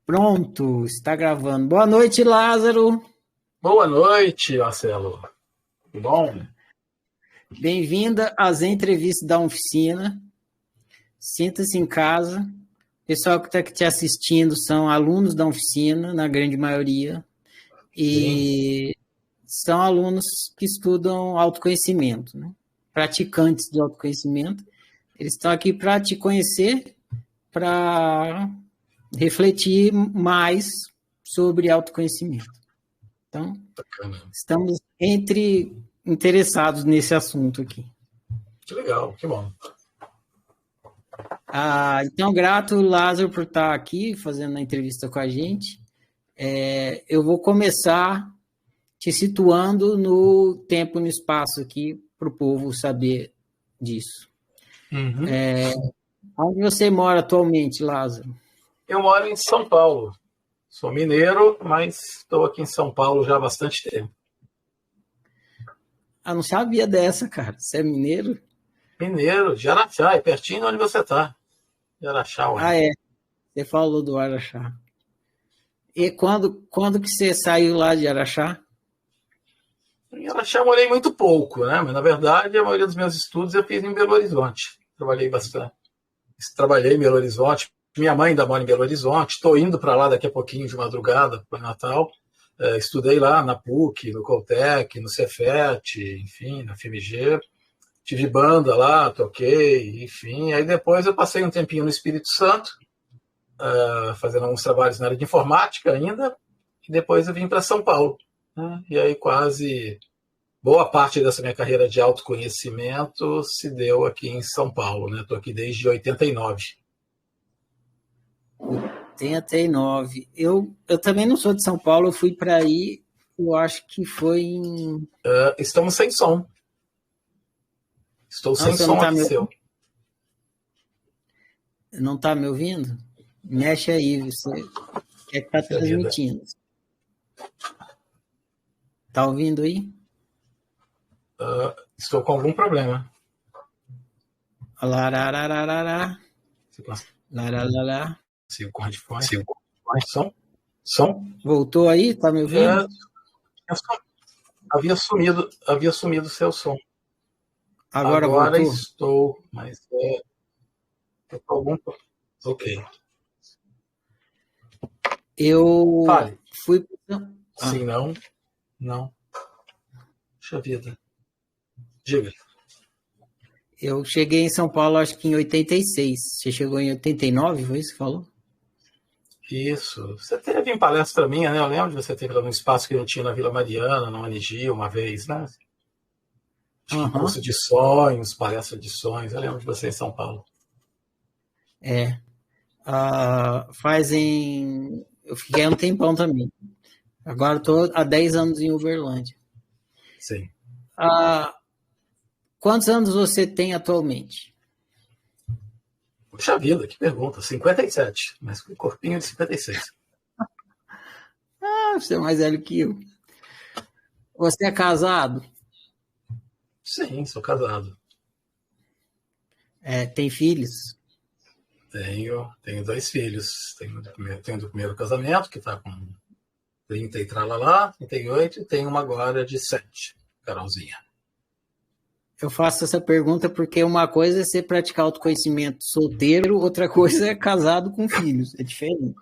Pronto, está gravando. Boa noite, Lázaro. Boa noite, Marcelo. Tudo bom? Bem-vinda às entrevistas da oficina. Sinta-se em casa. O pessoal que está aqui te assistindo são alunos da oficina, na grande maioria, e são alunos que estudam autoconhecimento, né? Praticantes de autoconhecimento. Eles estão aqui para te conhecer, para refletir mais sobre autoconhecimento. Então, estamos interessados nesse assunto aqui. Que legal, que bom. Então, grato, Lázaro, por estar aqui fazendo a entrevista com a gente. Eu vou começar te situando no tempo e no espaço aqui, para o povo saber disso. Onde você mora atualmente, Lázaro? Eu moro em São Paulo. Sou mineiro, mas estou aqui em São Paulo já há bastante tempo. Não sabia dessa, cara. Você é mineiro? Mineiro, de Araxá, é pertinho de onde você está. De Araxá, ué. É. Você falou do Araxá. E quando que você saiu lá de Araxá? Em Araxá eu morei muito pouco, né? Mas, na verdade, a maioria dos meus estudos eu fiz em Belo Horizonte. Trabalhei bastante. Trabalhei em Belo Horizonte. Minha mãe ainda mora em Belo Horizonte. Estou indo para lá daqui a pouquinho de madrugada, para o Natal. Estudei lá na PUC, no Coltec, no Cefet, enfim, na FMG. Tive banda lá, toquei, enfim. Aí depois eu passei um tempinho no Espírito Santo, fazendo alguns trabalhos na área de informática ainda. E depois eu vim para São Paulo, né? E aí quase boa parte dessa minha carreira de autoconhecimento se deu aqui em São Paulo, né? Estou aqui desde 89. 89. Eu também não sou de São Paulo, eu fui para aí, eu acho que foi em... Estamos sem som. Estou sem som aqui seu. Não está me ouvindo? Mexe aí, você quer que está transmitindo. Está ouvindo aí? Estou com algum problema. Lararararará. Larararará. Sigo com headphone. Som. Voltou aí? Tá me ouvindo? Havia sumido o seu som. Agora voltou? Estou, mas tô com algum... Ok. Eu Fale. fui... Sim, não. Puxa vida. Diga. Eu cheguei em São Paulo, acho que em 86. Você chegou em 89, foi isso que falou? Isso. Você teve em palestra minha, né? Eu lembro de você ter lá no espaço que a gente tinha na Vila Mariana, na UNG, uma vez, né? Curso de sonhos, palestra de sonhos. Eu lembro de você em São Paulo. Eu fiquei há um tempão também. Agora estou há 10 anos em Uberlândia. Sim. Quantos anos você tem atualmente? Puxa vida, que pergunta. 57, mas com corpinho de 56. Você é mais velho que eu. Você é casado? Sim, sou casado. Tem filhos? Tenho 2 filhos. Tenho do primeiro casamento, que está com 30 e tralalá, 38, e tenho uma agora de 7, Carolzinha. Eu faço essa pergunta porque uma coisa é você praticar autoconhecimento solteiro, outra coisa é casado com filhos. É diferente.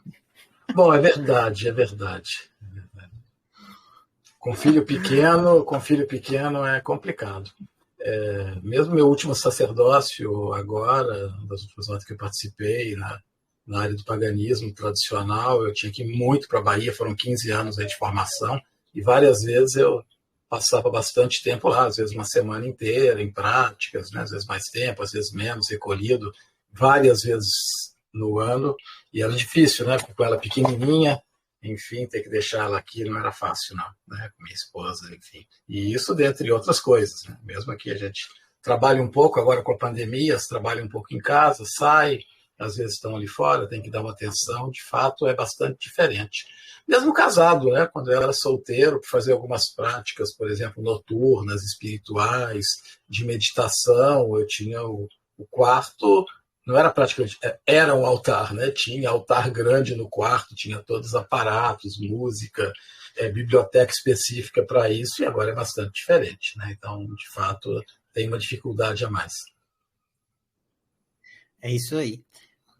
Bom, é verdade. Com filho pequeno é complicado. Mesmo meu último sacerdócio agora, das últimas horas que eu participei na área do paganismo tradicional, eu tinha que ir muito para a Bahia, foram 15 anos aí de formação, e várias vezes eu passava bastante tempo lá, às vezes uma semana inteira em práticas, né? Às vezes mais tempo, às vezes menos, recolhido, várias vezes no ano, e era difícil, né? Com ela pequenininha, enfim, ter que deixar ela aqui não era fácil, não, né? Com minha esposa, enfim. E isso dentre outras coisas, né? Mesmo aqui a gente trabalha um pouco, agora com a pandemia, trabalha um pouco em casa, sai, às vezes estão ali fora, tem que dar uma atenção, de fato é bastante diferente. Mesmo casado, né? Quando eu era solteiro, para fazer algumas práticas, por exemplo, noturnas, espirituais, de meditação, eu tinha o quarto não era praticamente, era um altar, né? Tinha altar grande no quarto, tinha todos os aparatos, música, biblioteca específica para isso, e agora é bastante diferente, né? Então, de fato, tem uma dificuldade a mais. É isso aí.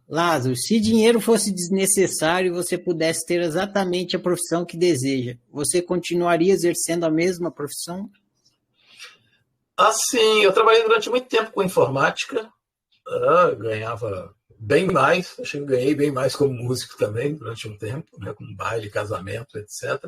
Lázaro, se dinheiro fosse desnecessário e você pudesse ter exatamente a profissão que deseja, você continuaria exercendo a mesma profissão? Assim, eu trabalhei durante muito tempo com informática, ganhava bem mais, acho que ganhei bem mais como músico também durante um tempo, né, com baile, casamento, etc.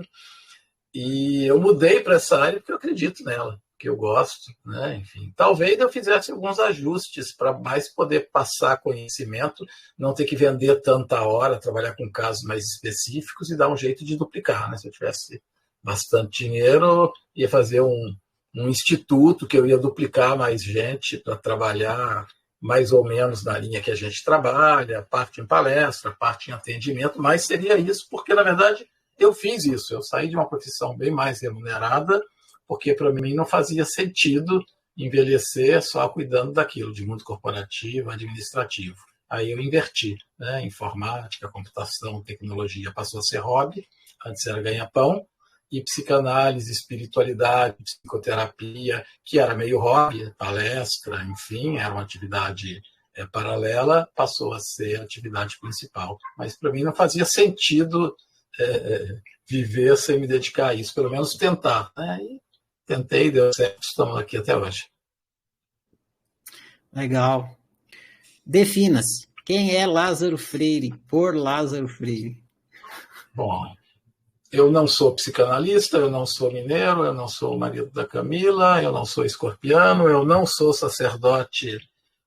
E eu mudei para essa área porque eu acredito nela, que eu gosto, né? Enfim, talvez eu fizesse alguns ajustes para mais poder passar conhecimento, não ter que vender tanta hora, trabalhar com casos mais específicos e dar um jeito de duplicar, né? Se eu tivesse bastante dinheiro, ia fazer um instituto que eu ia duplicar mais gente para trabalhar mais ou menos na linha que a gente trabalha, parte em palestra, parte em atendimento, mas seria isso porque, na verdade, eu fiz isso. Eu saí de uma profissão bem mais remunerada, porque para mim não fazia sentido envelhecer só cuidando daquilo, de mundo corporativo, administrativo. Aí eu inverti, né? Informática, computação, tecnologia passou a ser hobby, antes era ganha-pão, e psicanálise, espiritualidade, psicoterapia, que era meio hobby, palestra, enfim, era uma atividade paralela, passou a ser a atividade principal. Mas para mim não fazia sentido viver sem me dedicar a isso, pelo menos tentar. Né? E tentei, deu certo, estamos aqui até hoje. Legal. Defina-se. Quem é Lázaro Freire, por Lázaro Freire? Bom, eu não sou psicanalista, eu não sou mineiro, eu não sou o marido da Camila, eu não sou escorpiano, eu não sou sacerdote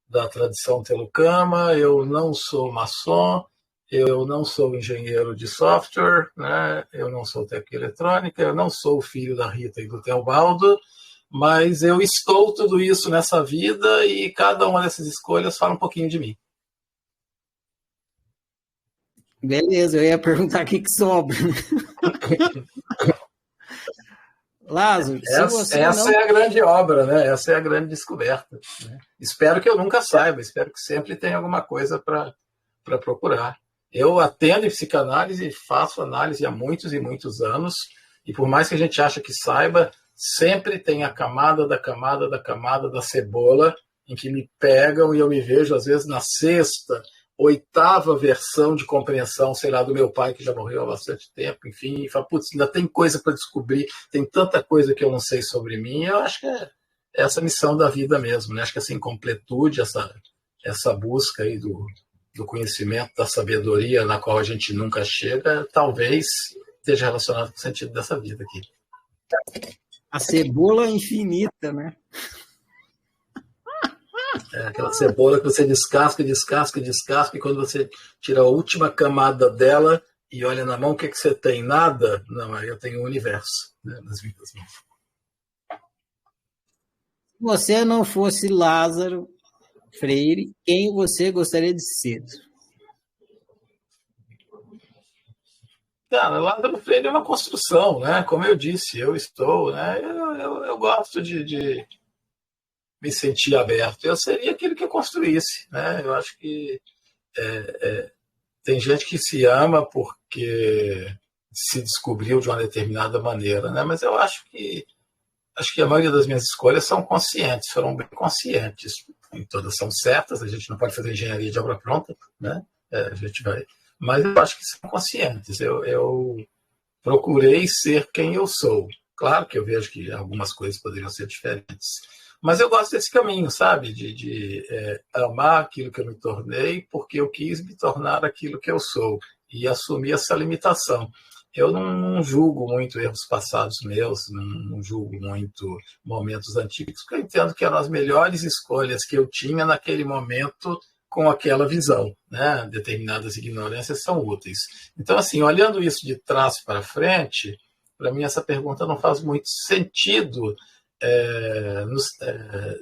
da tradição telucama, eu não sou maçom, eu não sou engenheiro de software, né? Eu não sou técnica eletrônica, eu não sou o filho da Rita e do Teobaldo, mas eu estou tudo isso nessa vida e cada uma dessas escolhas fala um pouquinho de mim. Beleza, eu ia perguntar o que sobra. Lázaro, essa é a grande obra, né? Essa é a grande descoberta. Né? Espero que eu nunca saiba, espero que sempre tenha alguma coisa para procurar. Eu atendo em psicanálise e faço análise há muitos e muitos anos, e por mais que a gente ache que saiba, sempre tem a camada da camada da camada da cebola em que me pegam e eu me vejo, às vezes, na sexta, oitava versão de compreensão, sei lá, do meu pai, que já morreu há bastante tempo, enfim, e fala, putz, ainda tem coisa para descobrir, tem tanta coisa que eu não sei sobre mim. Eu acho que é essa missão da vida mesmo, né? Acho que essa incompletude, essa busca aí do conhecimento, da sabedoria na qual a gente nunca chega, talvez esteja relacionado com o sentido dessa vida aqui. A cebola infinita, né? Aquela cebola que você descasca, descasca, descasca, e quando você tira a última camada dela e olha na mão, o que você tem? Nada? Não, aí eu tenho o universo, né, nas minhas mãos. Se você não fosse Lázaro Freire, quem você gostaria de ser? Cara, Lázaro Freire é uma construção, né? Como eu disse, eu estou, né? Eu gosto de me sentir aberto. Eu seria aquele que construísse, né? Eu acho que tem gente que se ama porque se descobriu de uma determinada maneira, né? Mas eu acho que a maioria das minhas escolhas são conscientes, foram bem conscientes. Nem todas são certas, a gente não pode fazer engenharia de obra pronta, né? A gente vai. Mas eu acho que são conscientes. Eu procurei ser quem eu sou. Claro que eu vejo que algumas coisas poderiam ser diferentes. Mas eu gosto desse caminho, sabe? De amar aquilo que eu me tornei porque eu quis me tornar aquilo que eu sou e assumir essa limitação. Eu não julgo muito erros passados meus, não julgo muito momentos antigos, porque eu entendo que eram as melhores escolhas que eu tinha naquele momento com aquela visão, né? Determinadas ignorâncias são úteis. Então, assim, olhando isso de trás para frente, para mim essa pergunta não faz muito sentido,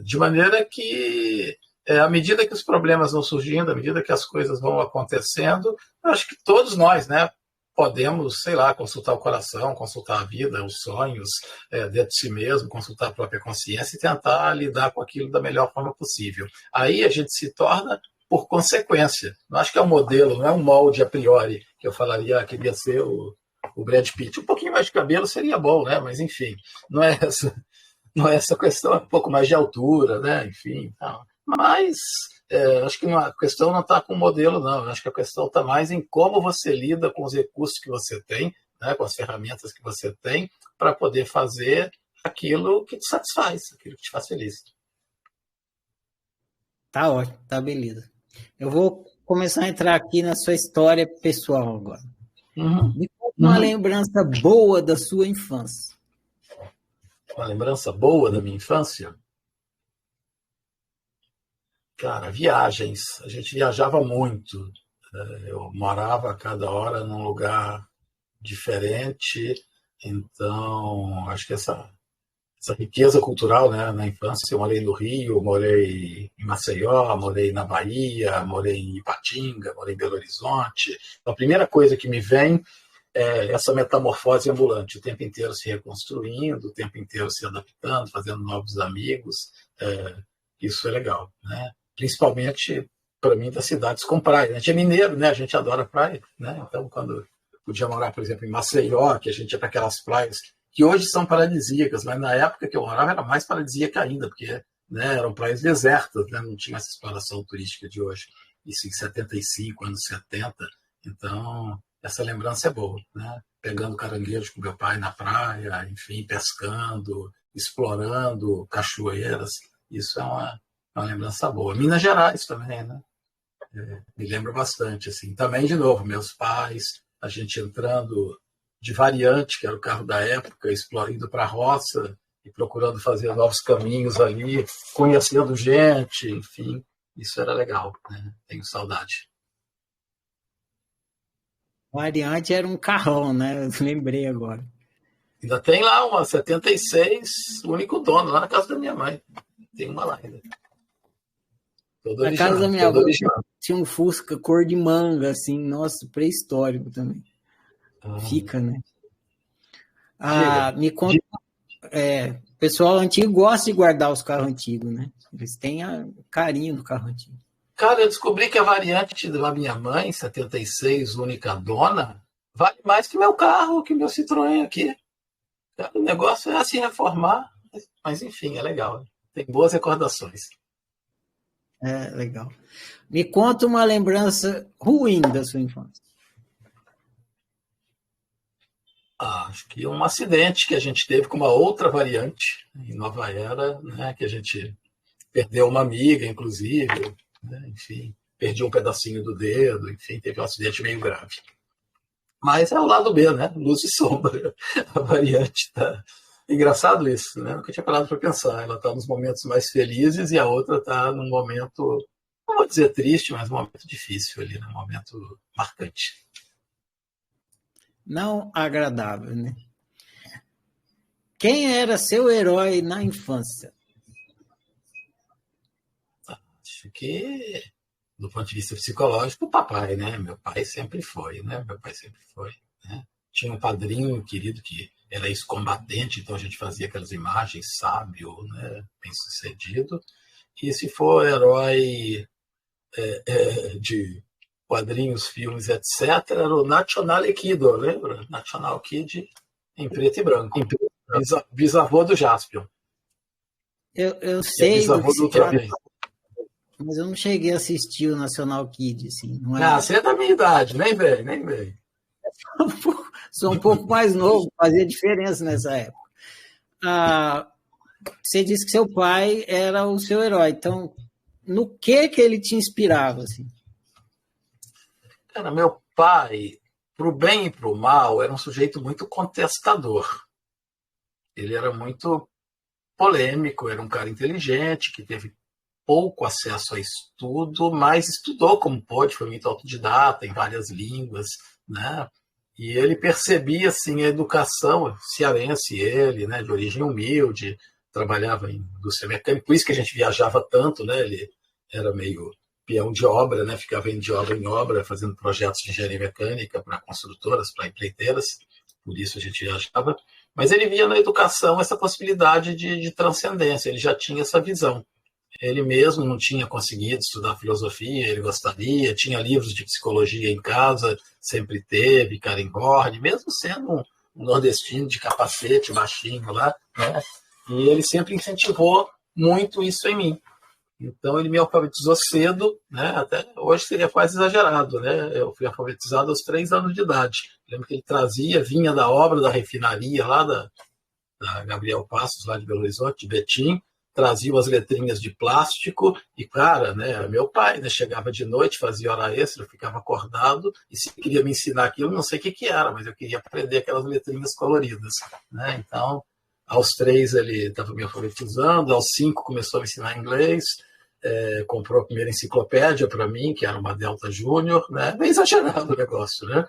de maneira que, à medida que os problemas vão surgindo, à medida que as coisas vão acontecendo, eu acho que todos nós, né, podemos, sei lá, consultar o coração, consultar a vida, os sonhos, dentro de si mesmo, consultar a própria consciência e tentar lidar com aquilo da melhor forma possível. Aí a gente se torna por consequência. Não acho que é um modelo, não é um molde a priori, que eu falaria, queria ser o Brad Pitt. Um pouquinho mais de cabelo seria bom, né? Mas, enfim, não é essa, não é essa questão, é um pouco mais de altura, né? Enfim, não. Mas acho que a questão não está com o modelo, não. Acho que a questão está mais em como você lida com os recursos que você tem, né? Com as ferramentas que você tem, para poder fazer aquilo que te satisfaz, aquilo que te faz feliz. Tá ótimo, tá beleza. Eu vou começar a entrar aqui na sua história pessoal agora. Me conta uma lembrança boa da sua infância. Uma lembrança boa da minha infância? Cara, viagens. A gente viajava muito. Eu morava a cada hora num lugar diferente. Então, acho que essa riqueza cultural, né, na infância, eu morei no Rio, morei em Maceió, morei na Bahia, morei em Ipatinga, morei em Belo Horizonte. Então, a primeira coisa que me vem é essa metamorfose ambulante, o tempo inteiro se reconstruindo, o tempo inteiro se adaptando, fazendo novos amigos. Isso é legal, né? Principalmente, para mim, das cidades com praia. A gente é mineiro, né? A gente adora praia, né? Então, quando eu podia morar, por exemplo, em Maceió, que a gente ia para aquelas praias que hoje são paradisíacas, mas na época que eu morava era mais paradisíaca ainda, porque, né, eram praias desertas, né? Não tinha essa exploração turística de hoje. Isso em 75, anos 70. Então, essa lembrança é boa, né? Pegando caranguejo com meu pai na praia, enfim, pescando, explorando cachoeiras. Isso é uma lembrança boa. Minas Gerais também, né? Me lembro bastante, assim. Também, de novo, meus pais, a gente entrando de variante, que era o carro da época, explorando para a roça e procurando fazer novos caminhos ali, conhecendo gente, enfim. Isso era legal, né? Tenho saudade. Variante era um carrão, né? Eu lembrei agora. Ainda tem lá uma 76, o único dono, lá na casa da minha mãe. Tem uma lá ainda. Na casa da minha avó tinha um Fusca cor de manga, assim, nossa, pré-histórico também. Fica, né? Me conta. O pessoal antigo gosta de guardar os carros antigos, né? Eles têm carinho do carro antigo. Cara, eu descobri que a variante da minha mãe, 76, única dona, vale mais que meu carro, que meu Citroën aqui. O negócio é assim reformar, mas enfim, é legal. Tem boas recordações. É, legal. Me conta uma lembrança ruim da sua infância. Acho que um acidente que a gente teve com uma outra variante em Nova Era, né, que a gente perdeu uma amiga, inclusive, né, enfim, perdi um pedacinho do dedo, enfim, teve um acidente meio grave. Mas é o lado B, né? Luz e sombra. A variante tá. Engraçado isso, né? Nunca tinha parado para pensar. Ela está nos momentos mais felizes e a outra está num momento, não vou dizer triste, mas um momento difícil ali, um momento marcante. Não agradável, né? Quem era seu herói na infância? Acho que, do ponto de vista psicológico, o papai, né? Meu pai sempre foi, né? Meu pai sempre foi, né? Tinha um padrinho querido que era ex-combatente, então a gente fazia aquelas imagens, sábio, né? Bem-sucedido. E se for herói de quadrinhos, filmes, etc., era o National Kid, lembra? National Kid em preto e branco. Bisavô do Jaspion. Eu sei bisavô do Ultraman. Mas eu não cheguei a assistir o National Kid, assim. Não é... você é da minha idade, nem velho, nem velho. Sou um pouco mais novo, fazia diferença nessa época. Você disse que seu pai era o seu herói, então no que ele te inspirava, assim? Cara, meu pai, pro bem e pro mal, era um sujeito muito contestador. Ele era muito polêmico, era um cara inteligente, que teve pouco acesso a estudo, mas estudou como pôde, foi muito autodidata em várias línguas, né? E ele percebia assim, a educação cearense, ele, né, de origem humilde, trabalhava em indústria mecânica, por isso que a gente viajava tanto, né? Ele era meio peão de obra, né? Ficava indo de obra em obra, fazendo projetos de engenharia mecânica para construtoras, para empreiteiras, por isso a gente viajava. Mas ele via na educação essa possibilidade de transcendência, ele já tinha essa visão. Ele mesmo não tinha conseguido estudar filosofia, ele gostaria, tinha livros de psicologia em casa, sempre teve, Karen Horn, mesmo sendo um nordestino de capacete, baixinho lá, né? E ele sempre incentivou muito isso em mim. Então, ele me alfabetizou cedo, né? Até hoje seria quase exagerado, né? Eu fui alfabetizado aos 3 anos de idade. Lembro que ele vinha da obra da refinaria lá da Gabriel Passos, lá de Belo Horizonte, de Betim, trazia umas letrinhas de plástico e, cara, né, meu pai, né, chegava de noite, fazia hora extra, eu ficava acordado e se queria me ensinar aquilo, não sei o que era, mas eu queria aprender aquelas letrinhas coloridas, né? Então, aos 3 ele estava me alfabetizando, aos 5 começou a me ensinar inglês, comprou a primeira enciclopédia para mim, que era uma Delta Júnior, né? Bem exagerado o negócio, né?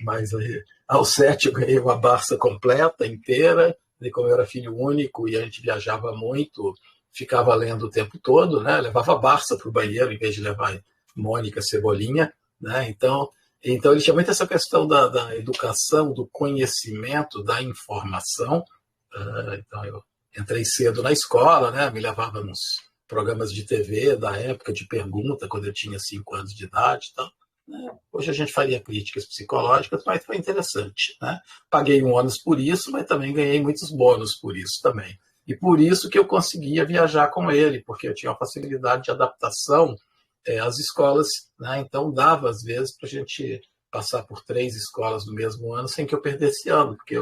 Mas aí, aos 7 eu ganhei uma Barça completa, inteira, e como eu era filho único e a gente viajava muito, ficava lendo o tempo todo, né? Levava Barça para o banheiro em vez de levar Mônica Cebolinha, né? Então ele tinha muito essa questão da educação, do conhecimento, da informação. Então eu entrei cedo na escola, né? Me levava nos programas de TV da época de pergunta, quando eu tinha 5 anos de idade e tal. Hoje a gente faria críticas psicológicas, mas foi interessante, né? Paguei um ônus por isso, mas também ganhei muitos bônus por isso também. E por isso que eu conseguia viajar com ele, porque eu tinha uma facilidade de adaptação às escolas, né? Então dava, às vezes, para a gente passar por 3 escolas no mesmo ano sem que eu perdesse ano, porque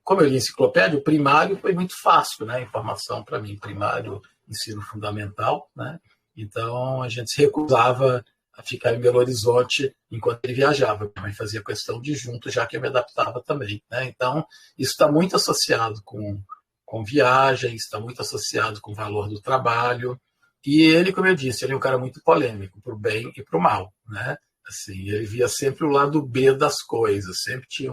como eu li enciclopédia, o primário foi muito fácil, né? Informação para mim, primário, ensino fundamental, né? Então a gente se recusava a ficar em Belo Horizonte enquanto ele viajava. Minha mãe fazia questão de ir junto, já que eu me adaptava também, né? Então, isso está muito associado com viagens, está muito associado com o valor do trabalho. E ele, como eu disse, ele é um cara muito polêmico, para o bem e para o mal, né? Assim, ele via sempre o lado B das coisas, sempre tinha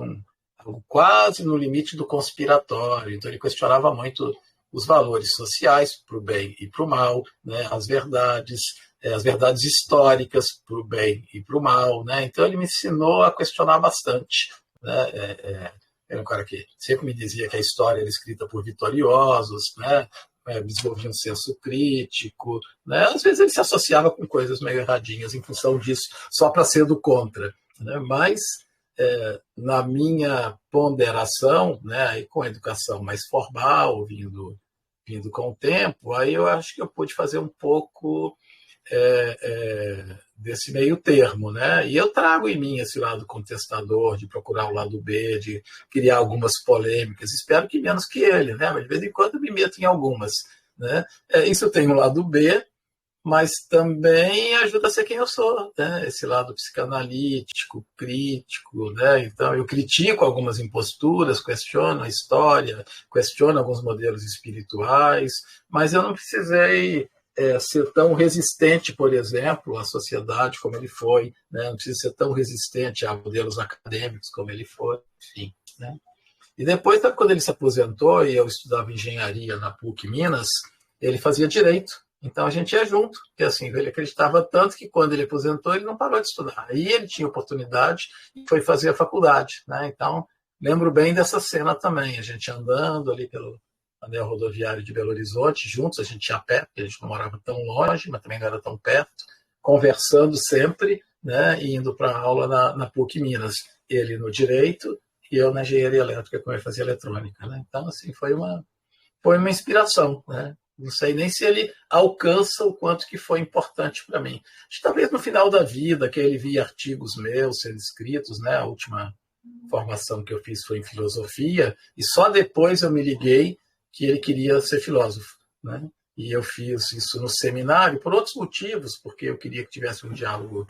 algo quase no limite do conspiratório. Então, ele questionava muito os valores sociais, para o bem e para o mal, né? As verdades históricas para o bem e para o mal, né? Então ele me ensinou a questionar bastante, né? Era um cara que sempre me dizia que a história era escrita por vitoriosos, né? Desenvolvia um senso crítico, né? Às vezes ele se associava com coisas meio erradinhas em função disso, só para ser do contra, né? Mas na minha ponderação, né? E com a educação mais formal, vindo com o tempo, aí eu acho que eu pude fazer um pouco desse meio termo, né? E eu trago em mim esse lado contestador, de procurar o lado B, de criar algumas polêmicas, espero que menos que ele, né? Mas de vez em quando eu me meto em algumas, né? Isso tem um lado B, mas também ajuda a ser quem eu sou, né? Esse lado psicanalítico, crítico, né? Então eu critico algumas imposturas, questiono a história, questiono alguns modelos espirituais, mas eu não precisei ser tão resistente, por exemplo, à sociedade como ele foi, né? Não precisa ser tão resistente a modelos acadêmicos como ele foi, enfim, né? E depois, quando ele se aposentou e eu estudava engenharia na PUC Minas, ele fazia direito. Então a gente ia junto, porque assim, ele acreditava tanto que quando ele aposentou, ele não parou de estudar. Aí ele tinha oportunidade e foi fazer a faculdade, né? Então, lembro bem dessa cena também, a gente andando ali pelo anel rodoviário de Belo Horizonte, juntos, a gente ia a pé, porque a gente não morava tão longe, mas também não era tão perto, conversando sempre, né? E indo para a aula na PUC Minas. Ele no direito e eu na engenharia elétrica, como eu fazia eletrônica, né? Então, assim, foi uma inspiração, né? Não sei nem se ele alcança o quanto que foi importante para mim. Acho que talvez no final da vida, que ele via artigos meus sendo escritos, né? A última formação que eu fiz foi em filosofia, e só depois eu me liguei que ele queria ser filósofo, né? E eu fiz isso no seminário por outros motivos, porque eu queria que tivesse um diálogo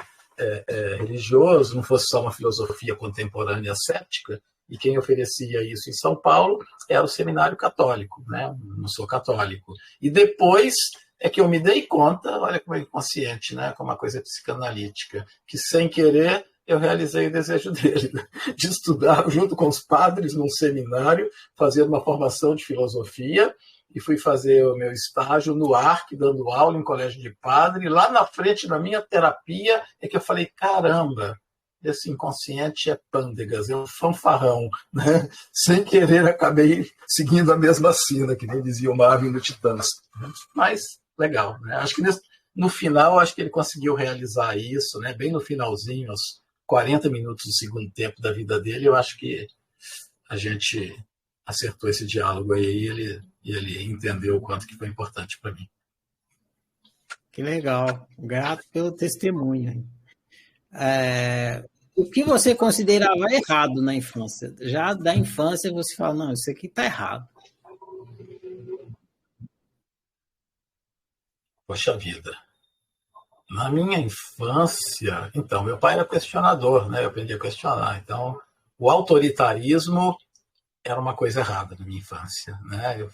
religioso, não fosse só uma filosofia contemporânea cética, e quem oferecia isso em São Paulo era o Seminário Católico, né? Não sou católico. E depois é que eu me dei conta, olha como é inconsciente, né? Como uma coisa psicanalítica, que sem querer eu realizei o desejo dele, né? De estudar junto com os padres num seminário, fazer uma formação de filosofia, e fui fazer o meu estágio no ARC, dando aula em colégio de padre. Lá na frente da minha terapia é que eu falei, caramba, esse inconsciente é pândegas, é um fanfarrão, né? Sem querer acabei seguindo a mesma sina, que nem dizia o Marvin no Titãs. Mas legal, né? Acho que no final, acho que ele conseguiu realizar isso, né? Bem no finalzinho, aos 40 minutos do segundo tempo da vida dele, eu acho que a gente acertou esse diálogo aí e ele entendeu o quanto que foi importante para mim. Que legal. Grato pelo testemunho. O que você considerava errado na infância? Já da infância você fala, não, isso aqui está errado. Poxa vida. Na minha infância, então, meu pai era questionador, né? Eu aprendi a questionar. Então, o autoritarismo era uma coisa errada na minha infância, né? Eu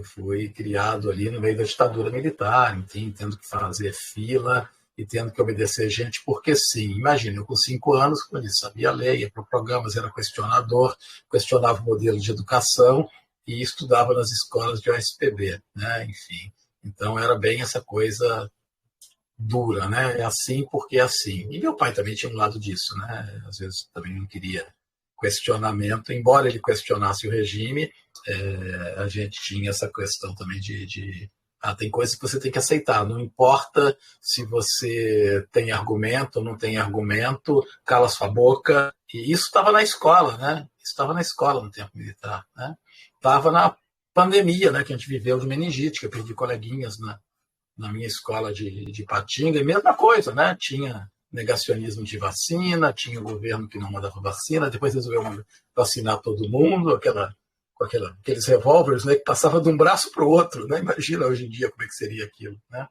fui criado ali no meio da ditadura militar, enfim, tendo que fazer fila e tendo que obedecer gente, porque sim. Imagina, eu com 5 anos, como eu disse, sabia ler, ia para programas, era questionador, questionava o modelo de educação e estudava nas escolas de OSPB, né? Enfim, então era bem essa coisa dura, né? É assim porque é assim. E meu pai também tinha um lado disso, né? Às vezes também não queria questionamento, embora ele questionasse o regime, a gente tinha essa questão também tem coisas que você tem que aceitar, não importa se você tem argumento ou não tem argumento, cala sua boca, e isso estava na escola, né? Isso estava na escola no tempo militar, né? Estava na pandemia, né, que a gente viveu de meningite, que eu perdi coleguinhas na minha escola de Patinga, e mesma coisa, né? Tinha negacionismo de vacina, tinha o governo que não mandava vacina, depois resolveu vacinar todo mundo, aqueles revólveres, né, que passava de um braço para o outro, né? Imagina hoje em dia como é que seria aquilo, né?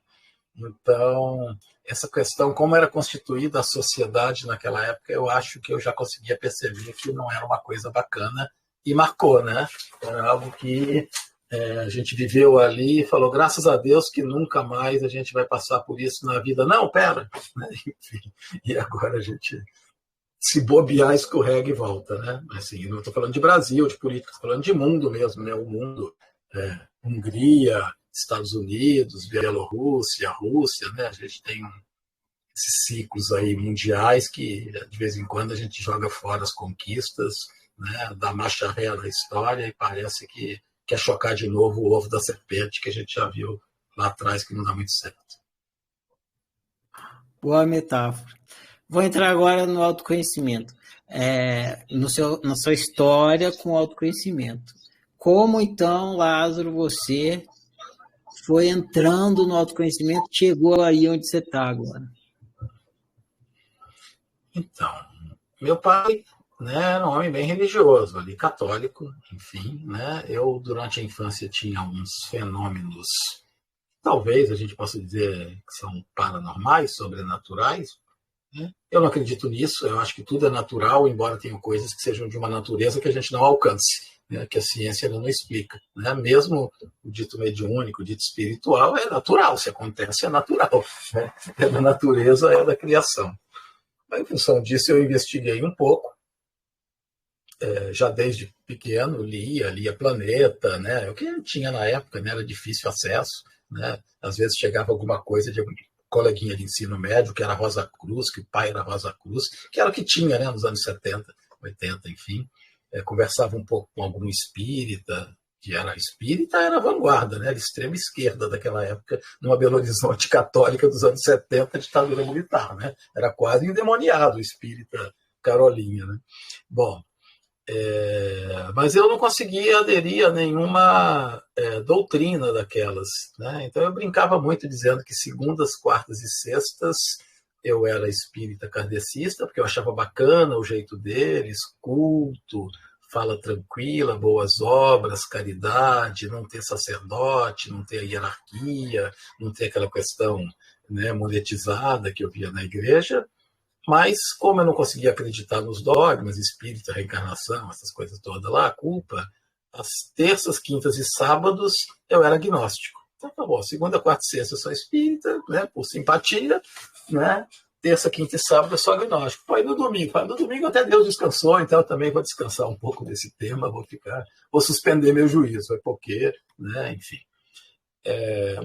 Então, essa questão, como era constituída a sociedade naquela época, eu acho que eu já conseguia perceber que não era uma coisa bacana e marcou, né? Era algo que a gente viveu ali e falou, graças a Deus que nunca mais a gente vai passar por isso na vida. Não, pera! Né? Enfim, e agora a gente, se bobear, escorrega e volta, né? Assim, não estou falando de Brasil, de política, estou falando de mundo mesmo, né? O mundo, Hungria, Estados Unidos, Bielorrússia, Rússia, né? A gente tem esses ciclos aí mundiais que, de vez em quando, a gente joga fora as conquistas, né? Dá marcha ré na história e parece que quer chocar de novo o ovo da serpente que a gente já viu lá atrás, que não dá muito certo. Boa metáfora. Vou entrar agora no autoconhecimento. Na sua história com autoconhecimento. Como, então, Lázaro, você foi entrando no autoconhecimento, chegou aí onde você está agora? Então, meu pai, né, era um homem bem religioso, ali, católico, enfim, né? Eu, durante a infância, tinha uns fenômenos, talvez a gente possa dizer que são paranormais, sobrenaturais, né? Eu não acredito nisso, eu acho que tudo é natural, embora tenham coisas que sejam de uma natureza que a gente não alcance, né, que a ciência não explica, né? Mesmo o dito mediúnico, o dito espiritual, é natural, se acontece é natural, né? É da natureza, é da criação. Em função disso, eu investiguei um pouco, já desde pequeno, lia Planeta, né? O que tinha na época, né, era difícil acesso, né? Às vezes chegava alguma coisa de algum coleguinha de ensino médio, que era Rosa Cruz, que o pai era Rosa Cruz, que era o que tinha, né, nos anos 70, 80, enfim. Conversava um pouco com algum espírita, que era espírita, era vanguarda, né? Era extrema esquerda daquela época, numa Belo Horizonte católica dos anos 70, ditadura militar, né? Era quase endemoniado o espírita Carolinha, né? Bom, mas eu não conseguia aderir a nenhuma doutrina daquelas, né? Então eu brincava muito dizendo que segundas, quartas e sextas eu era espírita kardecista, porque eu achava bacana o jeito deles, culto, fala tranquila, boas obras, caridade, não ter sacerdote, não ter hierarquia, não ter aquela questão, né, monetizada que eu via na igreja. Mas, como eu não conseguia acreditar nos dogmas, espírito, reencarnação, essas coisas todas lá, a culpa, as terças, quintas e sábados eu era agnóstico. Então, tá bom, segunda, quarta e sexta eu sou espírita, né, por simpatia, né? Terça, quinta e sábado eu sou agnóstico. Pô, e no domingo até Deus descansou, então eu também vou descansar um pouco desse tema, vou suspender meu juízo, porque, né, enfim.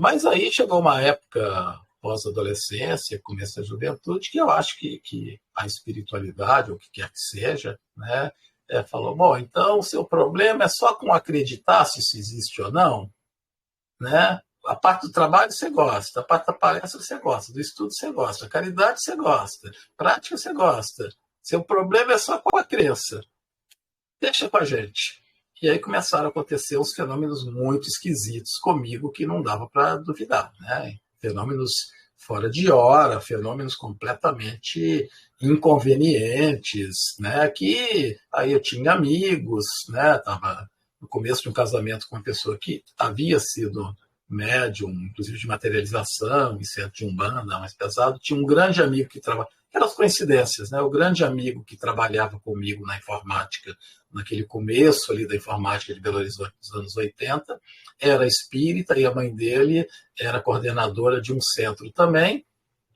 Mas aí chegou uma época pós-adolescência, começo da juventude, que eu acho que a espiritualidade, ou o que quer que seja, né, falou, bom, então o seu problema é só com acreditar se isso existe ou não, né? a parte do trabalho você gosta, a parte da palestra você gosta, do estudo você gosta, a caridade você gosta, prática você gosta. Seu problema é só com a crença. Deixa com a gente. E aí começaram a acontecer uns fenômenos muito esquisitos comigo que não dava para duvidar, né? Fenômenos fora de hora, fenômenos completamente inconvenientes, né? Que aí eu tinha amigos, né? Estava no começo de um casamento com uma pessoa que havia sido médium, inclusive de materialização, em centro de umbanda, mais pesado. Tinha um grande amigo que trabalhava, aquelas coincidências, né? O grande amigo que trabalhava comigo na informática, naquele começo ali da informática de Belo Horizonte dos anos 80, era espírita e a mãe dele era coordenadora de um centro também,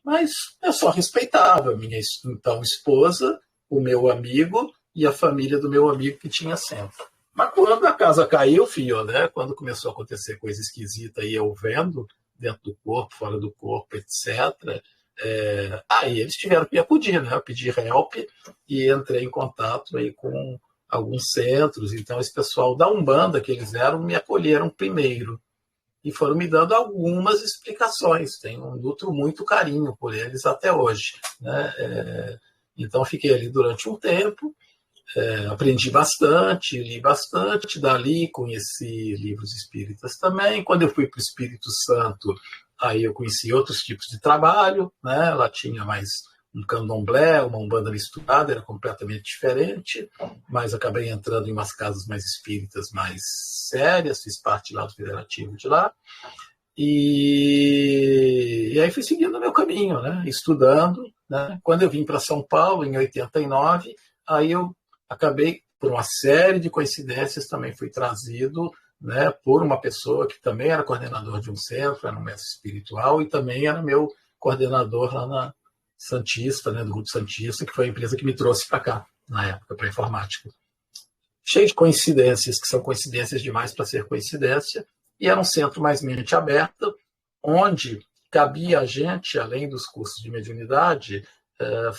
mas eu só respeitava a minha então esposa, o meu amigo e a família do meu amigo que tinha centro. Mas quando a casa caiu, filho, né? Quando começou a acontecer coisa esquisita e eu vendo, dentro do corpo, fora do corpo, etc., aí eles tiveram que me acudir, né? Eu pedi help e entrei em contato aí com alguns centros. Então, esse pessoal da Umbanda que eles eram, me acolheram primeiro e foram me dando algumas explicações. Tenho nutro muito carinho por eles até hoje, né? Então, fiquei ali durante um tempo. Aprendi bastante, li bastante, dali conheci livros espíritas também. Quando eu fui para o Espírito Santo, aí eu conheci outros tipos de trabalho, né? Lá tinha mais um candomblé, uma umbanda misturada, era completamente diferente, mas acabei entrando em umas casas mais espíritas, mais sérias, fiz parte lá do federativo de lá, e aí fui seguindo o meu caminho, né? Estudando, né? Quando eu vim para São Paulo, em 89, aí eu acabei, por uma série de coincidências, também fui trazido, né, por uma pessoa que também era coordenador de um centro, era um mestre espiritual e também era meu coordenador lá na Santista, né, do Grupo Santista, que foi a empresa que me trouxe para cá, na época, para a informática. Cheio de coincidências, que são coincidências demais para ser coincidência, e era um centro mais mente aberta, onde cabia a gente, além dos cursos de mediunidade,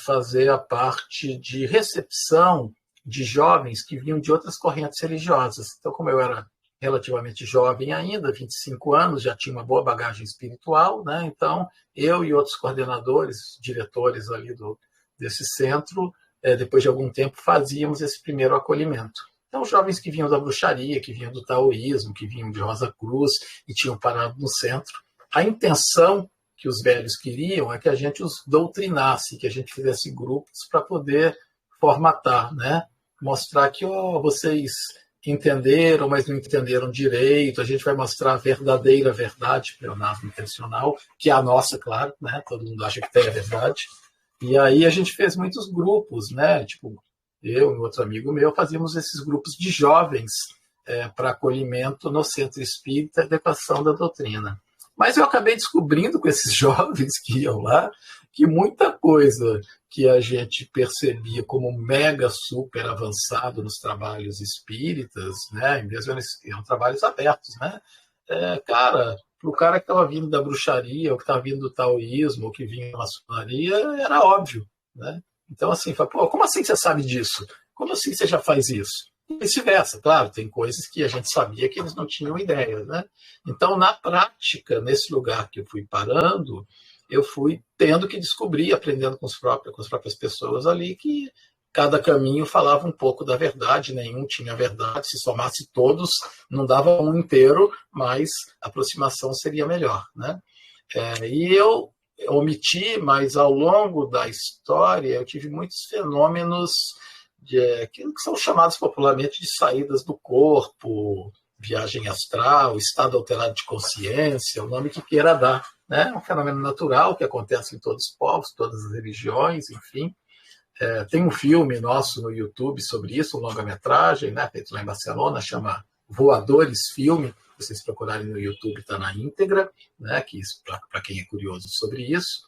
fazer a parte de recepção de jovens que vinham de outras correntes religiosas. Então, como eu era relativamente jovem ainda, 25 anos, já tinha uma boa bagagem espiritual, né? Então, eu e outros coordenadores, diretores ali desse centro, depois de algum tempo, fazíamos esse primeiro acolhimento. Então, jovens que vinham da bruxaria, que vinham do taoísmo, que vinham de Rosa Cruz e tinham parado no centro. A intenção que os velhos queriam é que a gente os doutrinasse, que a gente fizesse grupos para poder formatar, né? Mostrar que vocês entenderam, mas não entenderam direito. A gente vai mostrar a verdadeira verdade, pleonasmo intencional, que é a nossa, claro, né? Todo mundo acha que tem a verdade. E aí a gente fez muitos grupos, né? Tipo, eu e outro amigo meu fazíamos esses grupos de jovens para acolhimento no Centro Espírita e Adequação da Doutrina. Mas eu acabei descobrindo com esses jovens que iam lá que muita coisa que a gente percebia como mega super avançado nos trabalhos espíritas, né, mesmo eram trabalhos abertos, né, para o cara que estava vindo da bruxaria, ou que estava vindo do taoísmo, ou que vinha da maçonaria, era óbvio, né? Então, assim, pô, como assim você sabe disso? Como assim você já faz isso? E vice-versa, claro, tem coisas que a gente sabia que eles não tinham ideia, né? Então, na prática, nesse lugar que eu fui parando, eu fui tendo que descobrir, aprendendo com as próprias pessoas ali, que cada caminho falava um pouco da verdade, nenhum tinha verdade, se somasse todos, não dava um inteiro, mas a aproximação seria melhor, né? E eu omiti, mas ao longo da história eu tive muitos fenômenos que são chamados popularmente de saídas do corpo, viagem astral, estado alterado de consciência, o nome que queira dar, né? É um fenômeno natural que acontece em todos os povos, todas as religiões, enfim. Tem um filme nosso no YouTube sobre isso, um longa-metragem, né, feito lá em Barcelona, chama Voadores Filme. Se vocês procurarem no YouTube, está na íntegra, né, para quem é curioso sobre isso.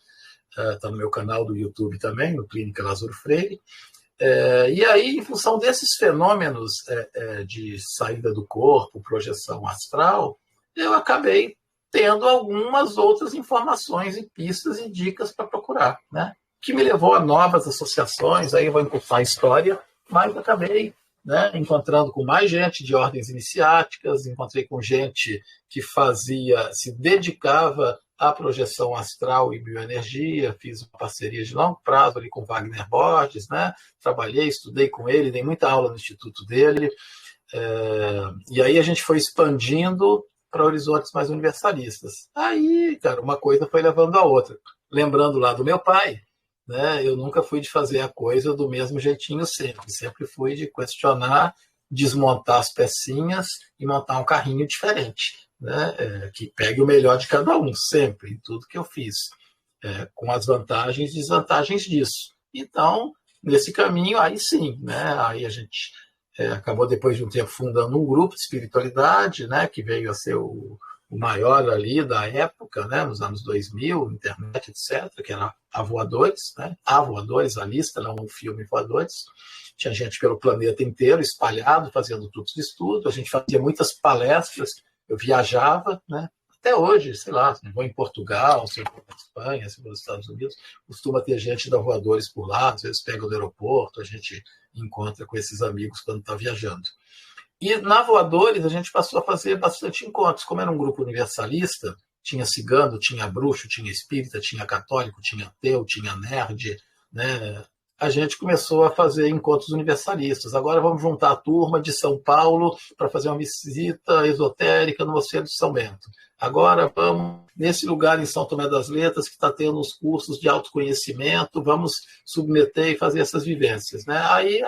Está no meu canal do YouTube também, no Clínica Lázaro Freire. E aí, em função desses fenômenos de saída do corpo, projeção astral, eu acabei tendo algumas outras informações e pistas e dicas para procurar, né? Que me levou a novas associações, aí eu vou encurtar a história, mas acabei né, encontrando com mais gente de ordens iniciáticas, encontrei com gente que se dedicava à projeção astral e bioenergia, fiz uma parceria de longo prazo ali com Wagner Borges, né, trabalhei, estudei com ele, dei muita aula no instituto dele, e aí a gente foi expandindo para horizontes mais universalistas. Aí, cara, uma coisa foi levando a outra. Lembrando lá do meu pai, né, eu nunca fui de fazer a coisa do mesmo jeitinho sempre. Sempre fui de questionar, desmontar as pecinhas e montar um carrinho diferente, né, que pegue o melhor de cada um, sempre, em tudo que eu fiz, com as vantagens e desvantagens disso. Então, nesse caminho, aí sim, né, aí a gente acabou depois de um tempo fundando um grupo de espiritualidade, né, que veio a ser o maior ali da época, né, nos anos 2000, internet, etc., que era a Voadores, né, a Voadores, a lista, não um filme Voadores. Tinha gente pelo planeta inteiro, espalhado, fazendo tudo de estudo. A gente fazia muitas palestras, eu viajava, né, até hoje, sei lá, se vou em Portugal, se vou na Espanha, se vou nos Estados Unidos, costuma ter gente da Voadores por lá, às vezes pega do aeroporto, a gente encontra com esses amigos quando está viajando. E na Voadores a gente passou a fazer bastante encontros. Como era um grupo universalista, tinha cigano, tinha bruxo, tinha espírita, tinha católico, tinha ateu, tinha nerd, né? A gente começou a fazer encontros universalistas. Agora vamos juntar a turma de São Paulo para fazer uma visita esotérica no Mosteiro de São Bento. Agora vamos nesse lugar em São Tomé das Letras que está tendo os cursos de autoconhecimento, vamos submeter e fazer essas vivências, né? Aí,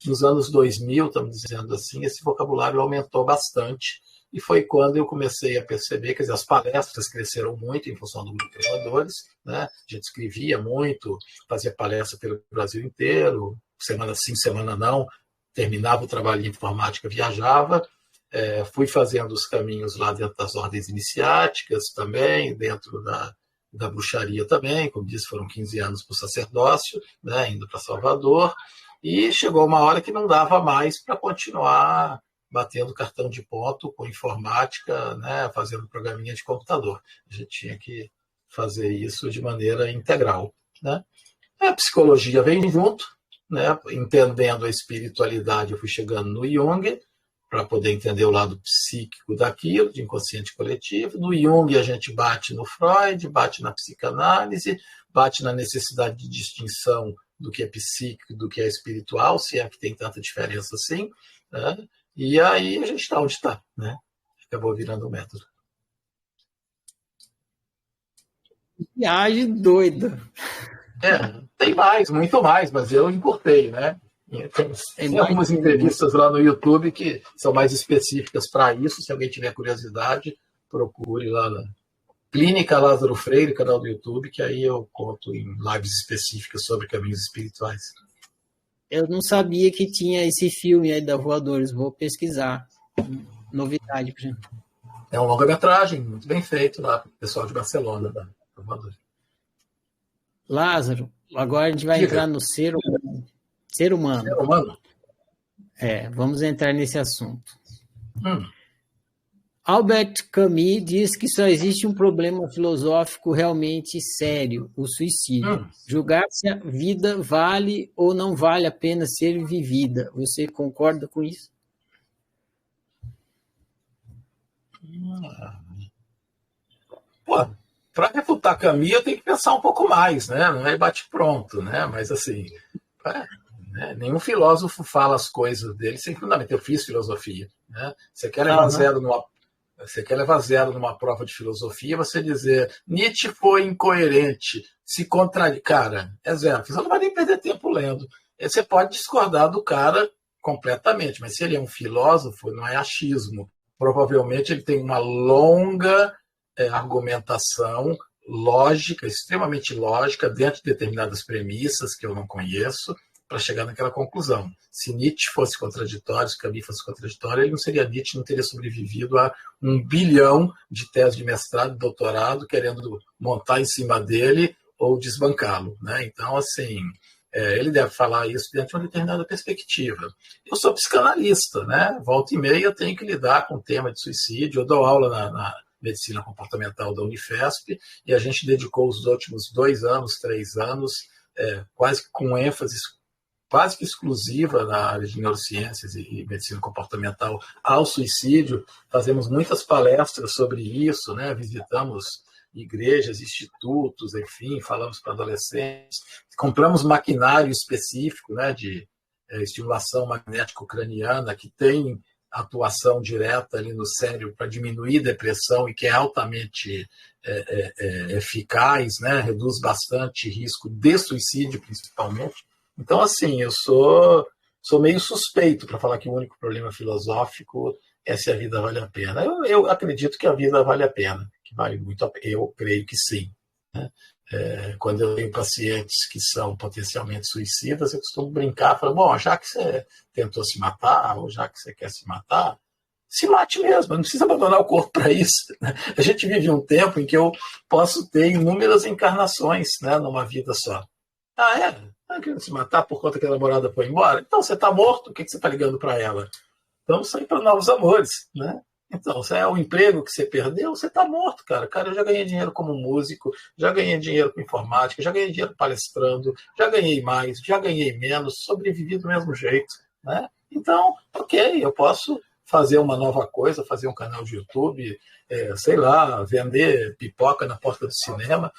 nos anos 2000, estamos dizendo assim, esse vocabulário aumentou bastante e foi quando eu comecei a perceber que as palestras cresceram muito em função do grupo de Voadores, né? A gente escrevia muito, fazia palestra pelo Brasil inteiro, semana sim, semana não, terminava o trabalho de informática, viajava, fui fazendo os caminhos lá dentro das ordens iniciáticas também, dentro da bruxaria também, como disse, foram 15 anos para o sacerdócio, né, indo para Salvador, e chegou uma hora que não dava mais para continuar batendo cartão de ponto com informática, né, fazendo programinha de computador. A gente tinha que fazer isso de maneira integral, né? A psicologia vem junto, né, entendendo a espiritualidade, eu fui chegando no Jung, para poder entender o lado psíquico daquilo, de inconsciente coletivo. No Jung a gente bate no Freud, bate na psicanálise, bate na necessidade de distinção do que é psíquico, do que é espiritual, se é que tem tanta diferença assim, né? E aí a gente está onde está, né? Acabou virando um método. Viagem doida. Tem mais, muito mais, mas eu encurtei, né? Tem algumas entrevistas lá no YouTube que são mais específicas para isso. Se alguém tiver curiosidade, procure lá na Clínica Lázaro Freire, canal do YouTube, que aí eu conto em lives específicas sobre caminhos espirituais. Eu não sabia que tinha esse filme aí da Voadores. Vou pesquisar. Novidade, por exemplo. É uma longa-metragem, muito bem feito lá, para o pessoal de Barcelona, da Voadores. Lázaro, agora a gente vai entrar no ser humano. Ser humano. Ser humano? Vamos entrar nesse assunto. Albert Camus diz que só existe um problema filosófico realmente sério, o suicídio. Julgar se a vida vale ou não vale a pena ser vivida. Você concorda com isso? Para refutar Camus, eu tenho que pensar um pouco mais, né? Não é bate-pronto, né? Mas assim, né? Nenhum filósofo fala as coisas dele sem fundamento. Eu fiz filosofia, né? Você quer levar zero numa prova de filosofia, você dizer Nietzsche foi incoerente, se contradiz. Cara, é zero. Você não vai nem perder tempo lendo. Você pode discordar do cara completamente, mas se ele é um filósofo, não é achismo. Provavelmente ele tem uma longa argumentação lógica, extremamente lógica, dentro de determinadas premissas que eu não conheço, para chegar naquela conclusão. Se Nietzsche fosse contraditório, se Camus fosse contraditório, ele não seria Nietzsche, não teria sobrevivido a 1 bilhão de teses de mestrado, doutorado, querendo montar em cima dele ou desbancá-lo, né? Então, assim, ele deve falar isso dentro de uma determinada perspectiva. Eu sou psicanalista, né? Volta e meia eu tenho que lidar com o tema de suicídio. Eu dou aula na medicina comportamental da Unifesp e a gente dedicou os últimos 2 anos, 3 anos, quase com ênfase quase que exclusiva na área de neurociências e medicina comportamental ao suicídio. Fazemos muitas palestras sobre isso, né? Visitamos igrejas, institutos, enfim, falamos para adolescentes, compramos maquinário específico, né, de estimulação magnética craniana, que tem atuação direta ali no cérebro para diminuir depressão e que é altamente eficaz, né, reduz bastante risco de suicídio, principalmente. Então, assim, eu sou meio suspeito para falar que o único problema filosófico é se a vida vale a pena. Eu acredito que a vida vale a pena, que vale muito a pena. Eu creio que sim, né? Quando eu tenho pacientes que são potencialmente suicidas, eu costumo brincar, falo, bom, já que você tentou se matar, ou já que você quer se matar, se mate mesmo, não precisa abandonar o corpo para isso. Né? A gente vive um tempo em que eu posso ter inúmeras encarnações, né, numa vida só. Ah, é? Tá querendo se matar por conta que a namorada foi embora? Então, você está morto, o que você está ligando para ela? Vamos sair para novos amores, né? Então, se é o emprego que você perdeu, você está morto, cara. Cara, eu já ganhei dinheiro como músico, já ganhei dinheiro com informática, já ganhei dinheiro palestrando, já ganhei mais, já ganhei menos, sobrevivi do mesmo jeito, né? Então, ok, eu posso fazer uma nova coisa, fazer um canal de YouTube, sei lá, vender pipoca na porta do cinema.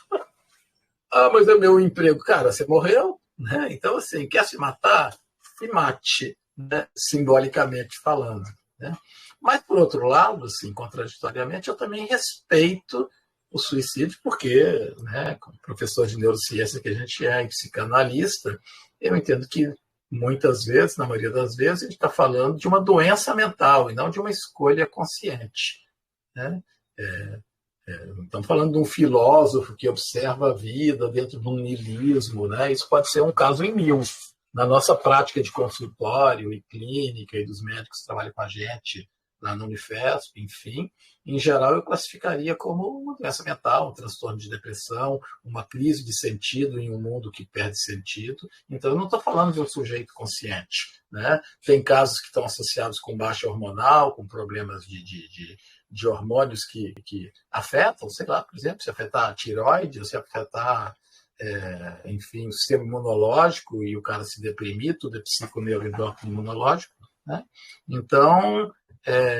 Ah, mas é meu emprego. Cara, você morreu, né? Então, assim, quer se matar? Se mate, né? Simbolicamente falando, né? Mas, por outro lado, assim, contraditoriamente, eu também respeito o suicídio, porque, né, como professor de neurociência que a gente é, e psicanalista, eu entendo que muitas vezes, na maioria das vezes, a gente está falando de uma doença mental e não de uma escolha consciente, né? Estamos falando de um filósofo que observa a vida dentro de um niilismo, né? Isso pode ser um caso em mil. Na nossa prática de consultório e clínica e dos médicos que trabalham com a gente lá no Unifesp, enfim, em geral eu classificaria como uma doença mental, um transtorno de depressão, uma crise de sentido em um mundo que perde sentido. Então eu não estou falando de um sujeito consciente, né? Tem casos que estão associados com baixa hormonal, com problemas de hormônios que afetam, sei lá, por exemplo, se afetar a tireoide, ou se afetar, enfim, o sistema imunológico e o cara se deprimir, tudo é psiconeuroendócrino imunológico, né? Então,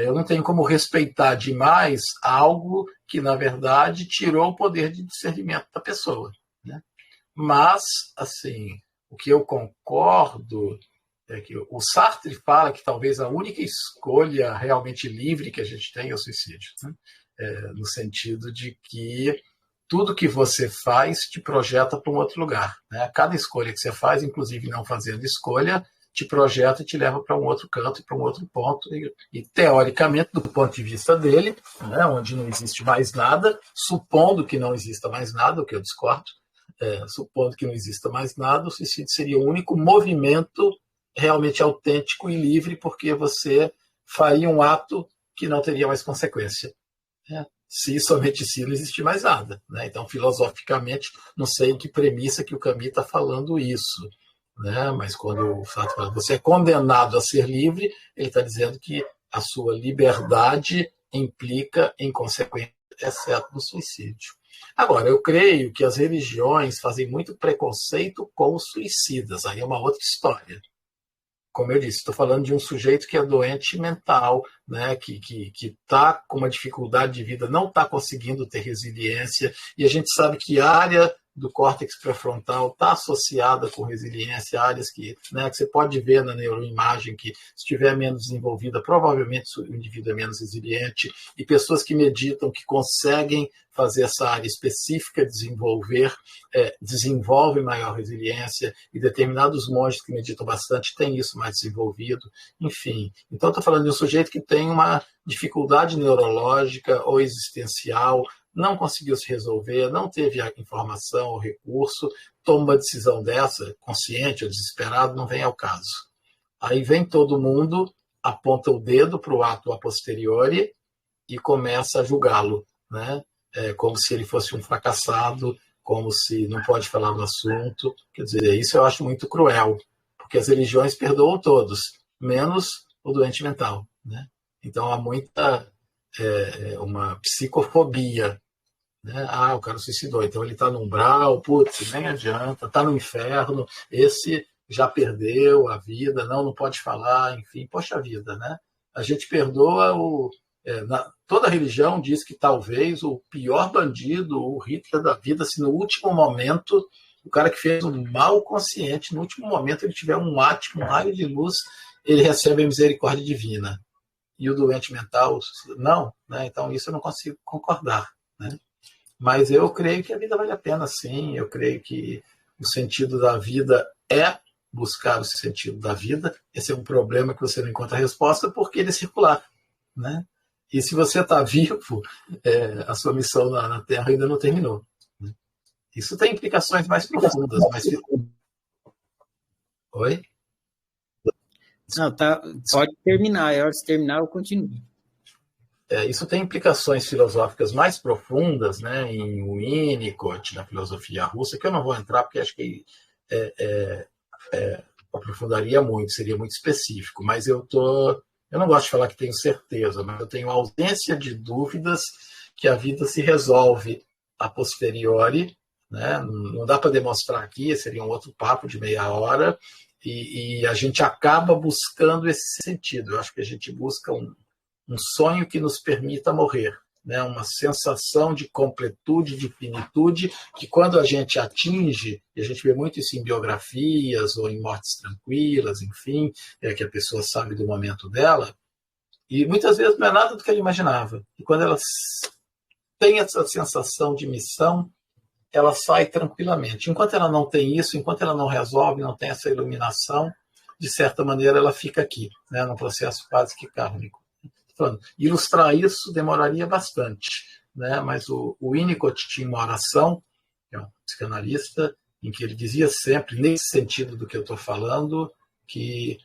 eu não tenho como respeitar demais algo que, na verdade, tirou o poder de discernimento da pessoa, né? Mas, assim, o que eu concordo é que o Sartre fala que talvez a única escolha realmente livre que a gente tem é o suicídio, né? No sentido de que tudo que você faz te projeta para um outro lugar, né? Cada escolha que você faz, inclusive não fazendo escolha, te projeta e te leva para um outro canto e para um outro ponto. E, teoricamente, do ponto de vista dele, né, onde não existe mais nada, supondo que não exista mais nada, o que eu discordo, supondo que não exista mais nada, o suicídio seria o único movimento realmente autêntico e livre, porque você faria um ato que não teria mais consequência, né? Se somente se não existir mais nada, né? Então, filosoficamente, não sei em que premissa que o Camus está falando isso, né? Mas quando o Sartre fala que você é condenado a ser livre, ele está dizendo que a sua liberdade implica em consequência, exceto no suicídio. Agora, eu creio que as religiões fazem muito preconceito com os suicidas, aí é uma outra história. Como eu disse, estou falando de um sujeito que é doente mental, né, que está com uma dificuldade de vida, não está conseguindo ter resiliência, e a gente sabe que a área do córtex pré-frontal está associada com resiliência, áreas que você pode ver na neuroimagem que, se estiver menos desenvolvida, provavelmente o indivíduo é menos resiliente, e pessoas que meditam, que conseguem fazer essa área específica desenvolvem maior resiliência, e determinados monges que meditam bastante têm isso mais desenvolvido, enfim. Então, estou falando de um sujeito que tem uma dificuldade neurológica ou existencial, não conseguiu se resolver, não teve a informação ou recurso, toma uma decisão dessa, consciente ou desesperado, não vem ao caso. Aí vem todo mundo, aponta o dedo para o ato a posteriori e começa a julgá-lo, né? Como se ele fosse um fracassado, como se não pode falar no assunto. Quer dizer, isso eu acho muito cruel, porque as religiões perdoam todos, menos o doente mental, né? Então há muita uma psicofobia, né? Ah, o cara suicidou, então ele está no umbral, putz, nem adianta, está no inferno, esse já perdeu a vida, não pode falar, enfim, poxa vida, né? A gente perdoa toda religião diz que talvez o pior bandido, o Hitler da vida, se no último momento, o cara que fez um mal consciente, no último momento ele tiver um raio de luz, ele recebe a misericórdia divina. E o doente mental, não, né? Então isso eu não consigo concordar, né? Mas eu creio que a vida vale a pena, sim. Eu creio que o sentido da vida é buscar o sentido da vida. Esse é um problema que você não encontra resposta porque ele é circular, né? E se você está vivo, a sua missão na Terra ainda não terminou, né? Isso tem implicações mais profundas. Oi? Não, tá, pode terminar. É hora de terminar, eu continuo. Isso tem implicações filosóficas mais profundas, né, em Winnicott, na filosofia russa, que eu não vou entrar porque acho que aprofundaria muito, seria muito específico, mas eu não gosto de falar que tenho certeza, mas eu tenho ausência de dúvidas que a vida se resolve a posteriori, né? Não dá para demonstrar aqui, seria um outro papo de meia hora, e a gente acaba buscando esse sentido. Eu acho que a gente busca um sonho que nos permita morrer, né? Uma sensação de completude, de finitude, que quando a gente atinge, e a gente vê muito isso em biografias ou em mortes tranquilas, enfim, que a pessoa sabe do momento dela, e muitas vezes não é nada do que ela imaginava. E quando ela tem essa sensação de missão, ela sai tranquilamente. Enquanto ela não tem isso, enquanto ela não resolve, não tem essa iluminação, de certa maneira ela fica aqui, né, num processo quase que kármico. Ilustrar isso demoraria bastante, né? Mas o Winnicott tinha uma oração, que é um psicanalista, em que ele dizia sempre, nesse sentido do que eu estou falando, que,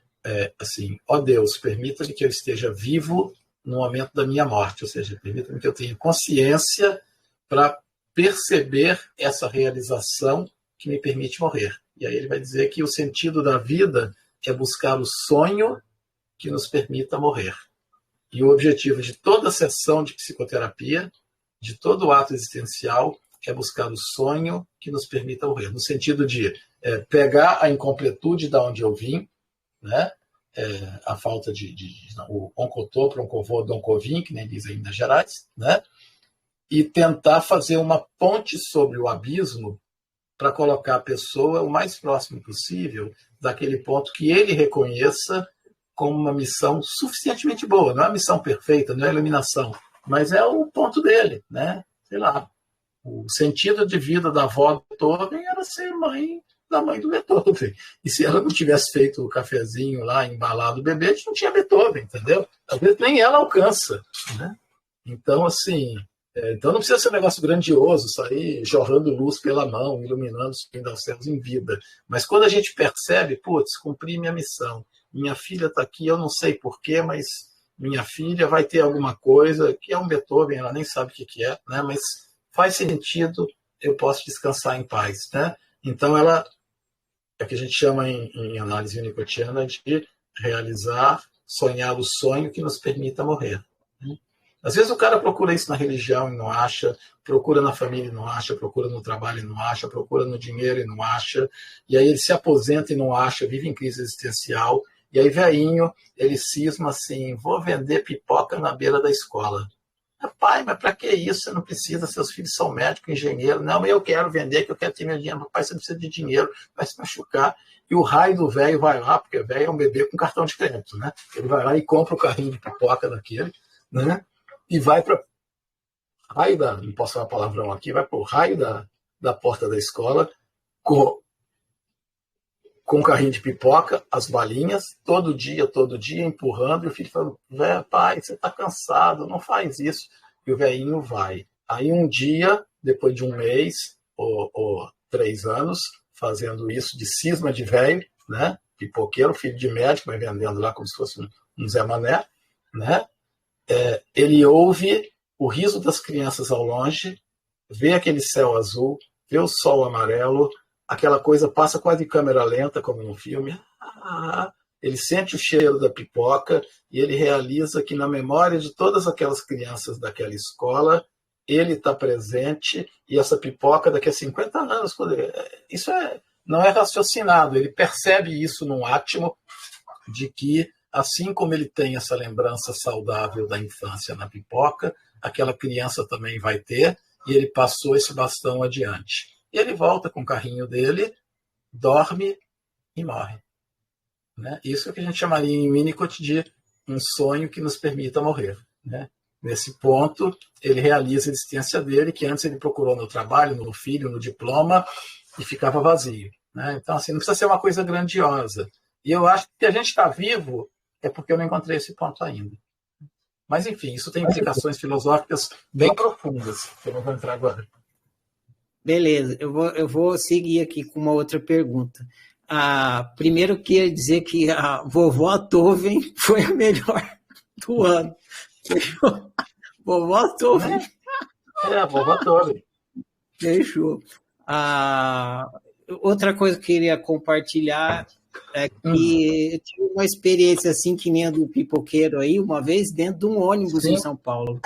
assim, ó Deus, permita-me que eu esteja vivo no momento da minha morte, ou seja, permita-me que eu tenha consciência para perceber essa realização que me permite morrer. E aí ele vai dizer que o sentido da vida é buscar o sonho que nos permita morrer. E o objetivo de toda sessão de psicoterapia, de todo ato existencial, é buscar o sonho que nos permita morrer. No sentido de pegar a incompletude da onde eu vim, né? A falta o oncotô, broncovô, donkovim, que nem diz aí em Minas Gerais, né? E tentar fazer uma ponte sobre o abismo para colocar a pessoa o mais próximo possível daquele ponto que ele reconheça como uma missão suficientemente boa. Não é a missão perfeita, não é a iluminação, mas é o ponto dele, né? Sei lá, o sentido de vida da avó do Beethoven era ser mãe da mãe do Beethoven. E se ela não tivesse feito o cafezinho lá, embalado o bebê, a gente não tinha Beethoven, entendeu? Talvez nem ela alcança, né? Então, assim, então não precisa ser um negócio grandioso, sair jorrando luz pela mão, iluminando os fins aos céus em vida. Mas quando a gente percebe, putz, cumpri minha missão, minha filha está aqui, eu não sei porquê, mas minha filha vai ter alguma coisa, que é um Beethoven, ela nem sabe o que é, né? Mas faz sentido, eu posso descansar em paz, né? Então ela, é o que a gente chama em análise winnicottiana de realizar, sonhar o sonho que nos permita morrer. Às vezes o cara procura isso na religião e não acha, procura na família e não acha, procura no trabalho e não acha, procura no dinheiro e não acha, e aí ele se aposenta e não acha, vive em crise existencial, e aí velhinho, ele cisma assim, vou vender pipoca na beira da escola. Pai, mas para que isso? Você não precisa, seus filhos são médicos, engenheiros. Não, mas eu quero vender, que eu quero ter meu dinheiro. Pai, você não precisa de dinheiro, vai se machucar. E o raio do velho vai lá, porque o velho é um bebê com cartão de crédito, né? Ele vai lá e compra o carrinho de pipoca daquele, né? E vai para raio da, não posso falar palavrão aqui, vai para o raio da porta da escola com o carrinho de pipoca, as balinhas, todo dia, empurrando, e o filho fala, pai, você está cansado, não faz isso. E o velhinho vai. Aí um dia, depois de um mês ou 3 anos, fazendo isso de cisma de velho, né? Pipoqueiro, filho de médico, vai vendendo lá como se fosse um Zé Mané, né? Ele ouve o riso das crianças ao longe, vê aquele céu azul, vê o sol amarelo, aquela coisa passa quase em câmera lenta, como no filme. Ele sente o cheiro da pipoca e ele realiza que na memória de todas aquelas crianças daquela escola, ele está presente e essa pipoca daqui a 50 anos, isso não é raciocinado, ele percebe isso num átimo de que, assim como ele tem essa lembrança saudável da infância na pipoca, aquela criança também vai ter, e ele passou esse bastão adiante. E ele volta com o carrinho dele, dorme e morre. Né? Isso que a gente chamaria em Winnicott de um sonho que nos permita morrer. Né? Nesse ponto, ele realiza a existência dele, que antes ele procurou no trabalho, no filho, no diploma, e ficava vazio. Né? Então, assim, não precisa ser uma coisa grandiosa. E eu acho que a gente está vivo é porque eu não encontrei esse ponto ainda. Mas, enfim, isso tem implicações filosóficas bem profundas, que eu não vou entrar agora. Beleza, eu vou seguir aqui com uma outra pergunta. Primeiro, eu queria dizer que a vovó Toven foi a melhor do ano. Fechou? Vovó Toven. A vovó Toven. Fechou. Outra coisa que eu queria compartilhar é que eu tive uma experiência assim, que nem a do pipoqueiro aí, uma vez, dentro de um ônibus em São Paulo.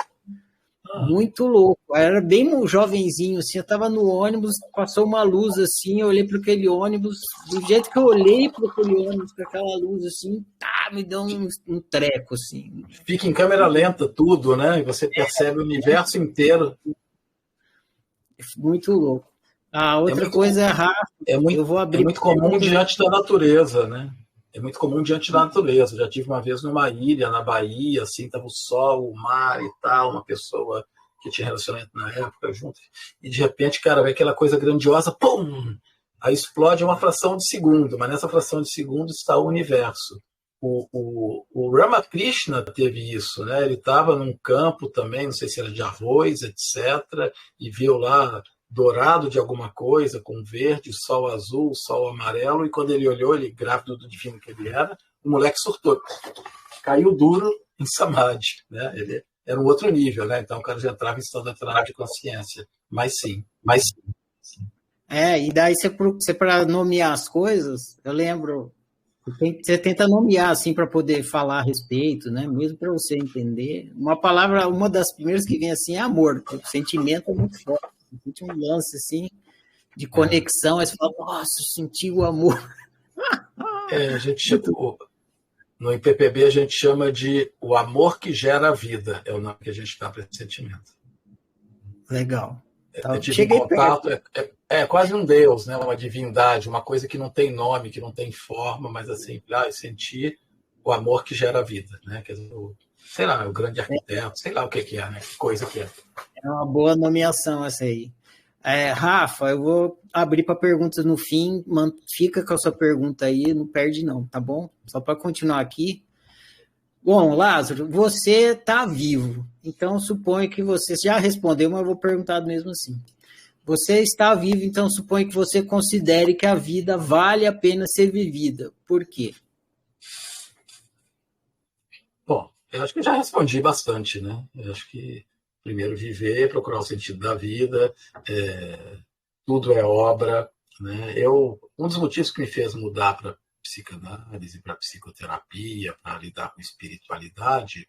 Muito louco. Eu era bem jovenzinho, assim, eu estava no ônibus, passou uma luz assim, eu olhei para aquele ônibus, do jeito que eu olhei para aquele ônibus, com aquela luz assim, me deu um treco, assim. Fica em câmera lenta tudo, né? E você percebe o universo inteiro. Muito louco. Outra coisa é Rafa. Eu vou abrir. É muito comum diante da natureza, né? É muito comum diante da natureza. Eu já tive uma vez numa ilha, na Bahia, assim, tava o sol, o mar e tal, uma pessoa que tinha relacionamento na época junto, e de repente, cara, vem aquela coisa grandiosa, pum! Aí explode uma fração de segundo, mas nessa fração de segundo está o universo. O Ramakrishna teve isso, né? Ele estava num campo também, não sei se era de arroz, etc., e viu lá dourado de alguma coisa, com verde, sol azul, sol amarelo, e quando ele olhou, ele grávido do divino que ele era, o moleque surtou. Caiu duro em samadhi, né? Ele era um outro nível, né? Então o cara já entrava em estado natural de consciência. Mas sim. E daí você para nomear as coisas, eu lembro, você tenta nomear assim para poder falar a respeito, né? Mesmo para você entender. Uma palavra, uma das primeiras que vem assim é amor. O sentimento é muito forte. Sente um lance assim de conexão, aí você fala, nossa, eu senti o amor. A gente no IPPB a gente chama de o amor que gera a vida, é o nome que a gente dá para esse sentimento. Legal. Então, cheguei contato, é quase um deus, né? Uma divindade, uma coisa que não tem nome, que não tem forma, mas assim, sentir o amor que gera a vida, né? Quer dizer, sei lá, o grande arquiteto, sei lá o que é, né? Que coisa que é. É uma boa nomeação essa aí. Rafa, eu vou abrir para perguntas no fim, fica com a sua pergunta aí, não perde não, tá bom? Só para continuar aqui. Bom, Lázaro, você está vivo, então suponho que você já respondeu, mas eu vou perguntar mesmo assim. Você está vivo, então suponho que você considere que a vida vale a pena ser vivida. Por quê? Bom, eu acho que já respondi bastante, né? Eu acho que primeiro viver, procurar o sentido da vida, tudo é obra, né? Um dos motivos que me fez mudar para psicanálise, para psicoterapia, para lidar com espiritualidade,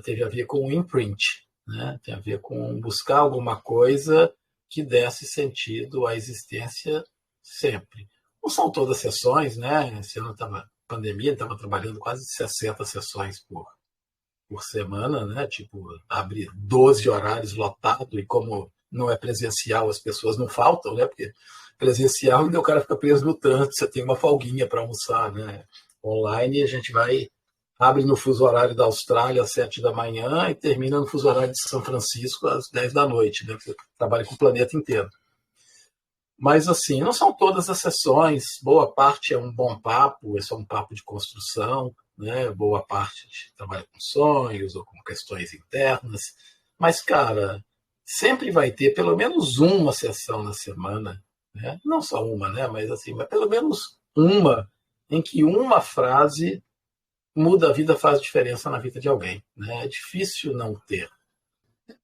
teve a ver com o imprint, né? Tem a ver com buscar alguma coisa que desse sentido à existência sempre. Não são todas sessões, né? Esse ano pandemia, estava trabalhando quase 60 sessões por semana, né? Tipo, abrir 12 horários lotado, e como não é presencial, as pessoas não faltam, né? Porque presencial ainda o cara fica preso no trânsito, você tem uma folguinha para almoçar, né? Online a gente abre no fuso horário da Austrália às 7 da manhã e termina no fuso horário de São Francisco às 10 da noite, né? Você trabalha com o planeta inteiro. Mas, assim, não são todas as sessões, boa parte é um bom papo, é só um papo de construção, né? Boa parte trabalha com sonhos ou com questões internas. Mas, cara, sempre vai ter pelo menos uma sessão na semana, né? Não só uma, né? Mas, assim, pelo menos uma em que uma frase muda a vida, faz diferença na vida de alguém, né? É difícil não ter.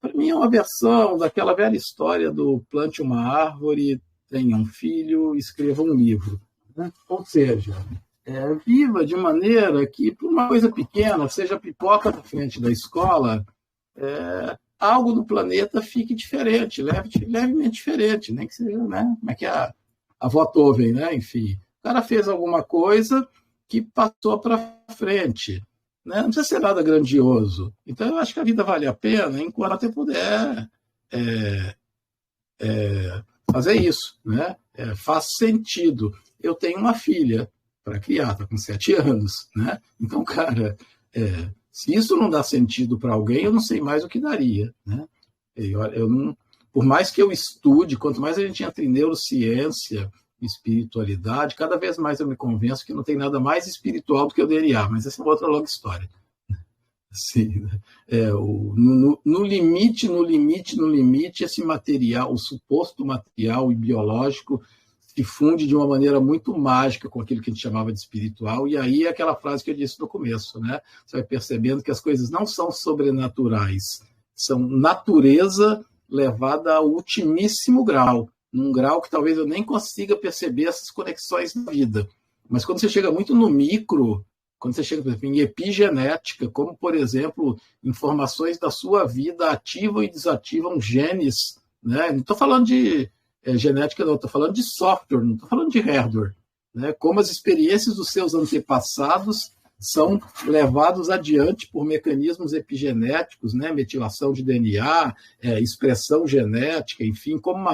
Para mim é uma versão daquela velha história do plante uma árvore, tenha um filho, escreva um livro, né? Ou seja, viva de maneira que, por uma coisa pequena, seja pipoca na frente da escola, algo no planeta fique diferente, levemente diferente, nem que seja, né? Como é que é? a Votoven, né? Enfim, o cara fez alguma coisa que passou para frente, né? Não precisa ser nada grandioso. Então, eu acho que a vida vale a pena enquanto você puder fazer isso, né? Faz sentido. Eu tenho uma filha para criar, está com 7 anos, né? Então, cara, se isso não dá sentido para alguém, eu não sei mais o que daria, né? Eu não, por mais que eu estude, quanto mais a gente entra em neurociência, espiritualidade, cada vez mais eu me convenço que não tem nada mais espiritual do que o DNA, mas essa é outra longa história. Sim, no limite, esse material, o suposto material e biológico, se funde de uma maneira muito mágica com aquilo que a gente chamava de espiritual, e aí é aquela frase que eu disse no começo, né? Você vai percebendo que as coisas não são sobrenaturais, são natureza levada ao ultimíssimo grau, num grau que talvez eu nem consiga perceber essas conexões na vida. Mas quando você chega muito no micro, quando você chega, por exemplo, em epigenética, como, por exemplo, informações da sua vida ativam e desativam genes, né? Não estou falando de genética, não, estou falando de software, não estou falando de hardware, né? Como as experiências dos seus antepassados são levados adiante por mecanismos epigenéticos, né? Metilação de DNA, expressão genética, enfim, como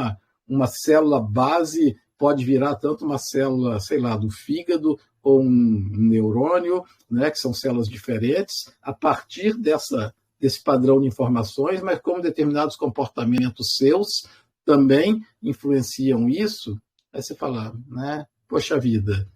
uma célula base pode virar tanto uma célula, sei lá, do fígado ou um neurônio, né, que são células diferentes, a partir desse padrão de informações, mas como determinados comportamentos seus também influenciam isso, aí você fala, né, poxa vida,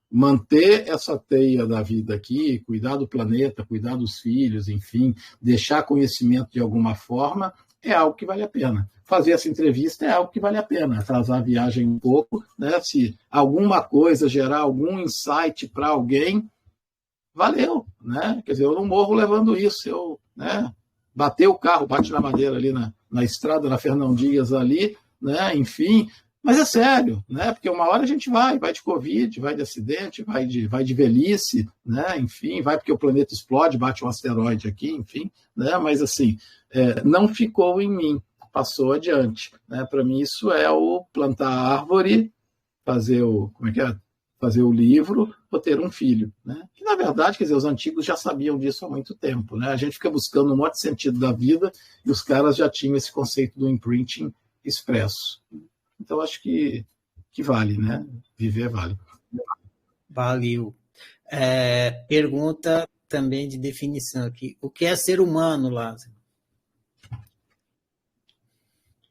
manter essa teia da vida aqui, cuidar do planeta, cuidar dos filhos, enfim, deixar conhecimento de alguma forma, é algo que vale a pena. Fazer essa entrevista é algo que vale a pena. Atrasar a viagem um pouco, né? Se alguma coisa gerar algum insight para alguém, valeu, né? Quer dizer, eu não morro levando isso. Eu, né, bater o carro, bate na madeira ali na estrada, na Fernão Dias ali, né? Enfim, mas é sério, né? Porque uma hora a gente vai de Covid, vai de acidente, vai de velhice, né? Enfim, vai porque o planeta explode, bate um asteroide aqui, enfim, né? Mas assim, não ficou em mim, passou adiante, né? Para mim isso é o plantar árvore, fazer o livro, ou ter um filho, né? Que na verdade, quer dizer, os antigos já sabiam disso há muito tempo, né? A gente fica buscando um monte de sentido da vida e os caras já tinham esse conceito do imprinting expresso. Então, acho que vale, né? Viver vale. Valeu. Pergunta também de definição aqui. O que é ser humano, Lázaro?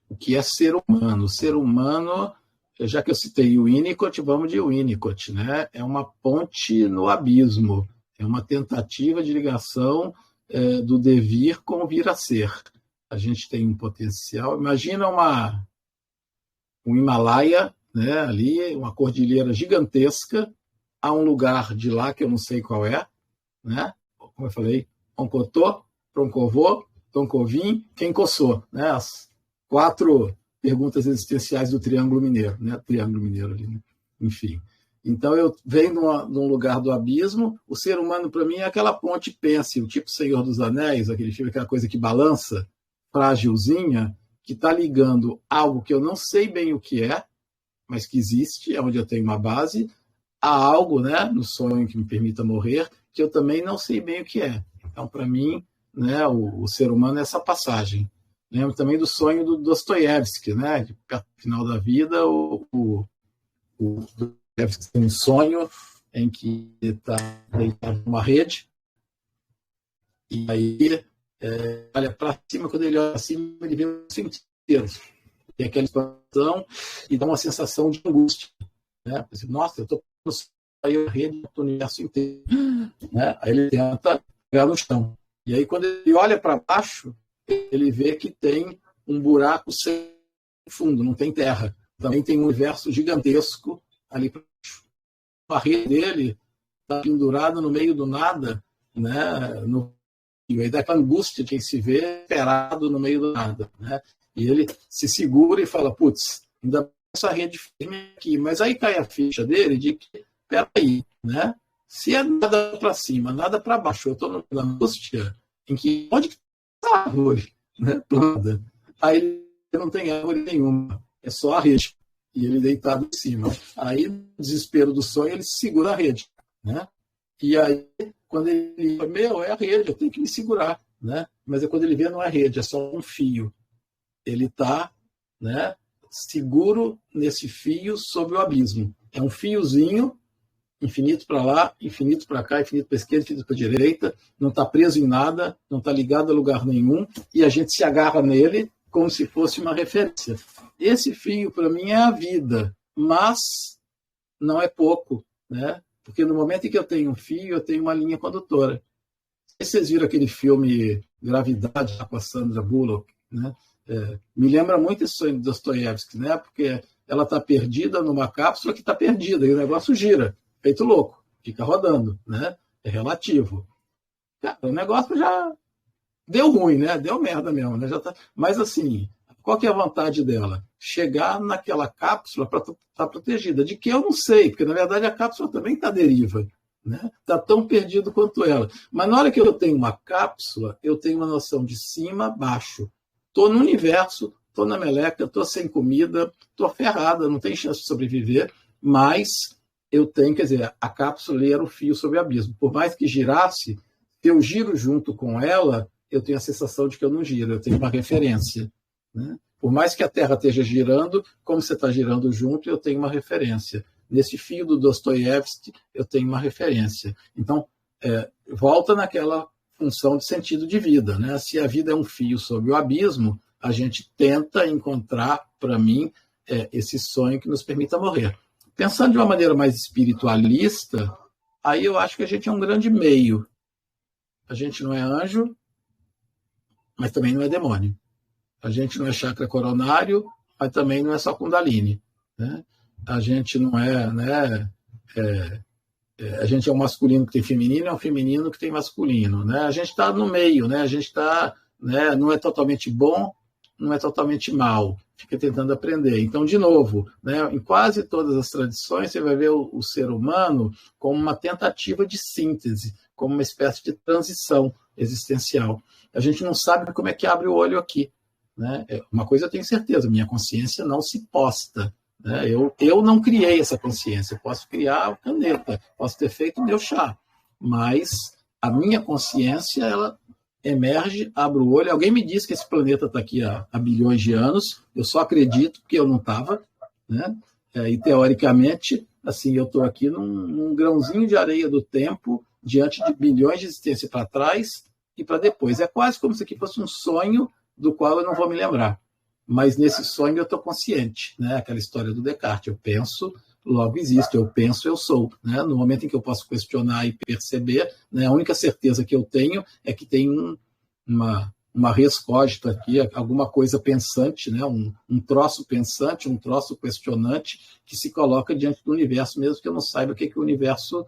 O que é ser humano? Ser humano, já que eu citei o Winnicott, vamos de Winnicott, né? É uma ponte no abismo. É uma tentativa de ligação do devir com o vir a ser. A gente tem um potencial. Imagina um Himalaia, né, ali, uma cordilheira gigantesca, a um lugar de lá que eu não sei qual é, né? Como eu falei, Oncotô, Troncovô, Toncovim, quem coçou, né? As 4 perguntas existenciais do Triângulo Mineiro, né? Triângulo Mineiro ali, né? Enfim. Então eu venho de um lugar do abismo. O ser humano para mim é aquela ponte pêncil, tipo Senhor dos Anéis, aquele filme, aquela coisa que balança, frágilzinha, que está ligando algo que eu não sei bem o que é, mas que existe, é onde eu tenho uma base, a algo, né, no sonho que me permita morrer, que eu também não sei bem o que é. Então, para mim, né, o ser humano é essa passagem. Lembro também do sonho do Dostoiévski, né, de perto do final da vida, o Dostoiévski tem um sonho em que ele está deitado numa rede, e aí olha para cima, quando ele olha para cima, ele vê o mundo inteiro. Tem aquela expansão e dá uma sensação de angústia. Né? Nossa, eu estou aí a rede do universo inteiro. Né? Aí ele tenta pegar no chão. E aí, quando ele olha para baixo, ele vê que tem um buraco sem fundo, não tem terra. Também tem um universo gigantesco ali para baixo. A rede dele está pendurada no meio do nada, né? E aí dá aquela angústia de quem se vê esperado no meio do nada, né? E ele se segura e fala, putz, ainda tem essa rede firme aqui. Mas aí cai a ficha dele de que, peraí, né? Se é nada para cima, nada para baixo, eu estou na angústia em que onde está a árvore, né? Planta. Aí ele não tem árvore nenhuma, é só a rede. e ele deitado em cima. Aí, no desespero do sonho, ele segura a rede, né? E aí, quando ele fala, é a rede, eu tenho que me segurar, né? Mas quando ele vê, não é rede, é só um fio. Ele está, né, seguro nesse fio sobre o abismo. É um fiozinho, infinito para lá, infinito para cá, infinito para a esquerda, infinito para a direita, não está preso em nada, não está ligado a lugar nenhum, e a gente se agarra nele como se fosse uma referência. Esse fio, para mim, é a vida, mas não é pouco, né? Porque no momento em que eu tenho um fio, eu tenho uma linha condutora. Vocês viram aquele filme Gravidade com a Sandra Bullock, né? Me lembra muito esse sonho de Dostoiévski, né? Porque ela está perdida numa cápsula que está perdida, e o negócio gira, feito louco, fica rodando, né? É relativo. Cara, o negócio já deu ruim, né? Deu merda mesmo, né? Já tá... Mas assim, qual que é a vantagem dela? Chegar naquela cápsula para estar protegida. De que eu não sei, porque na verdade a cápsula também está à deriva, né? Está tão perdido quanto ela. Mas na hora que eu tenho uma cápsula, eu tenho uma noção de cima, baixo. Estou no universo, estou na meleca, estou sem comida, estou ferrada, não tem chance de sobreviver, mas eu tenho, quer dizer, a cápsula era o fio sobre o abismo. Por mais que girasse, se eu giro junto com ela, eu tenho a sensação de que eu não giro, eu tenho uma referência, né? Por mais que a Terra esteja girando, como você está girando junto, eu tenho uma referência. Nesse fio do Dostoiévski, eu tenho uma referência. Então, volta naquela função de sentido de vida, né? Se a vida é um fio sobre o abismo, a gente tenta encontrar, para mim, esse sonho que nos permita morrer. Pensando de uma maneira mais espiritualista, aí eu acho que a gente é um grande meio. A gente não é anjo, mas também não é demônio. A gente não é chakra coronário, mas também não é só Kundalini, né? A gente não é, né? A gente é um masculino que tem feminino, é um feminino que tem masculino, né? A gente está no meio, né? A gente está, né? Não é totalmente bom, não é totalmente mal. Fica tentando aprender. Então, de novo, né? Em quase todas as tradições, você vai ver o ser humano como uma tentativa de síntese, como uma espécie de transição existencial. A gente não sabe como é que abre o olho aqui, né? Uma coisa eu tenho certeza, minha consciência não se posta. Eu não criei essa consciência, eu posso criar a caneta, posso ter feito o meu chá, mas a minha consciência, ela emerge, abre o olho. Alguém me disse que esse planeta está aqui há bilhões de anos, eu só acredito porque eu não estava, né? E teoricamente, assim, eu estou aqui num grãozinho de areia do tempo, diante de bilhões de existências para trás e para depois. É quase como se aqui fosse um sonho do qual eu não vou me lembrar. Mas nesse sonho eu estou consciente, né? Aquela história do Descartes. Eu penso, logo existo. Eu penso, eu sou, né? No momento em que eu posso questionar e perceber, né? A única certeza que eu tenho é que tem uma res cogita aqui, alguma coisa pensante, né? Um troço pensante, um troço questionante que se coloca diante do universo, mesmo que eu não saiba o que o universo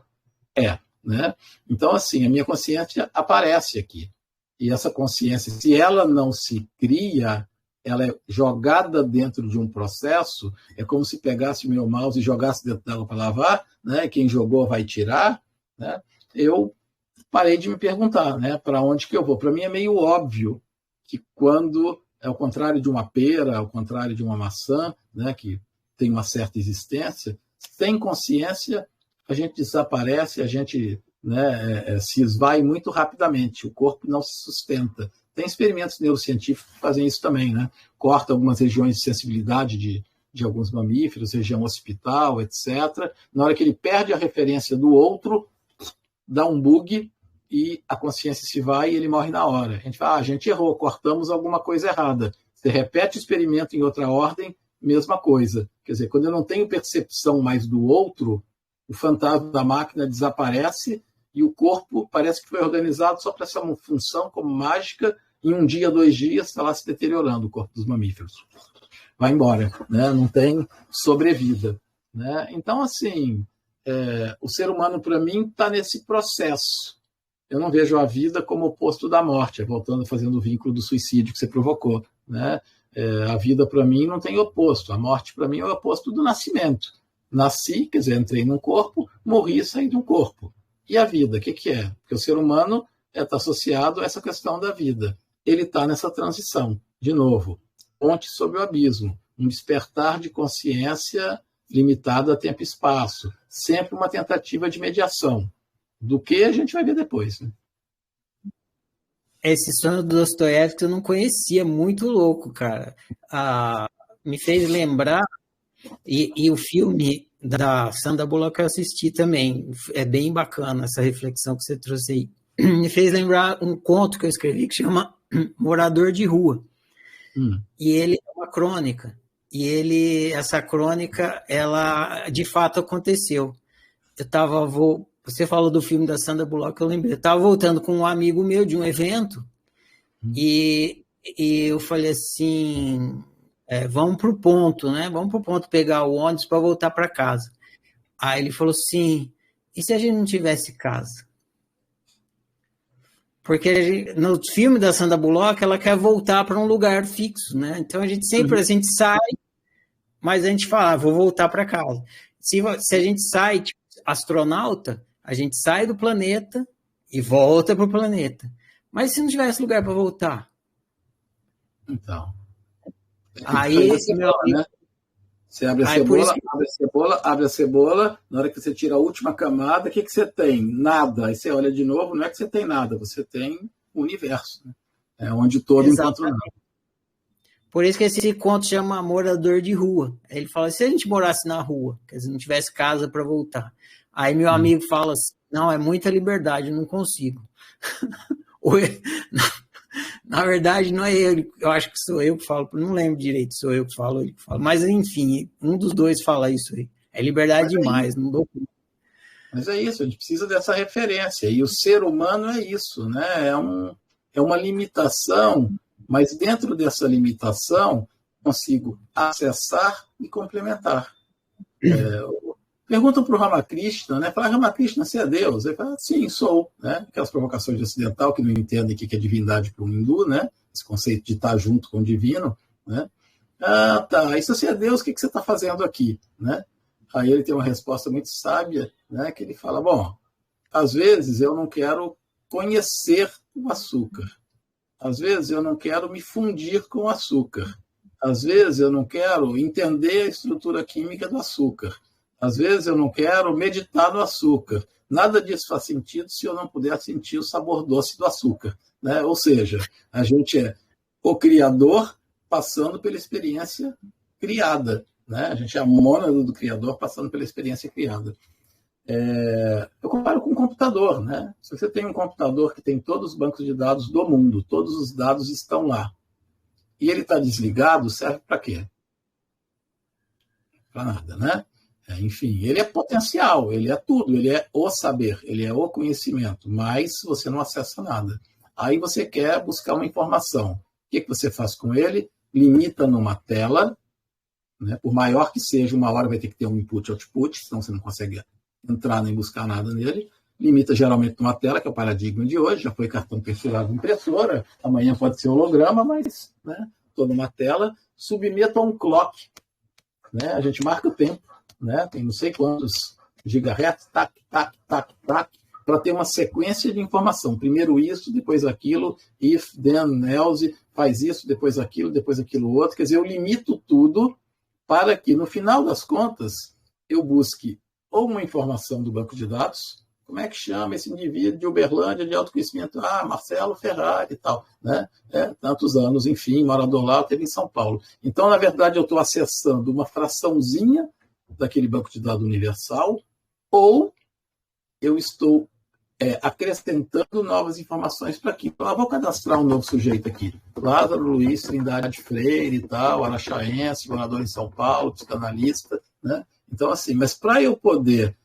é, né? Então, assim, a minha consciência aparece aqui. E essa consciência, se ela não se cria, ela é jogada dentro de um processo, é como se pegasse o meu mouse e jogasse dentro d'água para lavar, né? Quem jogou vai tirar, né? Eu parei de me perguntar, né? Para onde que eu vou? Para mim é meio óbvio que quando, ao contrário de uma pera, ao contrário de uma maçã, né? Que tem uma certa existência, sem consciência, a gente desaparece, a gente, né, se esvai muito rapidamente, o corpo não se sustenta. Tem experimentos neurocientíficos que fazem isso também, né? Corta algumas regiões de sensibilidade de alguns mamíferos, região occipital, etc. Na hora que ele perde a referência do outro, dá um bug e a consciência se vai e ele morre na hora. A gente fala, a gente errou, cortamos alguma coisa errada. Você repete o experimento em outra ordem, mesma coisa. Quer dizer, quando eu não tenho percepção mais do outro, o fantasma da máquina desaparece e o corpo parece que foi organizado só para essa função como mágica. Em um dia, 2 dias, está lá se deteriorando o corpo dos mamíferos. Vai embora, né? Não tem sobrevida, né? Então, assim, o ser humano, para mim, está nesse processo. Eu não vejo a vida como oposto da morte, voltando, fazendo o vínculo do suicídio que você provocou, né? A vida, para mim, não tem oposto. A morte, para mim, é o oposto do nascimento. Nasci, quer dizer, entrei num corpo, morri e saí de um corpo. E a vida, o que é? Porque o ser humano está associado a essa questão da vida. Ele está nessa transição. De novo, ponte sobre o abismo. um despertar de consciência limitado a tempo e espaço, sempre uma tentativa de mediação, do que a gente vai ver depois. Né? Esse Sonho do Dostoiévski eu não conhecia, muito louco, cara. Me fez lembrar, e o filme da Sandra Bullock eu assisti também, é bem bacana essa reflexão que você trouxe aí. Me fez lembrar um conto que eu escrevi que chama Morador de Rua. E ele é uma crônica. E essa crônica, ela de fato aconteceu. Você falou do filme da Sandra Bullock, eu lembrei. Eu estava voltando com um amigo meu de um evento e eu falei assim, vamos para o ponto, né? Vamos para o ponto pegar o ônibus para voltar para casa. Aí ele falou assim, e se a gente não tivesse casa? Porque no filme da Sandra Bullock, ela quer voltar para um lugar fixo, né? Então a gente sai, mas a gente fala, vou voltar para casa. Se a gente sai, tipo, astronauta, a gente sai do planeta e volta para o planeta. Mas se não tivesse lugar para voltar? Então. Aí, meu amigo, né? Você abre a cebola, na hora que você tira a última camada, o que você tem? Nada. Aí você olha de novo, não é que você tem nada, você tem o universo. Né? É onde todo encontra nada. Por isso que esse conto chama Morador de Rua. Ele fala, se a gente morasse na rua, quer dizer, não tivesse casa para voltar. Aí meu amigo fala assim, não, é muita liberdade, eu não consigo. Na verdade, não é ele, eu acho que sou eu que falo, não lembro direito, sou eu que falo, ele que fala. Mas, enfim, um dos dois fala isso aí. É liberdade demais, não dou conta. Mas é isso, a gente precisa dessa referência. E o ser humano é isso, né? É uma limitação, mas dentro dessa limitação, consigo acessar e complementar. Perguntam para o Ramakrishna, né? Fala, Ramakrishna, você é Deus? Ele fala, sim, sou. Né? Aquelas provocações de ocidental que não entendem o que é divindade para um hindu, né? Esse conceito de estar junto com o divino. Né? Ah, tá. E se você é Deus, o que você está fazendo aqui? Né? Aí ele tem uma resposta muito sábia, né? Que ele fala, bom, às vezes eu não quero conhecer o açúcar. Às vezes eu não quero me fundir com o açúcar. Às vezes eu não quero entender a estrutura química do açúcar. Às vezes eu não quero meditar no açúcar. Nada disso faz sentido se eu não puder sentir o sabor doce do açúcar. Né? Ou seja, a gente é o criador passando pela experiência criada. Né? A gente é a mônada do criador passando pela experiência criada. Eu comparo com um computador. Né? Se você tem um computador que tem todos os bancos de dados do mundo, todos os dados estão lá, e ele está desligado, serve para quê? Para nada, né? Enfim, ele é potencial, ele é tudo, ele é o saber, ele é o conhecimento, mas você não acessa nada. Aí você quer buscar uma informação. O que você faz com ele? Limita numa tela, né? Por maior que seja, uma hora vai ter que ter um input e output, senão você não consegue entrar nem buscar nada nele. Limita geralmente numa tela, que é o paradigma de hoje, já foi cartão perfurado impressora, amanhã pode ser holograma, mas toda uma tela, submeta a um clock. Né? A gente marca o tempo. Né? Tem não sei quantos gigahertz, tac, tac, tac, tac, para ter uma sequência de informação. Primeiro isso, depois aquilo, if, then, else, faz isso, depois aquilo outro. Quer dizer, eu limito tudo para que, no final das contas, eu busque ou uma informação do banco de dados, como é que chama esse indivíduo de Uberlândia, de autoconhecimento? Ah, Marcelo Ferrari e tal. Né? Tantos anos, enfim, morador lá, teve em São Paulo. Então, na verdade, eu estou acessando uma fraçãozinha daquele banco de dados universal, ou eu estou acrescentando novas informações para aqui. Então, eu vou cadastrar um novo sujeito aqui. Lázaro Luiz Trindade Freire e tal, araxaense, morador em São Paulo, psicanalista. Né? Então, assim, mas para eu poder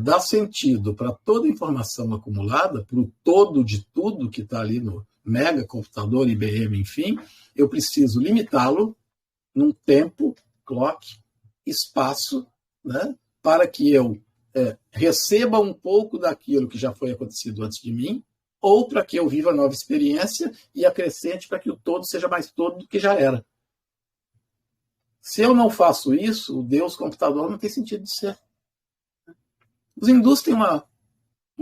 dar sentido para toda a informação acumulada, para o todo de tudo que está ali no mega computador, IBM, enfim, eu preciso limitá-lo num tempo, clock, espaço, né, para que eu receba um pouco daquilo que já foi acontecido antes de mim, ou para que eu viva nova experiência e acrescente para que o todo seja mais todo do que já era. Se eu não faço isso, o Deus computador não tem sentido de ser. Os hindus têm uma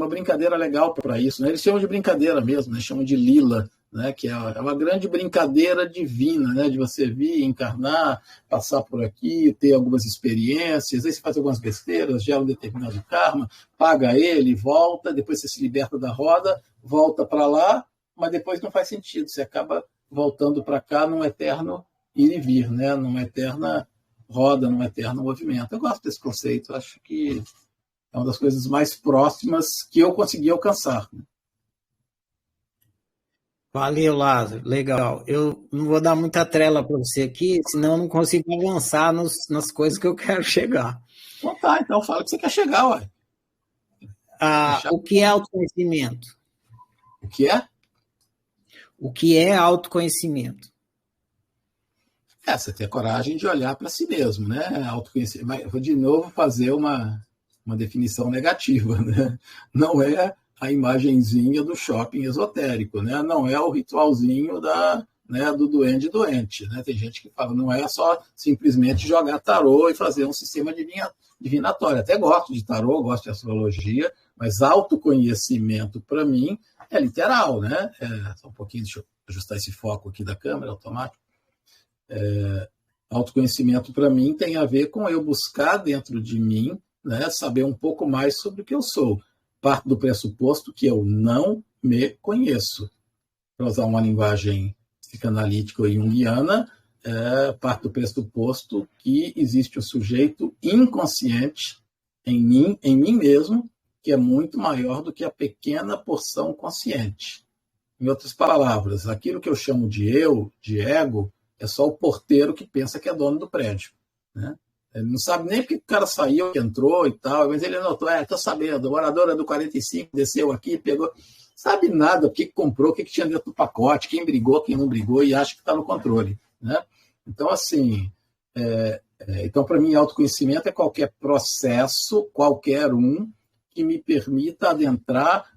brincadeira legal para isso. Né? Eles chamam de brincadeira mesmo, né? Chamam de lila. né, que é uma grande brincadeira divina, né, de você vir, encarnar, passar por aqui, ter algumas experiências, aí você faz algumas besteiras, gera um determinado karma, paga ele, volta, depois você se liberta da roda, volta para lá, mas depois não faz sentido, você acaba voltando para cá num eterno ir e vir, né, numa eterna roda, num eterno movimento. Eu gosto desse conceito, acho que é uma das coisas mais próximas que eu consegui alcançar. Valeu, Lázaro. Legal. Eu não vou dar muita trela para você aqui, senão eu não consigo avançar nas coisas que eu quero chegar. Então tá, então fala que você quer chegar, ué. O que é autoconhecimento? O que é? O que é autoconhecimento? Você ter coragem de olhar para si mesmo, né? Autoconhecimento. Mas eu vou de novo fazer uma definição negativa, né? Não é a imagenzinha do shopping esotérico, né? Não é o ritualzinho do duende doente, né? Tem gente que fala, não é só simplesmente jogar tarô e fazer um sistema divinatório. Até gosto de tarô, gosto de astrologia, mas autoconhecimento, para mim, é literal, né? Só um pouquinho, deixa eu ajustar esse foco aqui da câmera automático. Autoconhecimento, para mim, tem a ver com eu buscar dentro de mim, né, saber um pouco mais sobre o que eu sou. Parte do pressuposto que eu não me conheço. Para usar uma linguagem psicanalítica ou junguiana, parte do pressuposto que existe um sujeito inconsciente em mim mesmo, que é muito maior do que a pequena porção consciente. Em outras palavras, aquilo que eu chamo de eu, de ego, é só o porteiro que pensa que é dono do prédio, né? Ele não sabe nem porque o cara saiu, entrou e tal, mas ele notou, estou sabendo, a moradora do 45 desceu aqui, pegou, sabe nada, o que comprou, o que tinha dentro do pacote, quem brigou, quem não brigou, e acha que está no controle, né? Então, assim, então, para mim, autoconhecimento é qualquer processo, qualquer um, que me permita adentrar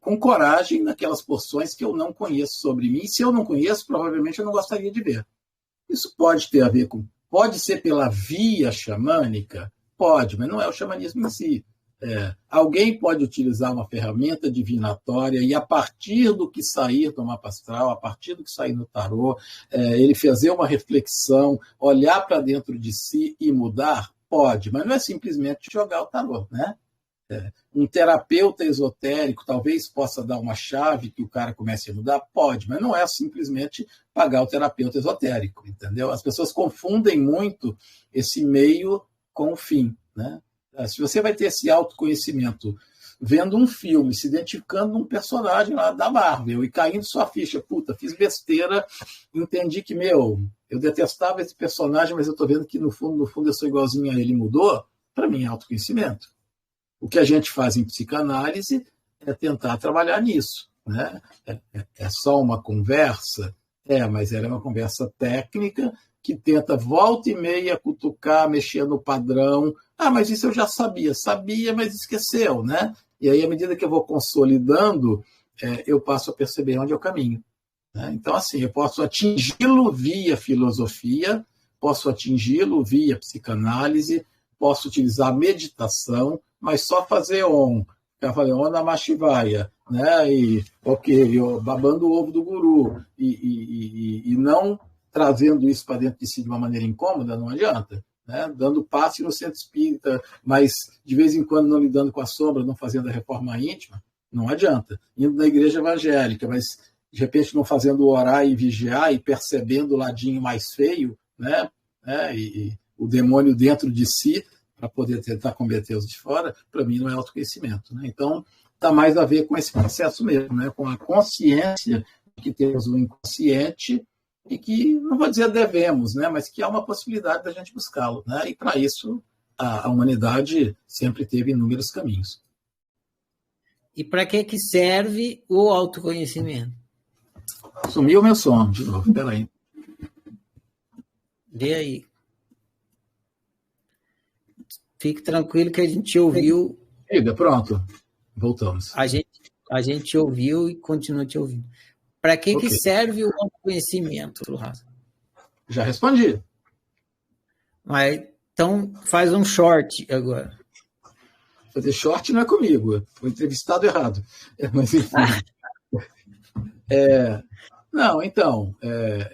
com coragem naquelas porções que eu não conheço sobre mim. Se eu não conheço, provavelmente eu não gostaria de ver. Isso pode ter a ver com... Pode ser pela via xamânica? Pode, mas não é o xamanismo em si. Alguém pode utilizar uma ferramenta divinatória e, a partir do que sair do mapa astral, a partir do que sair no tarô, ele fazer uma reflexão, olhar para dentro de si e mudar? Pode, mas não é simplesmente jogar o tarô, né? Um terapeuta esotérico talvez possa dar uma chave que o cara comece a mudar? Pode, mas não é simplesmente pagar o terapeuta esotérico, entendeu? As pessoas confundem muito esse meio com o fim, né? Se você vai ter esse autoconhecimento vendo um filme, se identificando num personagem lá da Marvel e caindo sua ficha, puta, fiz besteira, entendi que, eu detestava esse personagem, mas eu tô vendo que no fundo eu sou igualzinho a ele, mudou, para mim é autoconhecimento. O que a gente faz em psicanálise é tentar trabalhar nisso, né? É só uma conversa? Mas era uma conversa técnica que tenta volta e meia cutucar, mexer no padrão. Mas isso eu já sabia, mas esqueceu, né? E aí, à medida que eu vou consolidando, eu passo a perceber onde é o caminho, né? Então, assim, eu posso atingi-lo via filosofia, posso atingi-lo via psicanálise, posso utilizar meditação, mas só fazer ficar falando Om Namah Shivaya, né? E, babando o ovo do guru, e não trazendo isso para dentro de si de uma maneira incômoda, não adianta, né? Dando passe no centro espírita, mas de vez em quando não lidando com a sombra, não fazendo a reforma íntima, não adianta. Indo na igreja evangélica, mas de repente não fazendo orar e vigiar e percebendo o ladinho mais feio, né? E o demônio dentro de si, para poder tentar combater os de fora, para mim não é autoconhecimento, né? Então, está mais a ver com esse processo mesmo, né? Com a consciência de que temos o inconsciente e que, não vou dizer devemos, né? Mas que há uma possibilidade da gente buscá-lo, né? E, para isso, a humanidade sempre teve inúmeros caminhos. E para que serve o autoconhecimento? Sumiu o meu som de novo, espera aí. Vê aí. Fique tranquilo que a gente ouviu. Pronto, voltamos. A gente ouviu e continua te ouvindo. Para que serve o autoconhecimento, Lázaro? Já respondi. Mas, então, faz um short agora. Fazer short não é comigo, foi entrevistado errado. Mas, enfim. Não, então,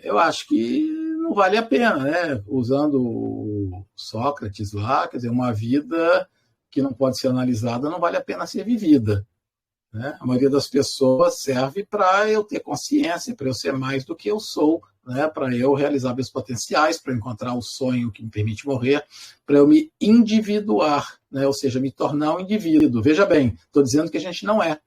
eu acho que não vale a pena, né? Usando o Sócrates lá, quer dizer, uma vida que não pode ser analisada não vale a pena ser vivida, né? A maioria das pessoas serve para eu ter consciência, para eu ser mais do que eu sou, né? Para eu realizar meus potenciais, para encontrar o sonho que me permite morrer, para eu me individuar, né? Ou seja, me tornar um indivíduo. Veja bem, estou dizendo que a gente não é.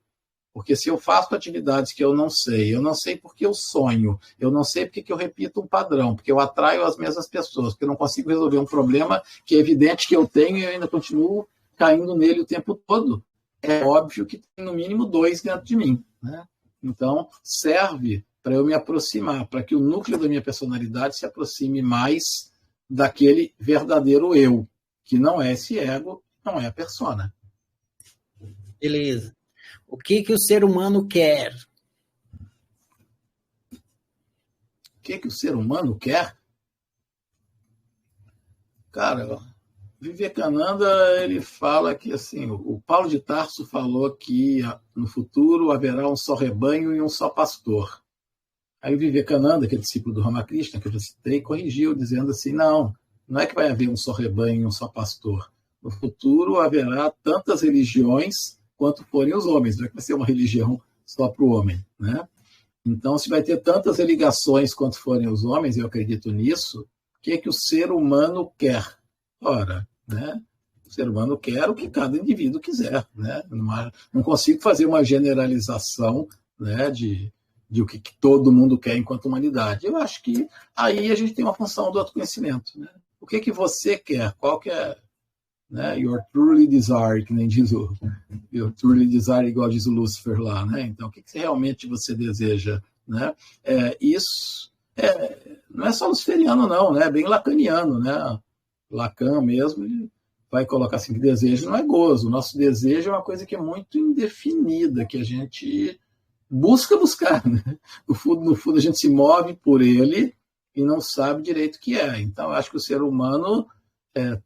Porque se eu faço atividades que eu não sei porque eu sonho, eu não sei porque eu repito um padrão, porque eu atraio as mesmas pessoas, porque eu não consigo resolver um problema que é evidente que eu tenho e eu ainda continuo caindo nele o tempo todo, é óbvio que tem no mínimo dois dentro de mim, né? Então, serve para eu me aproximar, para que o núcleo da minha personalidade se aproxime mais daquele verdadeiro eu, que não é esse ego, não é a persona. Beleza. O que o ser humano quer? O que o ser humano quer? Cara, Vivekananda, ele fala que, assim, o Paulo de Tarso falou que no futuro haverá um só rebanho e um só pastor. Aí o Vivekananda, que é discípulo do Ramakrishna, que eu já citei, corrigiu, dizendo assim, não é que vai haver um só rebanho e um só pastor. No futuro haverá tantas religiões quanto forem os homens, não é que vai ser uma religião só para o homem, né? Então, se vai ter tantas religações quanto forem os homens, eu acredito nisso, o que o ser humano quer? Ora, né? O ser humano quer o que cada indivíduo quiser, né? Não consigo fazer uma generalização, né, de o que todo mundo quer enquanto humanidade. Eu acho que aí a gente tem uma função do autoconhecimento, né? O que você quer? Qual que é, né? Your truly desire, que nem diz o Your truly desire, igual diz o Lúcifer lá, né? Então, o que realmente você deseja, né? Isso não é só luciferiano, não, né? É bem lacaniano, né? Lacan mesmo, ele vai colocar assim que desejo não é gozo. O nosso desejo é uma coisa que é muito indefinida, que a gente buscar, né? No fundo, a gente se move por ele e não sabe direito o que é. Então, eu acho que o ser humano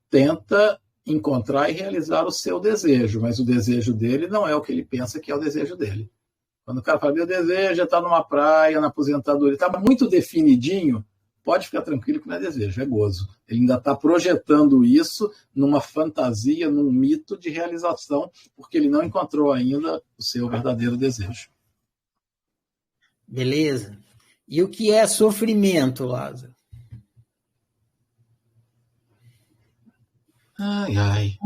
tenta encontrar e realizar o seu desejo, mas o desejo dele não é o que ele pensa que é o desejo dele. Quando o cara fala, meu desejo é estar numa praia, na aposentadoria, está muito definidinho, pode ficar tranquilo que não é desejo, é gozo. Ele ainda está projetando isso numa fantasia, num mito de realização, porque ele não encontrou ainda o seu verdadeiro desejo. Beleza. E o que é sofrimento, Lázaro? Ai.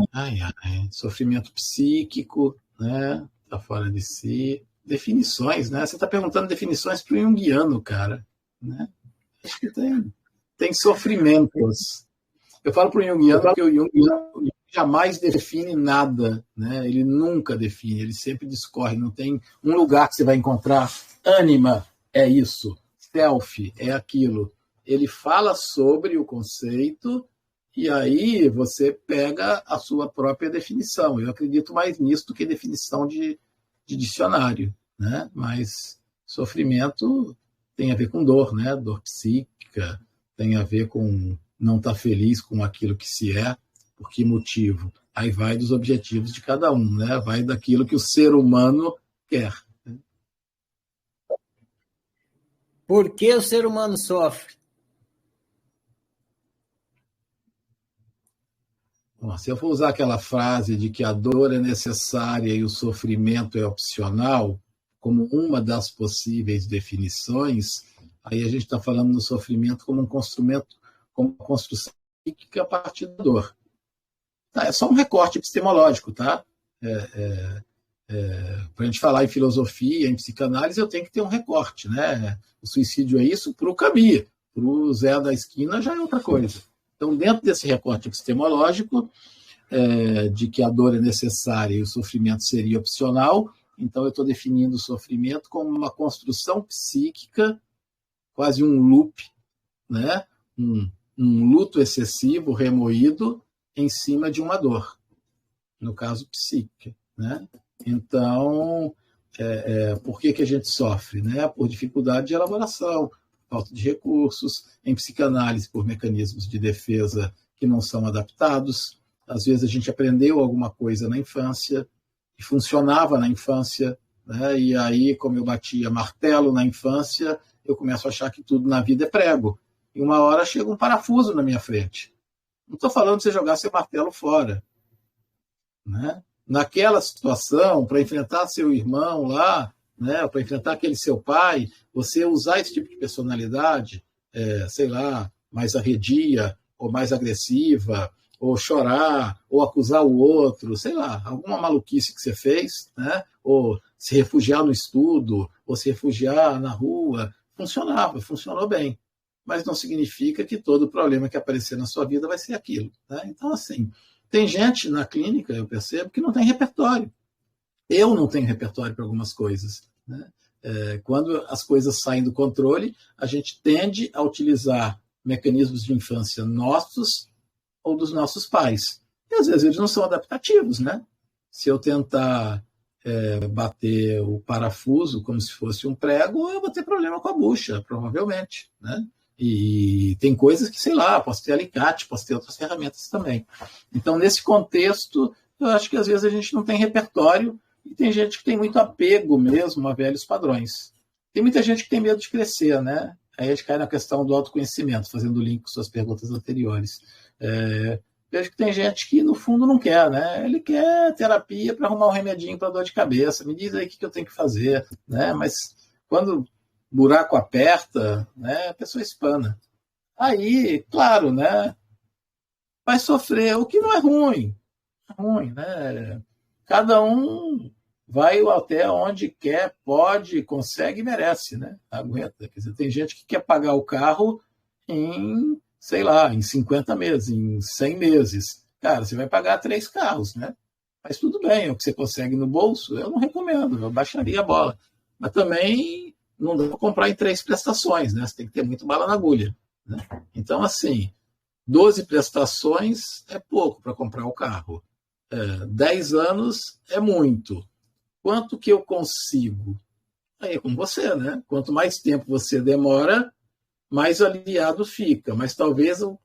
Sofrimento psíquico, né? Tá fora de si. Definições, né? Você está perguntando definições para o junguiano, cara, né? Acho que tem sofrimentos. Eu falo para o junguiano que o Jung jamais define nada, né? Ele nunca define, ele sempre discorre. Não tem um lugar que você vai encontrar ânima, é isso, self, é aquilo. Ele fala sobre o conceito e aí você pega a sua própria definição. Eu acredito mais nisso do que definição de dicionário, né? Mas sofrimento tem a ver com dor, né? Dor psíquica, tem a ver com não estar feliz com aquilo que se é, por que motivo? Aí vai dos objetivos de cada um, né? Vai daquilo que o ser humano quer. Por que o ser humano sofre? Bom, se eu for usar aquela frase de que a dor é necessária e o sofrimento é opcional, como uma das possíveis definições, aí a gente está falando do sofrimento como um construmento, como uma construção psíquica a partir da dor. Tá, é só um recorte epistemológico, tá? Para a gente falar em filosofia, em psicanálise, eu tenho que ter um recorte, né? O suicídio é isso, para o Camus, para o Zé da esquina já é outra coisa. Então, dentro desse recorte epistemológico, de que a dor é necessária e o sofrimento seria opcional, então eu estou definindo o sofrimento como uma construção psíquica, quase um loop, né? Um luto excessivo, remoído, em cima de uma dor, no caso psíquica, né? Então, por que a gente sofre? Né? Por dificuldade de elaboração, falta de recursos, em psicanálise por mecanismos de defesa que não são adaptados. Às vezes a gente aprendeu alguma coisa na infância, que funcionava na infância, né? E aí, como eu batia martelo na infância, eu começo a achar que tudo na vida é prego. E uma hora chega um parafuso na minha frente. Não estou falando de você jogar seu martelo fora, né? Naquela situação, para enfrentar seu irmão lá, né, para enfrentar aquele seu pai, você usar esse tipo de personalidade, sei lá, mais arredia, ou mais agressiva, ou chorar, ou acusar o outro, sei lá, alguma maluquice que você fez, né? Ou se refugiar no estudo, ou se refugiar na rua, funcionou bem. Mas não significa que todo problema que aparecer na sua vida vai ser aquilo, né? Então, assim, tem gente na clínica, eu percebo, que não tem repertório. Eu não tenho repertório para algumas coisas, né? Quando as coisas saem do controle, a gente tende a utilizar mecanismos de infância nossos ou dos nossos pais. E às vezes eles não são adaptativos, né? Se eu tentar bater o parafuso como se fosse um prego, eu vou ter problema com a bucha, provavelmente, né? E tem coisas que, sei lá, posso ter alicate, posso ter outras ferramentas também. Então, nesse contexto, eu acho que às vezes a gente não tem repertório e tem gente que tem muito apego mesmo a velhos padrões. Tem muita gente que tem medo de crescer, né? Aí a gente cai na questão do autoconhecimento, fazendo o link com suas perguntas anteriores. Vejo que tem gente que, no fundo, não quer, né? Ele quer terapia para arrumar um remedinho para dor de cabeça. Me diz aí o que eu tenho que fazer, né? Mas quando o buraco aperta, né, a pessoa espana. Aí, claro, né, vai sofrer, o que não é ruim. É ruim, né? Cada um vai até onde quer, pode, consegue e merece, né? Aguenta. Quer dizer, tem gente que quer pagar o carro em, sei lá, em 50 meses, em 100 meses. Cara, você vai pagar 3 carros, né? Mas tudo bem, é o que você consegue no bolso, eu não recomendo, eu baixaria a bola. Mas também não dá para comprar em 3 prestações, né? Você tem que ter muito bala na agulha, né? Então, assim, 12 prestações é pouco para comprar o carro. 10 anos é muito. Quanto que eu consigo? Aí é com você, né? Quanto mais tempo você demora, mais aliviado fica. Mas talvez o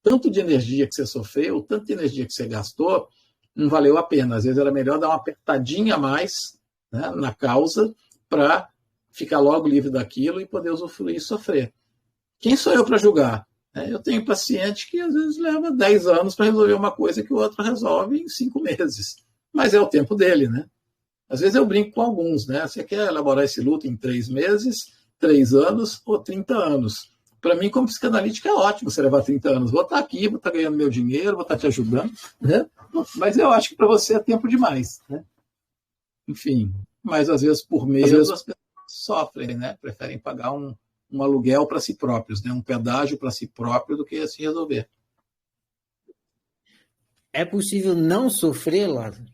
tanto de energia que você sofreu, o tanto de energia que você gastou, não valeu a pena. Às vezes era melhor dar uma apertadinha a mais, né, na causa para ficar logo livre daquilo e poder usufruir e sofrer. Quem sou eu para julgar? Eu tenho paciente que às vezes leva 10 anos para resolver uma coisa que o outro resolve em 5 meses. Mas é o tempo dele, né? Às vezes eu brinco com alguns, né? Você quer elaborar esse luto em 3 meses, 3 anos ou 30 anos? Para mim, como psicanalítica, é ótimo você levar 30 anos. Vou estar aqui, vou estar ganhando meu dinheiro, vou estar te ajudando, né? Mas eu acho que para você é tempo demais, né? Enfim, mas às vezes por medo as pessoas sofrem, né? Preferem pagar um aluguel para si próprios, né? Um pedágio para si próprio do que se resolver. É possível não sofrer, Lázaro?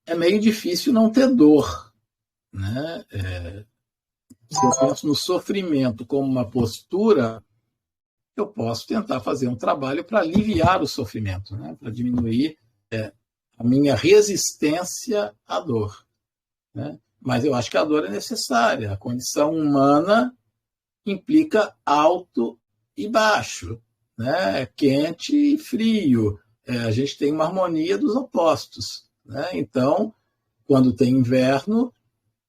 É meio difícil não ter dor, né? Se eu penso no sofrimento como uma postura, eu posso tentar fazer um trabalho para aliviar o sofrimento, né? Para diminuir a minha resistência à dor, né? Mas eu acho que a dor é necessária. A condição humana implica alto e baixo, né? Quente e frio. A gente tem uma harmonia dos opostos, né? Então, quando tem inverno,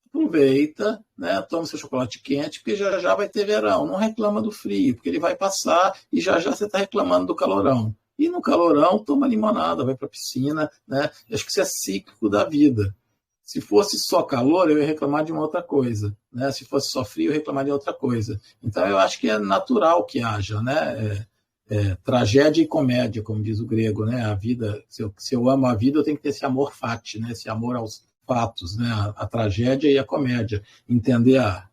aproveita, né? Toma seu chocolate quente, porque já já vai ter verão. Não reclama do frio, porque ele vai passar e já já você está reclamando do calorão. E no calorão, toma limonada, vai para a piscina, né? Acho que isso é cíclico da vida. Se fosse só calor, eu ia reclamar de uma outra coisa, né? Se fosse só frio, eu ia reclamar de outra coisa. Então, eu acho que é natural que haja, né? Tragédia e comédia, como diz o grego, né? A vida, se eu amo a vida, eu tenho que ter esse amor fati, né? Esse amor aos fatos, né? A tragédia e a comédia. Entender a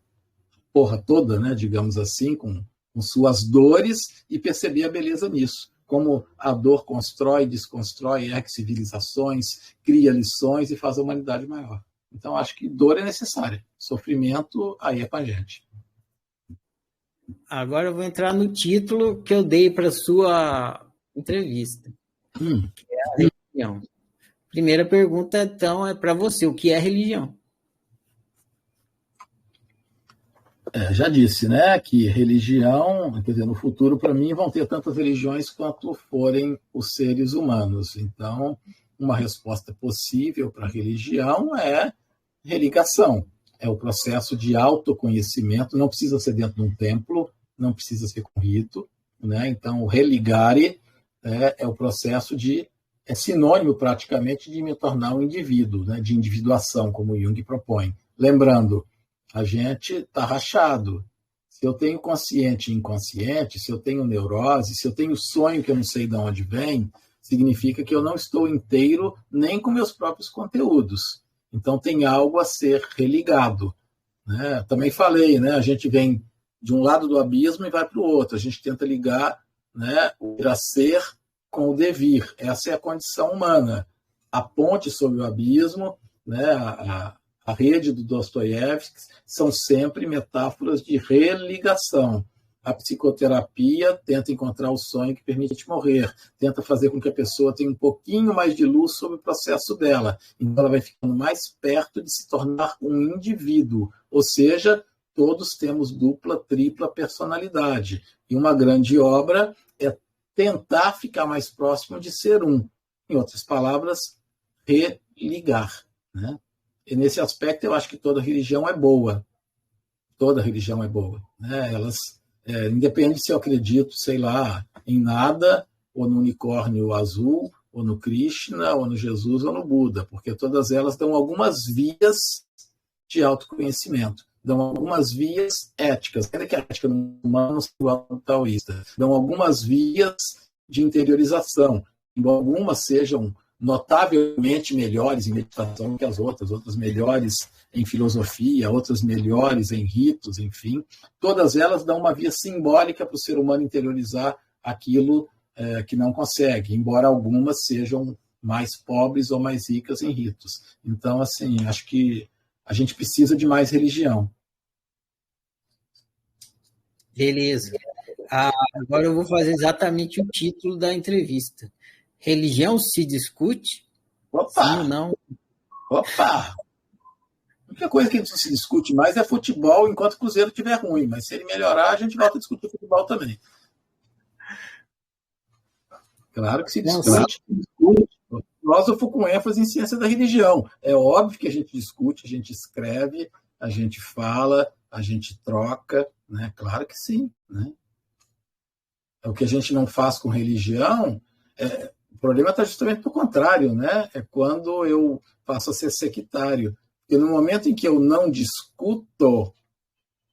porra toda, né? Digamos assim, com suas dores e perceber a beleza nisso. Como a dor constrói, desconstrói, ergue civilizações, cria lições e faz a humanidade maior. Então, acho que dor é necessária. Sofrimento, aí é com a gente. Agora eu vou entrar no título que eu dei para a sua entrevista, que é a religião. Primeira pergunta, então, é para você. O que é religião? Já disse, né, que religião, quer dizer, no futuro, para mim, vão ter tantas religiões quanto forem os seres humanos. Então, uma resposta possível para a religião é religação. É o processo de autoconhecimento, não precisa ser dentro de um templo, não precisa ser com rito, né? Então, o religare é o processo é sinônimo praticamente de me tornar um indivíduo, né? De individuação, como Jung propõe. Lembrando, a gente está rachado. Se eu tenho consciente e inconsciente, se eu tenho neurose, se eu tenho sonho que eu não sei de onde vem, significa que eu não estou inteiro nem com meus próprios conteúdos. Então tem algo a ser religado, né? Também falei, né? A gente vem de um lado do abismo e vai para o outro. A gente tenta ligar, né, o ir a ser com o devir. Essa é a condição humana. A ponte sobre o abismo, né, a rede do Dostoiévski, são sempre metáforas de religação. A psicoterapia tenta encontrar o sonho que permite morrer, tenta fazer com que a pessoa tenha um pouquinho mais de luz sobre o processo dela. Então ela vai ficando mais perto de se tornar um indivíduo, ou seja, todos temos dupla, tripla personalidade. E uma grande obra é tentar ficar mais próximo de ser um. Em outras palavras, religar, né? E nesse aspecto eu acho que toda religião é boa. Toda religião é boa, né? Elas, independente se eu acredito, sei lá, em nada, ou no unicórnio azul, ou no Krishna, ou no Jesus, ou no Buda, porque todas elas dão algumas vias de autoconhecimento, dão algumas vias éticas, ainda que a ética humana não seja igual ao taoísta, dão algumas vias de interiorização, embora algumas sejam notavelmente melhores em meditação que as outras melhores em filosofia, outras melhores em ritos, enfim. Todas elas dão uma via simbólica para o ser humano interiorizar aquilo que não consegue, embora algumas sejam mais pobres ou mais ricas em ritos. Então, assim, acho que a gente precisa de mais religião. Beleza. Agora eu vou fazer exatamente o título da entrevista. Religião se discute? Opa! Sim ou não? Opa! A única coisa que não se discute mais é futebol enquanto o Cruzeiro estiver ruim, mas se ele melhorar, a gente volta a discutir futebol também. Claro que se discute. Filósofo com ênfase em ciência da religião. É óbvio que a gente discute, a gente escreve, a gente fala, a gente troca, né? Claro que sim, né? O que a gente não faz com religião, o problema está justamente do contrário, né? É quando eu passo a ser sectário. Porque no momento em que eu não discuto,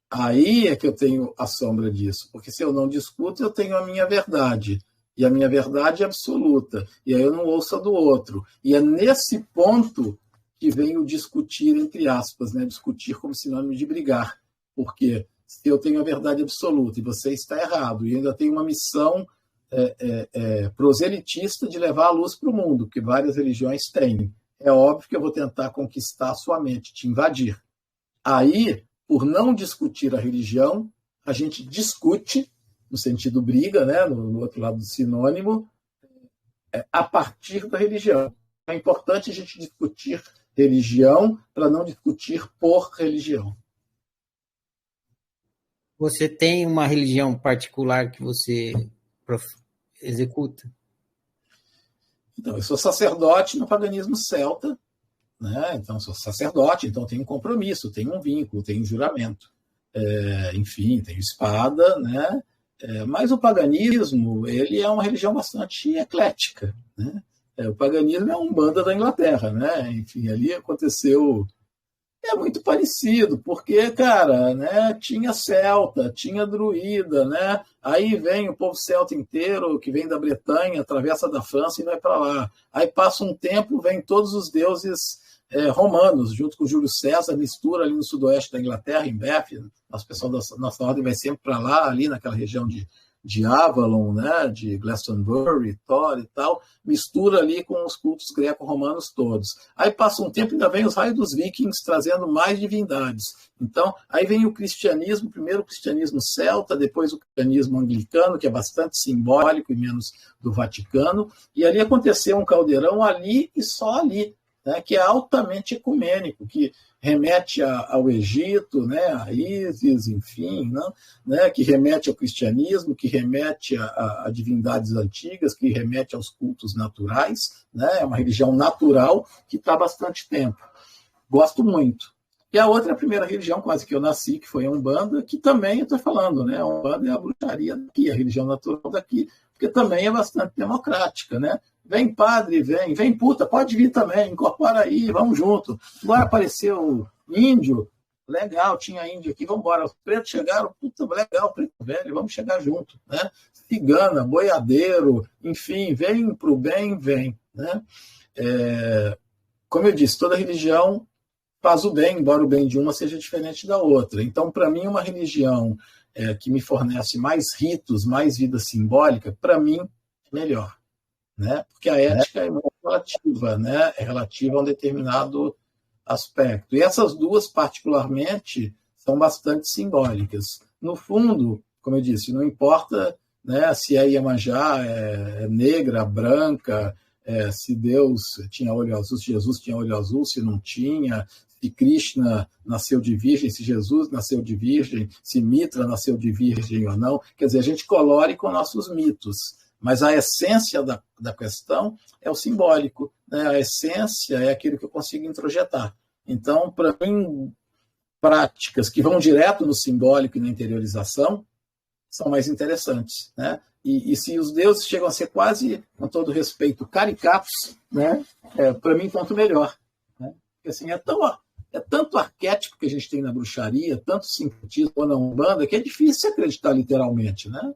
aí é que eu tenho a sombra disso. Porque se eu não discuto, eu tenho a minha verdade. E a minha verdade é absoluta. E aí eu não ouço a do outro. E é nesse ponto que vem o discutir, entre aspas, né? Discutir como sinônimo de brigar. Porque se eu tenho a verdade absoluta e você está errado, e ainda tenho uma missão proselitista de levar a luz para o mundo, que várias religiões têm, é óbvio que eu vou tentar conquistar a sua mente, te invadir. Aí, por não discutir a religião, a gente discute, no sentido briga, né, no outro lado do sinônimo, a partir da religião. É importante a gente discutir religião para não discutir por religião. Você tem uma religião particular que você executa? Então, eu sou sacerdote no paganismo celta, né? Então, sou sacerdote, então tenho um compromisso, tenho um vínculo, tenho um juramento. Enfim, tenho espada, né? Mas o paganismo, ele é uma religião bastante eclética, né? O paganismo é a Umbanda da Inglaterra, né? Enfim, ali aconteceu... É muito parecido, porque, cara, né, tinha celta, tinha druida, né? Aí vem o povo celta inteiro, que vem da Bretanha, atravessa da França e vai para lá. Aí passa um tempo, vem todos os deuses romanos, junto com Júlio César, mistura ali no sudoeste da Inglaterra, em Bath. Nosso pessoal da nossa ordem vai sempre para lá, ali naquela região de Avalon, né, de Glastonbury, Thor e tal, mistura ali com os cultos greco-romanos todos. Aí passa um tempo e ainda vem os raios dos vikings trazendo mais divindades. Então, aí vem o cristianismo, primeiro o cristianismo celta, depois o cristianismo anglicano, que é bastante simbólico e menos do Vaticano, e ali aconteceu um caldeirão ali e só ali. né, que é altamente ecumênico, que remete ao Egito, né, a Ísis, enfim, né, que remete ao cristianismo, que remete a divindades antigas, que remete aos cultos naturais, né, é uma religião natural que está há bastante tempo. Gosto muito. E a outra é a primeira religião quase que eu nasci, que foi a Umbanda, que também eu estou falando, né, a Umbanda é a bruxaria daqui, a religião natural daqui, porque também é bastante democrática, né? Vem padre, vem puta, pode vir também, incorpora aí, vamos junto. Agora apareceu índio, legal, tinha índio aqui, vamos embora. Os pretos chegaram, puta, legal, preto velho, vamos chegar junto, né? Cigana, boiadeiro, enfim, vem pro bem, vem, né? Como eu disse, toda religião faz o bem, embora o bem de uma seja diferente da outra. Então, para mim, uma religião que me fornece mais ritos, mais vida simbólica, para mim, é melhor. Né? Porque a ética é muito relativa, né? É relativa a um determinado aspecto. E essas duas, particularmente, são bastante simbólicas. No fundo, como eu disse, não importa, né, se é Iemanjá, é negra, branca, se Deus tinha olho azul, se Jesus tinha olho azul, se não tinha, se Krishna nasceu de virgem, se Jesus nasceu de virgem, se Mitra nasceu de virgem ou não. Quer dizer, a gente colore com nossos mitos. Mas a essência da questão é o simbólico, né? A essência é aquilo que eu consigo introjetar. Então, para mim, práticas que vão direto no simbólico e na interiorização são mais interessantes, né? E se os deuses chegam a ser quase, com todo respeito, caricatos, né? Para mim, quanto melhor. Né? Porque, assim, é tanto arquétipo que a gente tem na bruxaria, tanto sincretismo ou na Umbanda, que é difícil acreditar literalmente, né?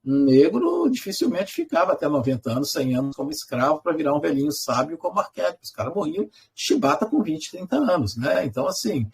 Um negro dificilmente ficava até 90 anos, 100 anos como escravo para virar um velhinho sábio como arquétipo. Os caras morriam de chibata com 20, 30 anos. Né? Então, assim,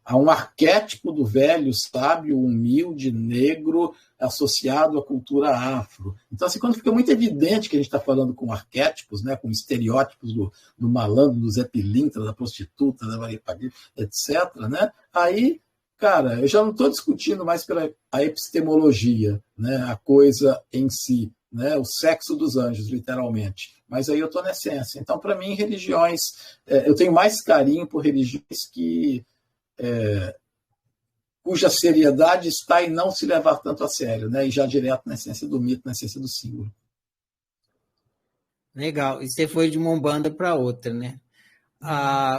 há um arquétipo do velho sábio, humilde, negro, associado à cultura afro. Então, assim, quando fica muito evidente que a gente está falando com arquétipos, né, com estereótipos do malandro, do Zé Pilintra, da prostituta, da Maria Padilha, etc., né? Aí, cara, eu já não estou discutindo mais pela a epistemologia, né, a coisa em si, né, o sexo dos anjos, literalmente. Mas aí eu estou na essência. Então, para mim, religiões... eu tenho mais carinho por religiões cuja seriedade está em não se levar tanto a sério, né, e já direto na essência do mito, na essência do símbolo. Legal. E você foi de uma Umbanda para outra, né?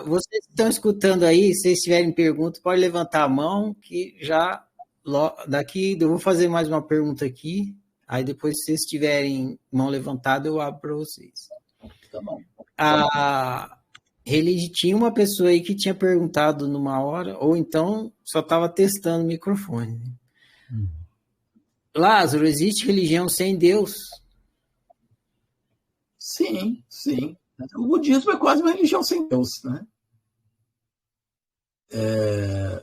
Vocês que estão escutando aí, se vocês tiverem pergunta, pode levantar a mão, que já daqui eu vou fazer mais uma pergunta aqui, aí depois, se vocês tiverem mão levantada, eu abro para vocês. Tá bom. Tinha uma pessoa aí que tinha perguntado numa hora, ou então só estava testando o microfone. Lázaro, existe religião sem Deus? Sim, sim. O budismo é quase uma religião sem Deus, né?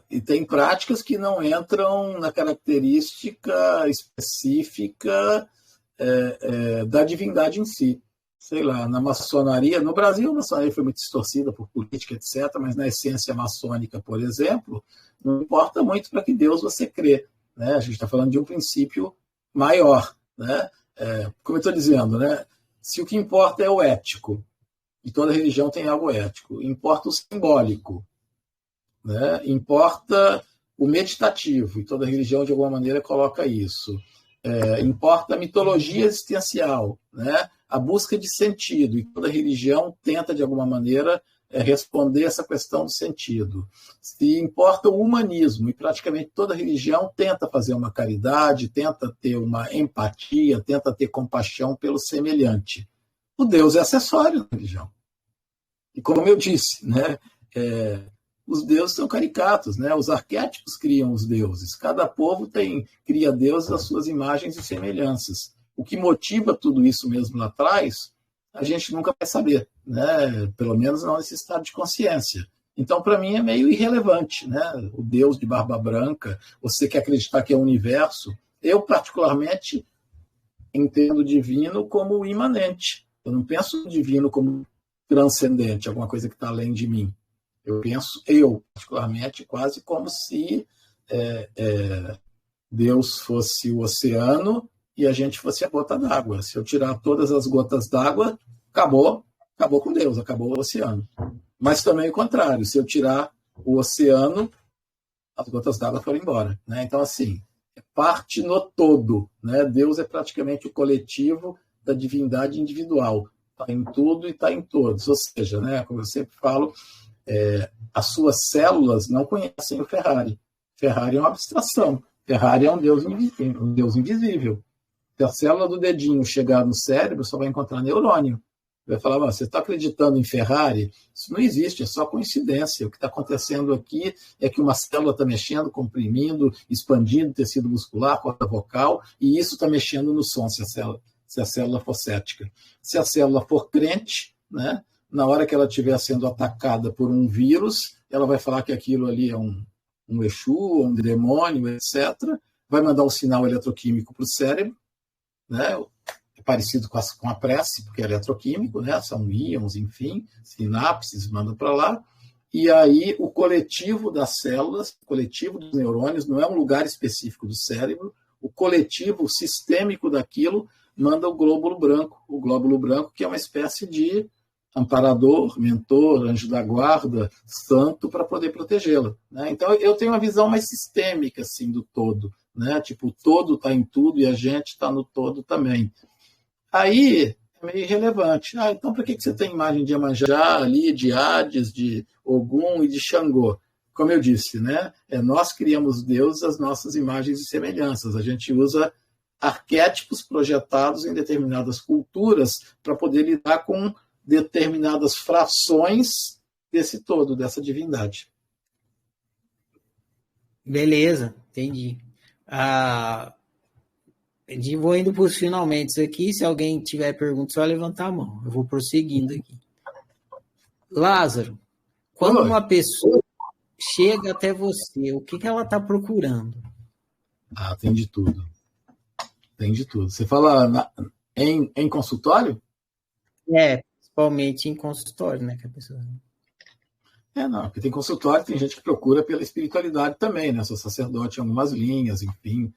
E tem práticas que não entram na característica específica da divindade em si. Sei lá, na maçonaria, no Brasil a maçonaria foi muito distorcida por política, etc., mas na essência maçônica, por exemplo, não importa muito para que Deus você crê. Né? A gente está falando de um princípio maior. Né? Como eu estou dizendo, né? Se o que importa é o ético, e toda religião tem algo ético, importa o simbólico, né? Importa o meditativo, e toda religião, de alguma maneira, coloca isso. Importa a mitologia existencial, né? A busca de sentido, e toda religião tenta, de alguma maneira, responder essa questão do sentido. Se importa o humanismo, e praticamente toda religião tenta fazer uma caridade, tenta ter uma empatia, tenta ter compaixão pelo semelhante. O Deus é acessório da religião. E como eu disse, né, os deuses são caricatos, né? Os arquétipos criam os deuses. Cada povo cria deuses às suas imagens e semelhanças. O que motiva tudo isso mesmo lá atrás, a gente nunca vai saber, né? Pelo menos não nesse estado de consciência. Então, para mim, é meio irrelevante, né? O Deus de barba branca, você quer acreditar que é o universo. Eu, particularmente, entendo o divino como imanente. Eu não penso no divino como transcendente, alguma coisa que está além de mim. Eu penso, particularmente, quase como se Deus fosse o oceano e a gente fosse a gota d'água. Se eu tirar todas as gotas d'água, acabou, acabou com Deus, acabou o oceano. Mas também o contrário, se eu tirar o oceano, as gotas d'água foram embora, né? Então, assim, é parte no todo, né? Deus é praticamente o coletivo da divindade individual. Está em tudo e está em todos. Ou seja, né, como eu sempre falo, as suas células não conhecem o Ferrari. Ferrari é uma abstração. Ferrari é um Deus invisível. Se a célula do dedinho chegar no cérebro, só vai encontrar neurônio. Vai falar, você está acreditando em Ferrari? Isso não existe, é só coincidência. O que está acontecendo aqui é que uma célula está mexendo, comprimindo, expandindo o tecido muscular, corda vocal, e isso está mexendo no som, se a célula for cética. Se a célula for crente, né, na hora que ela estiver sendo atacada por um vírus, ela vai falar que aquilo ali é um Exu, um demônio, etc. Vai mandar um sinal eletroquímico para o cérebro, né? Parecido com a prece, porque é eletroquímico, né? São íons, enfim, sinapses, manda para lá. E aí o coletivo das células, o coletivo dos neurônios, não é um lugar específico do cérebro, o coletivo sistêmico daquilo manda o glóbulo branco, que é uma espécie de amparador, mentor, anjo da guarda, santo, para poder protegê-la, né? Então eu tenho uma visão mais sistêmica assim, do todo, né? Tipo, o todo está em tudo e a gente está no todo também. Aí é meio irrelevante. Então por que você tem imagem de Iemanjá ali, de Hades, de Ogum e de Xangô? Como eu disse, né? Nós criamos deuses às nossas imagens e semelhanças. A gente usa arquétipos projetados em determinadas culturas para poder lidar com determinadas frações desse todo, dessa divindade. Beleza, entendi. Vou indo para os finalmente aqui. Se alguém tiver pergunta, só levantar a mão. Eu vou prosseguindo aqui. Lázaro, quando uma pessoa chega até você, o que ela está procurando? Tem de tudo. Tem de tudo. Você fala em consultório? Principalmente em consultório, né? Que a pessoa... Não, porque tem consultório, tem gente que procura pela espiritualidade também, né? Sou sacerdote em algumas linhas, enfim.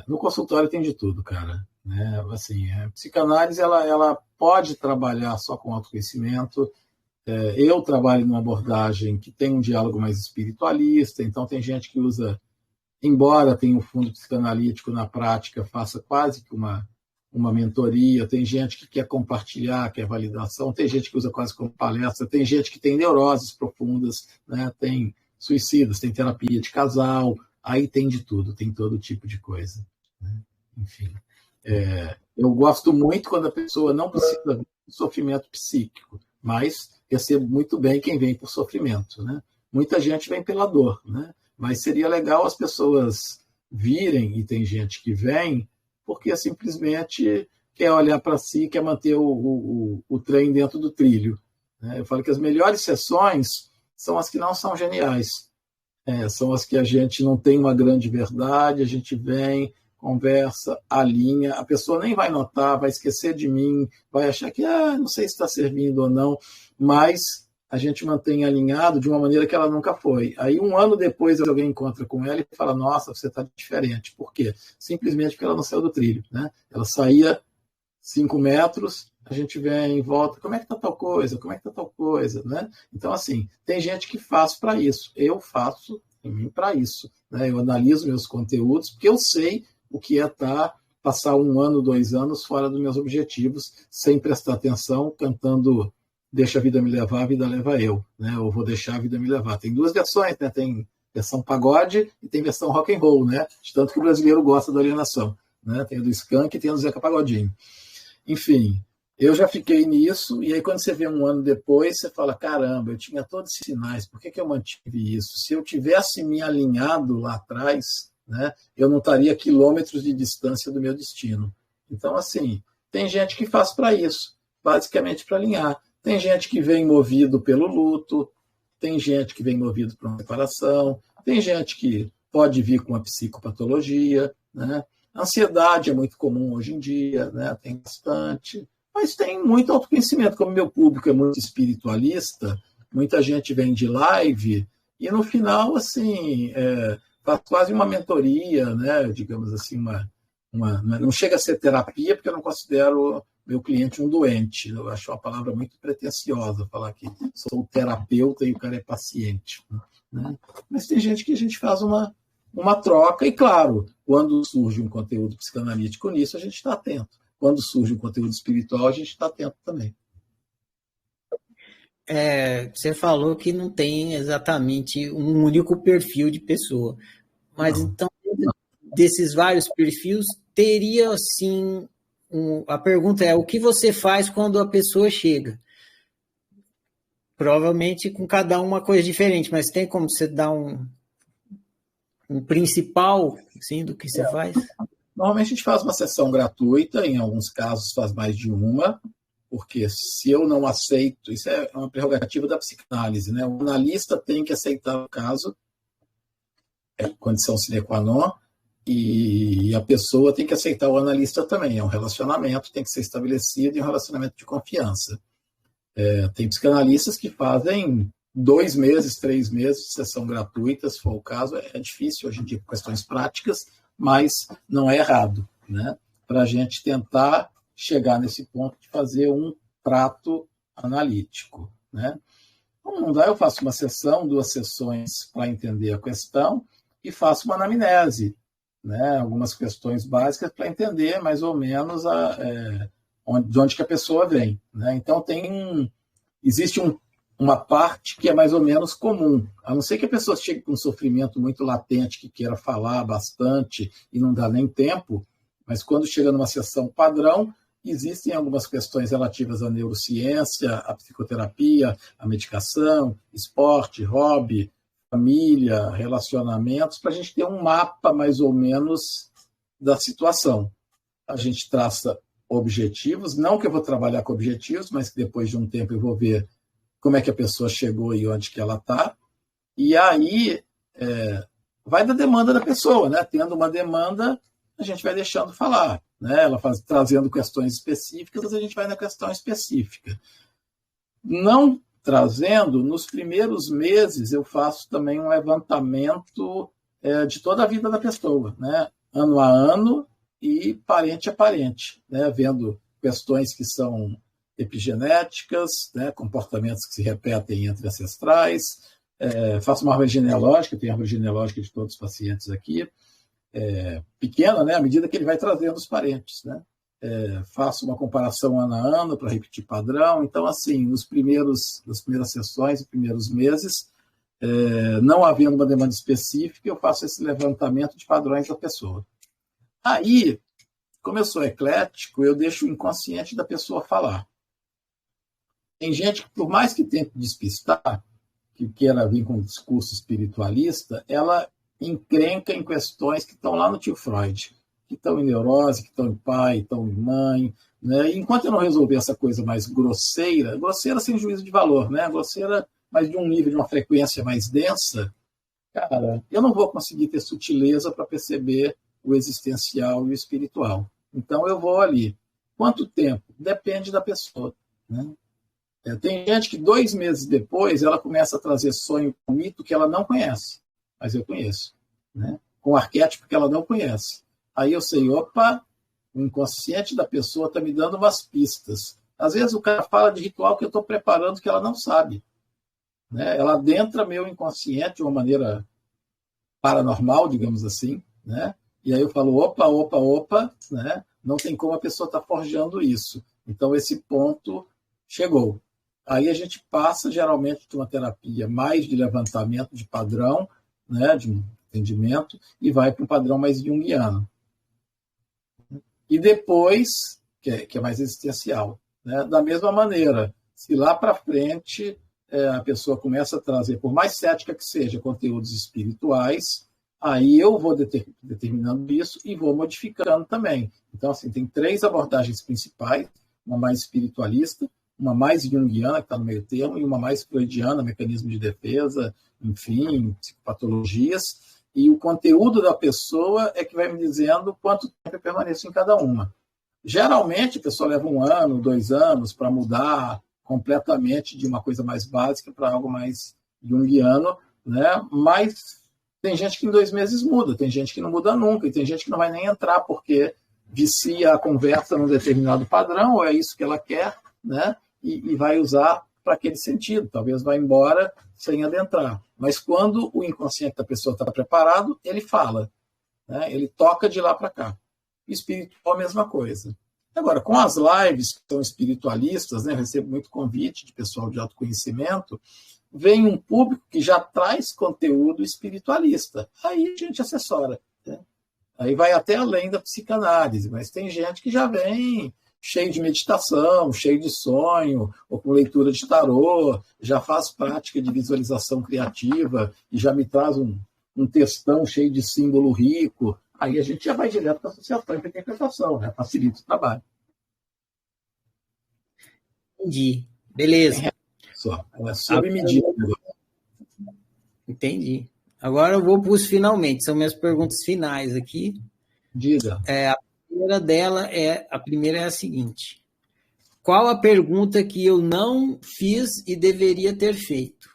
No consultório tem de tudo, cara. Né? Assim, a psicanálise ela pode trabalhar só com autoconhecimento. Eu trabalho numa abordagem que tem um diálogo mais espiritualista, então tem gente que usa, embora tenha um fundo psicanalítico na prática, faça quase que uma mentoria, tem gente que quer compartilhar, quer validação, tem gente que usa quase como palestra, tem gente que tem neuroses profundas, né? Tem suicidas, tem terapia de casal, aí tem de tudo, tem todo tipo de coisa, né? Enfim, eu gosto muito quando a pessoa não precisa de sofrimento psíquico, mas recebo muito bem quem vem por sofrimento, né? Muita gente vem pela dor, né? Mas seria legal as pessoas virem, e tem gente que vem, porque simplesmente quer olhar para si, quer manter o trem dentro do trilho, né? Eu falo que as melhores sessões são as que não são geniais, são as que a gente não tem uma grande verdade, a gente vem, conversa, alinha, a pessoa nem vai notar, vai esquecer de mim, vai achar que não sei se está servindo ou não, mas a gente mantém alinhado de uma maneira que ela nunca foi. Aí, um ano depois, alguém encontra com ela e fala, nossa, você está diferente. Por quê? Simplesmente porque ela não saiu do trilho, né? Ela saía 5 metros, a gente vem em volta, como é que está tal coisa? Como é que está tal coisa? Né? Então, assim, tem gente que faz para isso. Eu faço em mim para isso, né? Eu analiso meus conteúdos, porque eu sei o que é passar 1 ano, 2 anos fora dos meus objetivos, sem prestar atenção, cantando deixa a vida me levar, a vida leva eu, né? Ou vou deixar a vida me levar. Tem 2 versões, né? Tem versão pagode e tem versão rock and roll, né? De tanto que o brasileiro gosta da alienação, né? Tem a do Skank e tem a do Zeca Pagodinho. Enfim, eu já fiquei nisso, e aí quando você vê 1 ano depois, você fala, caramba, eu tinha todos os sinais, por que eu mantive isso? Se eu tivesse me alinhado lá atrás, né, eu não estaria a quilômetros de distância do meu destino. Então, assim, tem gente que faz para isso, basicamente para alinhar. Tem gente que vem movido pelo luto, tem gente que vem movido por uma separação, tem gente que pode vir com uma psicopatologia, né? Ansiedade é muito comum hoje em dia, né? Tem bastante, mas tem muito autoconhecimento. Como meu público é muito espiritualista, muita gente vem de live e no final, assim, faz quase uma mentoria, né? Digamos assim, não chega a ser terapia, porque eu não considero meu cliente um doente. Eu acho uma palavra muito pretensiosa falar que sou o terapeuta e o cara é paciente, né? Mas tem gente que a gente faz uma troca, e claro, quando surge um conteúdo psicanalítico nisso, a gente está atento. Quando surge um conteúdo espiritual, a gente está atento também. Você falou que não tem exatamente um único perfil de pessoa, mas Não. então, desses vários perfis, teria sim. A pergunta é: o que você faz quando a pessoa chega? Provavelmente com cada uma coisa diferente, mas tem como você dar um principal, assim, do que você faz? Normalmente a gente faz uma sessão gratuita, em alguns casos faz mais de uma, porque se eu não aceito, isso é uma prerrogativa da psicanálise, né? O analista tem que aceitar o caso, é condição sine qua non, e a pessoa tem que aceitar o analista também. É um relacionamento, tem que ser estabelecido, e um relacionamento de confiança. Tem psicanalistas que fazem 2 meses, 3 meses de sessão gratuita, se for o caso. É difícil hoje em dia por questões práticas, mas não é errado, né? Para a gente tentar chegar nesse ponto de fazer um trato analítico, né? Como não dá, eu faço uma sessão, 2 sessões para entender a questão e faço uma anamnese, né? Algumas questões básicas para entender mais ou menos de onde que a pessoa vem, né? Então existe uma parte que é mais ou menos comum, a não ser que a pessoa chegue com um sofrimento muito latente, que queira falar bastante e não dá nem tempo, mas quando chega numa sessão padrão, existem algumas questões relativas à neurociência, à psicoterapia, à medicação, esporte, hobby, família, relacionamentos, para a gente ter um mapa mais ou menos da situação. A gente traça objetivos, não que eu vou trabalhar com objetivos, mas que depois de um tempo eu vou ver como é que a pessoa chegou e onde que ela está, e aí vai da demanda da pessoa, né? Tendo uma demanda, a gente vai deixando falar, né? Ela trazendo questões específicas, a gente vai na questão específica. Não trazendo, nos primeiros meses eu faço também um levantamento de toda a vida da pessoa, né? Ano a ano e parente a parente, né? Vendo questões que são epigenéticas, né? Comportamentos que se repetem entre ancestrais. Faço uma árvore genealógica, tenho a árvore genealógica de todos os pacientes aqui, pequena, né? À medida que ele vai trazendo os parentes, né? Faço uma comparação ano a ano para repetir padrão. Então, assim, nas primeiras sessões, nos primeiros meses, não havendo uma demanda específica, eu faço esse levantamento de padrões da pessoa. Aí, como eu sou eclético, eu deixo o inconsciente da pessoa falar. Tem gente que, por mais que tente despistar, que queira vir com um discurso espiritualista, ela encrenca em questões que estão lá no tio Freud, que estão em neurose, que estão em pai, estão em mãe, né? E enquanto eu não resolver essa coisa mais grosseira sem juízo de valor, né? Grosseira, mas de um nível, de uma frequência mais densa, cara, eu não vou conseguir ter sutileza para perceber o existencial e o espiritual. Então eu vou ali. Quanto tempo? Depende da pessoa, né? Tem gente que 2 meses depois ela começa a trazer sonho com mito que ela não conhece, mas eu conheço, né? Com arquétipo que ela não conhece. Aí eu sei, opa, o inconsciente da pessoa está me dando umas pistas. Às vezes o cara fala de ritual que eu estou preparando que ela não sabe, né? Ela adentra meu inconsciente de uma maneira paranormal, digamos assim, né? E aí eu falo, opa, né? Não tem como a pessoa estar forjando isso. Então esse ponto chegou. Aí a gente passa, geralmente, de uma terapia mais de levantamento de padrão, né, de um entendimento, e vai para um padrão mais junguiano. E depois, que é mais existencial, né? Da mesma maneira, se lá para frente a pessoa começa a trazer, por mais cética que seja, conteúdos espirituais, aí eu vou determinando isso e vou modificando também. Então, assim, tem 3 abordagens principais, uma mais espiritualista, uma mais junguiana, que está no meio termo, e uma mais freudiana, mecanismo de defesa, enfim, psicopatologias, e o conteúdo da pessoa é que vai me dizendo quanto tempo eu permaneço em cada uma. Geralmente, a pessoa leva 1 ano, 2 anos para mudar completamente de uma coisa mais básica para algo mais junguiano, né? Mas tem gente que em 2 meses muda, tem gente que não muda nunca, e tem gente que não vai nem entrar porque vicia a conversa num determinado padrão, ou é isso que ela quer, né? E vai usar para aquele sentido. Talvez vá embora sem adentrar. Mas quando o inconsciente da pessoa está preparado, ele fala, né? Ele toca de lá para cá. Espiritual, a mesma coisa. Agora, com as lives que são espiritualistas, né? Eu recebo muito convite de pessoal de autoconhecimento, vem um público que já traz conteúdo espiritualista. Aí a gente assessora, né? Aí vai até além da psicanálise, mas tem gente que já vem cheio de meditação, cheio de sonho, ou com leitura de tarô, já faz prática de visualização criativa e já me traz um textão cheio de símbolo rico. Aí a gente já vai direto para a associação e para a interpretação, né? Facilita o trabalho. Entendi. Beleza. Só. É sob medida. Entendi. Agora eu vou para os finalmente. São minhas perguntas finais aqui. Diga. A primeira é a seguinte: qual a pergunta que eu não fiz e deveria ter feito?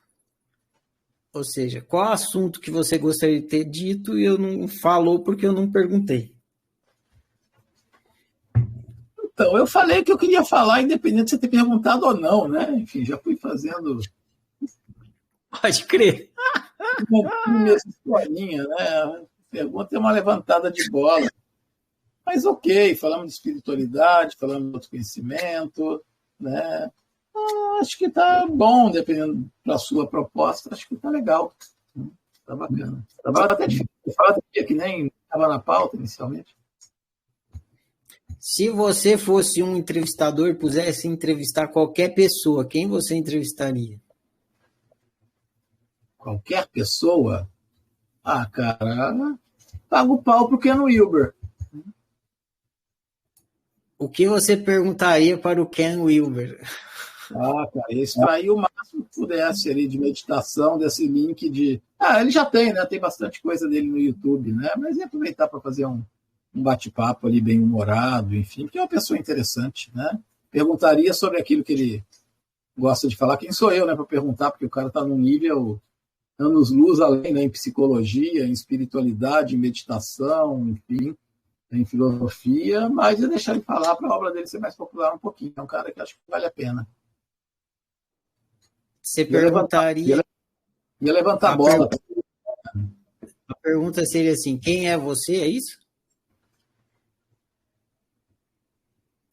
Ou seja, qual assunto que você gostaria de ter dito e eu não falou porque eu não perguntei? Então, eu falei que eu queria falar, independente de você ter perguntado ou não, né? Enfim, já fui fazendo. Pode crer. Minha historinha, né? A pergunta é uma levantada de bola. Mas ok, falamos de espiritualidade, falamos de autoconhecimento, né? Acho que está bom, dependendo da sua proposta, acho que está legal. Está bacana. Estava até difícil falar, que nem estava na pauta inicialmente. Se você fosse um entrevistador e pudesse entrevistar qualquer pessoa, quem você entrevistaria? Qualquer pessoa? Ah, cara, paga o pau pro Ken Wilber. O que você perguntaria para o Ken Wilber? Ah, cara, extrair o máximo que pudesse ali de meditação, desse link de... ele já tem, né? Tem bastante coisa dele no YouTube, né? Mas ia aproveitar para fazer um bate-papo ali bem humorado, enfim, porque é uma pessoa interessante, né? Perguntaria sobre aquilo que ele gosta de falar. Quem sou eu, né, para perguntar? Porque o cara está num nível anos-luz além, né? Em psicologia, em espiritualidade, em meditação, enfim, em filosofia, mas ia deixar ele falar para a obra dele ser mais popular um pouquinho. É um cara que acho que vale a pena. Você perguntaria... Ia levantar a bola. A pergunta seria assim, quem é você, é isso?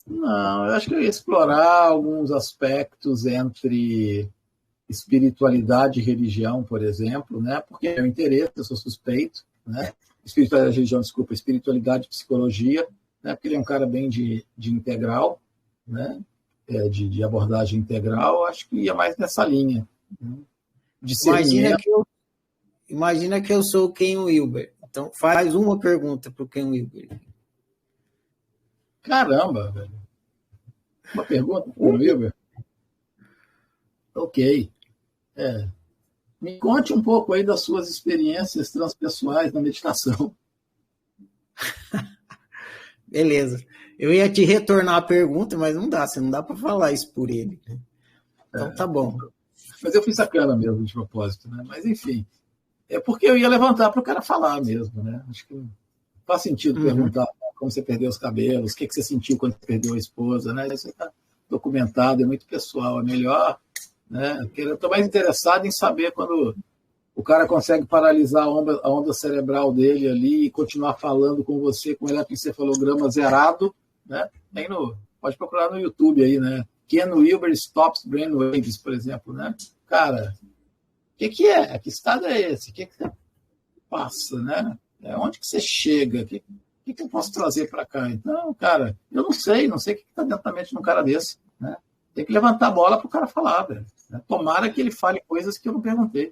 Não, eu acho que eu ia explorar alguns aspectos entre espiritualidade e religião, por exemplo, né? Porque é o interesse, eu sou suspeito, né? Espiritualidade e religião, desculpa, espiritualidade e psicologia, né? Porque ele é um cara bem de integral, né? De abordagem integral, acho que ia mais nessa linha. Né? Imagina que eu sou o Ken Wilber. Então, faz uma pergunta para o Ken Wilber. Caramba, velho. Uma pergunta para o Wilber? Ok. Me conte um pouco aí das suas experiências transpessoais na meditação. Beleza. Eu ia te retornar a pergunta, mas não dá. Você não dá para falar isso por ele. Então, tá bom. Mas eu fiz sacana mesmo, de propósito, né? Mas, enfim. É porque eu ia levantar para o cara falar mesmo, né? Acho que faz sentido perguntar como você perdeu os cabelos, o que você sentiu quando você perdeu a esposa, né? Isso está documentado, é muito pessoal. É melhor, né? Porque eu estou mais interessado em saber quando o cara consegue paralisar a onda cerebral dele ali e continuar falando com você com eletroencefalograma zerado, né? Pode procurar no YouTube aí, né? Ken Wilber Stops Brainwaves, por exemplo, né? Cara, o que é? Que estado é esse? O que você passa, né? Onde que você chega? O que eu posso trazer para cá? Então, cara, eu não sei o que está dentro da mente de um cara desse, né? Tem que levantar a bola para o cara falar, velho. Tomara que ele fale coisas que eu não perguntei.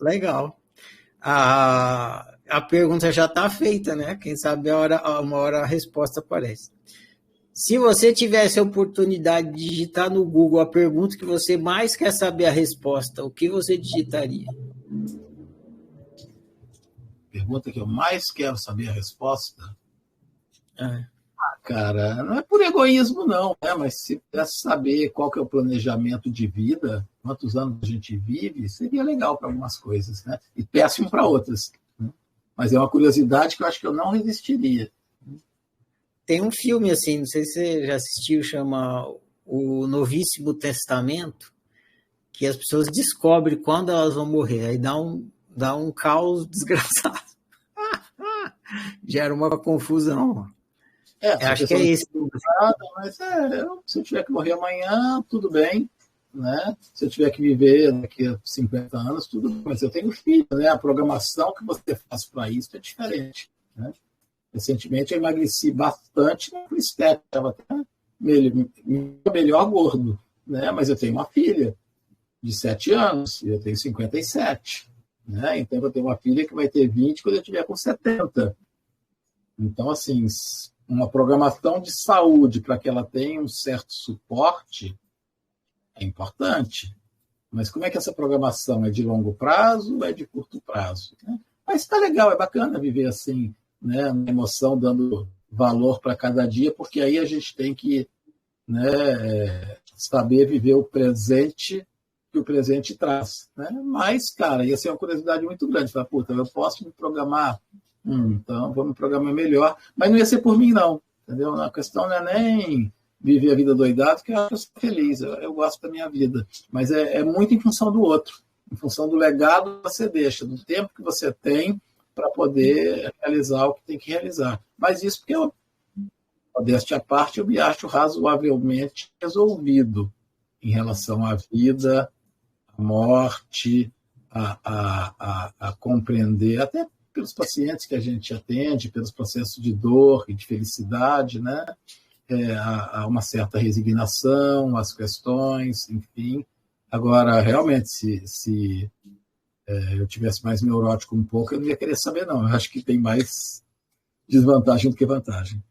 Legal. A pergunta já está feita, né? Quem sabe uma hora a resposta aparece. Se você tivesse a oportunidade de digitar no Google a pergunta que você mais quer saber a resposta, o que você digitaria? Pergunta que eu mais quero saber a resposta? Cara, não é por egoísmo, não, né? Mas se pudesse saber qual que é o planejamento de vida, quantos anos a gente vive, seria legal para algumas coisas, né? E péssimo para outras. Né? Mas é uma curiosidade que eu acho que eu não resistiria. Tem um filme assim, não sei se você já assistiu, chama O Novíssimo Testamento, que as pessoas descobrem quando elas vão morrer, aí dá um caos desgraçado. Gera uma confusão. Acho que é esse. Mas se eu tiver que morrer amanhã, tudo bem, né? Se eu tiver que viver daqui a 50 anos, tudo bem. Mas eu tenho filho, né? A programação que você faz para isso é diferente, né? Recentemente eu emagreci bastante por estética, estava até melhor gordo, né? Mas eu tenho uma filha de 7 anos e eu tenho 57, né? Então eu tenho uma filha que vai ter 20 quando eu estiver com 70. Então, assim, uma programação de saúde para que ela tenha um certo suporte é importante. Mas como é que essa programação é de longo prazo ou é de curto prazo, né? Mas está legal, é bacana viver assim, né, na emoção, dando valor para cada dia, porque aí a gente tem que, né, saber viver o presente que o presente traz, né? Mas, cara, ia ser uma curiosidade muito grande. Falar, puta, eu posso me programar? Então, vou me programar melhor. Mas não ia ser por mim, não. Entendeu? A questão não é nem viver a vida doidado, que eu sou feliz, eu gosto da minha vida. Mas é muito em função do outro, em função do legado que você deixa, do tempo que você tem para poder realizar o que tem que realizar. Mas isso porque eu, modéstia à parte, eu me acho razoavelmente resolvido em relação à vida, à morte, a compreender, até pelos pacientes que a gente atende, pelos processos de dor e de felicidade, né? Há uma certa resignação às questões, enfim. Agora, realmente, se eu tivesse mais neurótico um pouco, eu não ia querer saber, não. Eu acho que tem mais desvantagem do que vantagem.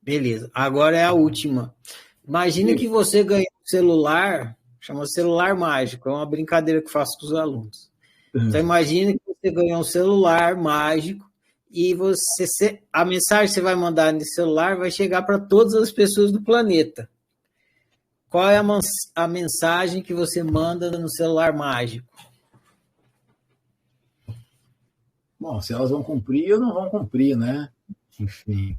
Beleza. Agora é a última. Imagina que você ganhou um celular, chama celular mágico, é uma brincadeira que eu faço com os alunos. Então, imagina que você ganhou um celular mágico e a mensagem que você vai mandar nesse celular vai chegar para todas as pessoas do planeta. Qual é a mensagem que você manda no celular mágico? Bom, se elas vão cumprir ou não vão cumprir, né? Enfim.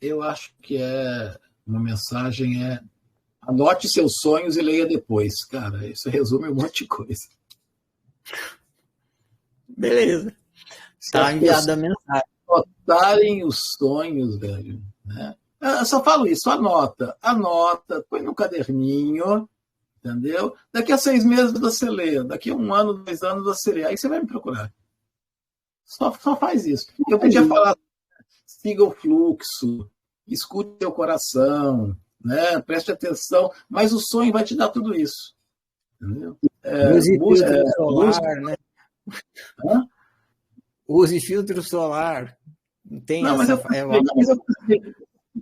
Eu acho que uma mensagem anote seus sonhos e leia depois. Cara, isso resume um monte de coisa. Beleza. Está enviada a mensagem. Anotarem os sonhos, velho, né? Eu só falo isso, anota, põe no caderninho, entendeu? Daqui a 6 meses você lê, daqui a 1 ano, 2 anos você lê, aí você vai me procurar. Só faz isso. Eu podia falar, siga o fluxo, escute seu coração, né? Preste atenção, mas o sonho vai te dar tudo isso. Entendeu? Use filtro solar, né? Hã? Use filtro solar. Não tem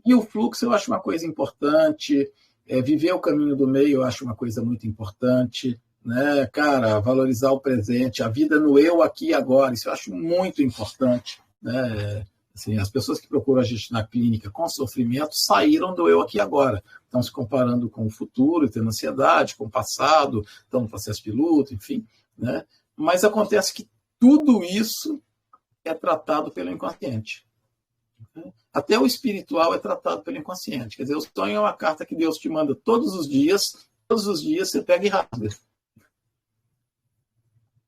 E o fluxo eu acho uma coisa importante. Viver o caminho do meio eu acho uma coisa muito importante, né? Cara, valorizar o presente, a vida no eu aqui e agora, isso eu acho muito importante, né? Assim, as pessoas que procuram a gente na clínica com sofrimento saíram do eu aqui e agora, estão se comparando com o futuro, tendo ansiedade, com o passado, estão no processo de luto, enfim, né? Mas acontece que tudo isso é tratado pelo inconsciente. Até o espiritual é tratado pelo inconsciente. Quer dizer, o sonho é uma carta que Deus te manda todos os dias você pega e rasga.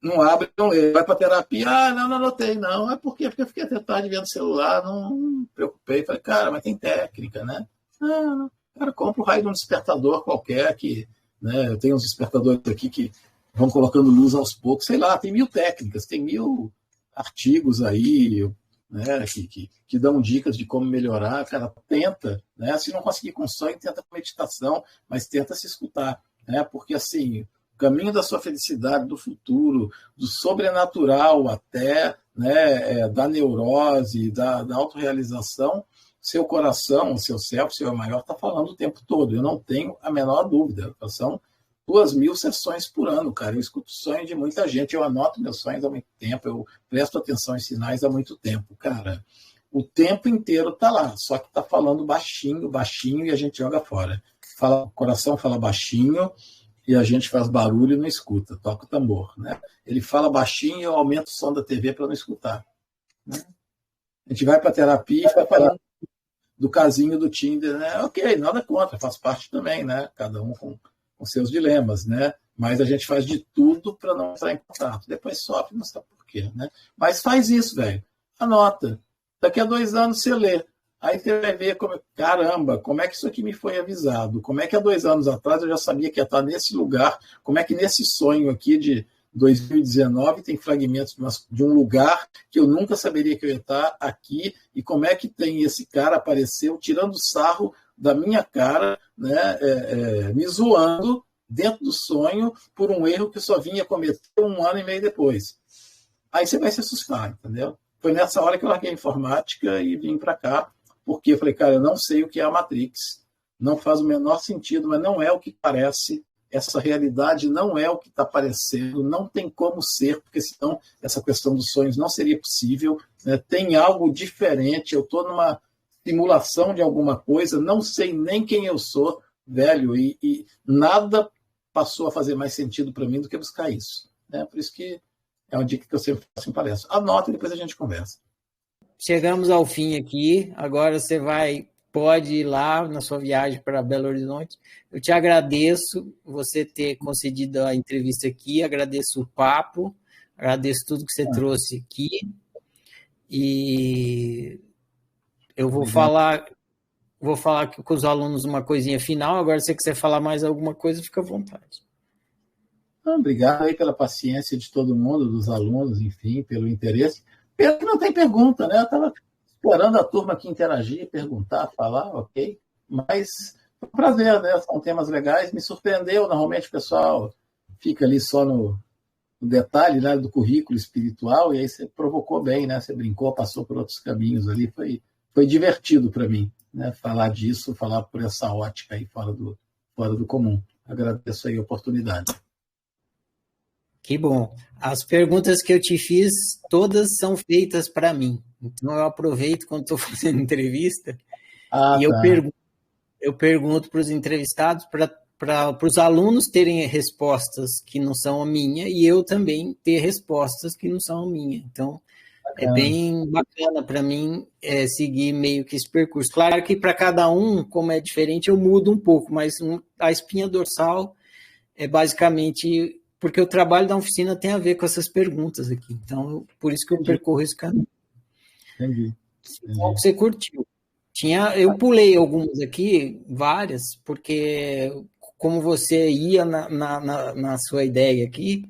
Não abre, não lê. Vai para terapia, não anotei, não. É porque eu fiquei até tarde vendo celular, não me preocupei. Falei, cara, mas tem técnica, né? Não. Cara, compra o raio de um despertador qualquer, que, né, eu tenho uns despertadores aqui que vão colocando luz aos poucos, sei lá, tem 1000 técnicas, tem 1000 artigos aí, né, que dão dicas de como melhorar. Cara, tenta, né? Se não conseguir com sonho, tenta com meditação, mas tenta se escutar, né? Porque assim, o caminho da sua felicidade, do futuro, do sobrenatural até, né, da neurose, da autorrealização, seu coração, o seu self, seu maior, está falando o tempo todo. Eu não tenho a menor dúvida. São 2.000 sessões por ano, cara. Eu escuto sonho de muita gente, eu anoto meus sonhos há muito tempo, eu presto atenção em sinais há muito tempo, cara. O tempo inteiro tá lá, só que tá falando baixinho, e a gente joga fora. O coração fala baixinho e a gente faz barulho e não escuta, toca o tambor, né? Ele fala baixinho e eu aumento o som da TV para não escutar, né? A gente vai para terapia e fica falando do casinho do Tinder, né? Ok, nada contra, faz parte também, né? Cada um com seus dilemas, né? Mas a gente faz de tudo para não entrar em contato. Depois sofre, não sabe por quê, né? Mas faz isso, velho. Anota. Daqui a 2 anos você lê. Aí você vai ver, caramba, como é que isso aqui me foi avisado? Como é que há 2 anos atrás eu já sabia que ia estar nesse lugar? Como é que nesse sonho aqui de 2019 tem fragmentos de um lugar que eu nunca saberia que eu ia estar aqui? E como é que tem esse cara apareceu tirando sarro da minha cara, né, me zoando dentro do sonho por um erro que eu só vinha cometer 1 ano e meio depois? Aí você vai se assustar, entendeu? Foi nessa hora que eu larguei a informática e vim para cá, porque eu falei, cara, eu não sei o que é a Matrix, não faz o menor sentido, mas não é o que parece, essa realidade não é o que está parecendo, não tem como ser, porque senão essa questão dos sonhos não seria possível, né? Tem algo diferente, eu estou numa simulação de alguma coisa, não sei nem quem eu sou, velho, e nada passou a fazer mais sentido para mim do que buscar isso, né? Por isso que é uma dica que eu sempre faço em palestra. Anota e depois a gente conversa. Chegamos ao fim aqui. Agora você pode ir lá na sua viagem para Belo Horizonte. Eu te agradeço você ter concedido a entrevista aqui, agradeço o papo, agradeço tudo que você trouxe aqui. E eu vou falar com os alunos uma coisinha final. Agora, se você quiser falar mais alguma coisa, fica à vontade. Obrigado aí pela paciência de todo mundo, dos alunos, enfim, pelo interesse. Pelo que não tem pergunta, né? Eu estava esperando a turma aqui interagir, perguntar, falar, ok. Mas foi um prazer, né? São temas legais. Me surpreendeu, normalmente o pessoal fica ali só no detalhe, né, do currículo espiritual, e aí você provocou bem, né? Você brincou, passou por outros caminhos ali. Foi divertido para mim, né? Falar disso, falar por essa ótica aí fora do comum. Agradeço aí a oportunidade. Que bom. As perguntas que eu te fiz, todas são feitas para mim. Então, eu aproveito quando estou fazendo entrevista eu pergunto para os entrevistados, para os alunos terem respostas que não são a minha e eu também ter respostas que não são a minha. Então, é bem bacana para mim seguir meio que esse percurso. Claro que para cada um, como é diferente, eu mudo um pouco, mas a espinha dorsal é basicamente... porque o trabalho da oficina tem a ver com essas perguntas aqui. Então, por isso que eu percorro esse caminho. Entendi. Você curtiu. Eu pulei algumas aqui, várias, porque como você ia na sua ideia aqui,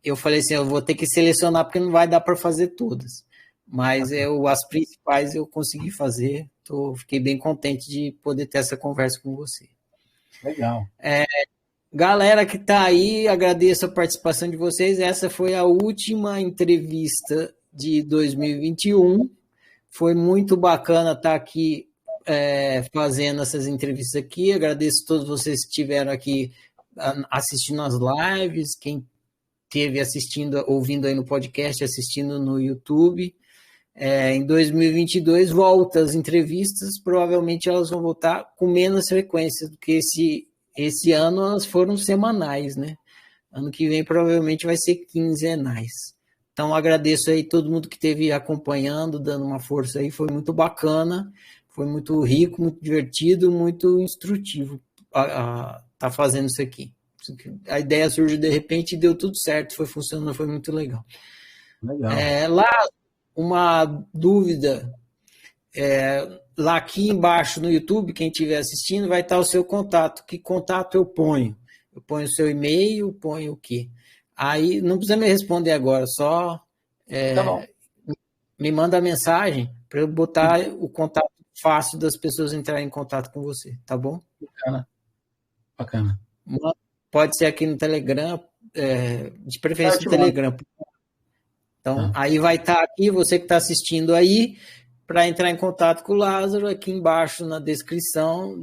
eu falei assim, eu vou ter que selecionar, porque não vai dar para fazer todas. Mas as principais eu consegui fazer. Fiquei bem contente de poder ter essa conversa com você. Legal. Galera que está aí, agradeço a participação de vocês. Essa foi a última entrevista de 2021. Foi muito bacana estar aqui fazendo essas entrevistas aqui. Agradeço a todos vocês que estiveram aqui assistindo as lives, quem esteve ouvindo aí no podcast, assistindo no YouTube. Em 2022, volta as entrevistas. Provavelmente elas vão voltar com menos frequência do que esse ano elas foram semanais, né? Ano que vem provavelmente vai ser quinzenais. Então agradeço aí todo mundo que esteve acompanhando, dando uma força aí, foi muito bacana, foi muito rico, muito divertido, muito instrutivo tá fazendo isso aqui. A ideia surgiu de repente e deu tudo certo, foi funcionando, foi muito legal. Legal. Lá, uma dúvida... lá aqui embaixo no YouTube, quem estiver assistindo, vai estar o seu contato. Que contato eu ponho? Eu ponho o seu e-mail, ponho o quê? Aí, não precisa me responder agora, só me manda a mensagem para eu botar o contato fácil das pessoas entrarem em contato com você, tá bom? Bacana. Pode ser aqui no Telegram, de preferência no Telegram. Então, aí vai estar aqui, você que está assistindo aí, para entrar em contato com o Lázaro, aqui embaixo na descrição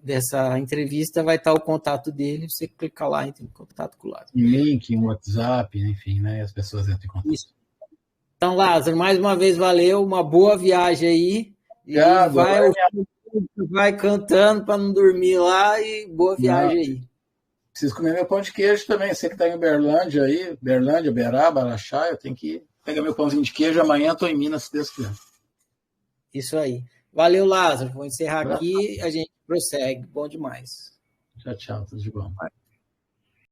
dessa entrevista vai estar o contato dele, você clica lá e entra em contato com o Lázaro. Um link, um WhatsApp, enfim, né? As pessoas entram em contato. Isso. Então, Lázaro, mais uma vez valeu, uma boa viagem aí. Vai cantando para não dormir lá e boa viagem aí. Preciso comer meu pão de queijo também. Você que está em Uberlândia aí, Berlândia, Beraba, Araxá, eu tenho que pegar meu pãozinho de queijo. Amanhã estou em Minas, se Deus quiser. Isso aí. Valeu, Lázaro. Vou encerrar aqui, a gente prossegue. Bom demais. Tchau, tchau. Tudo de bom.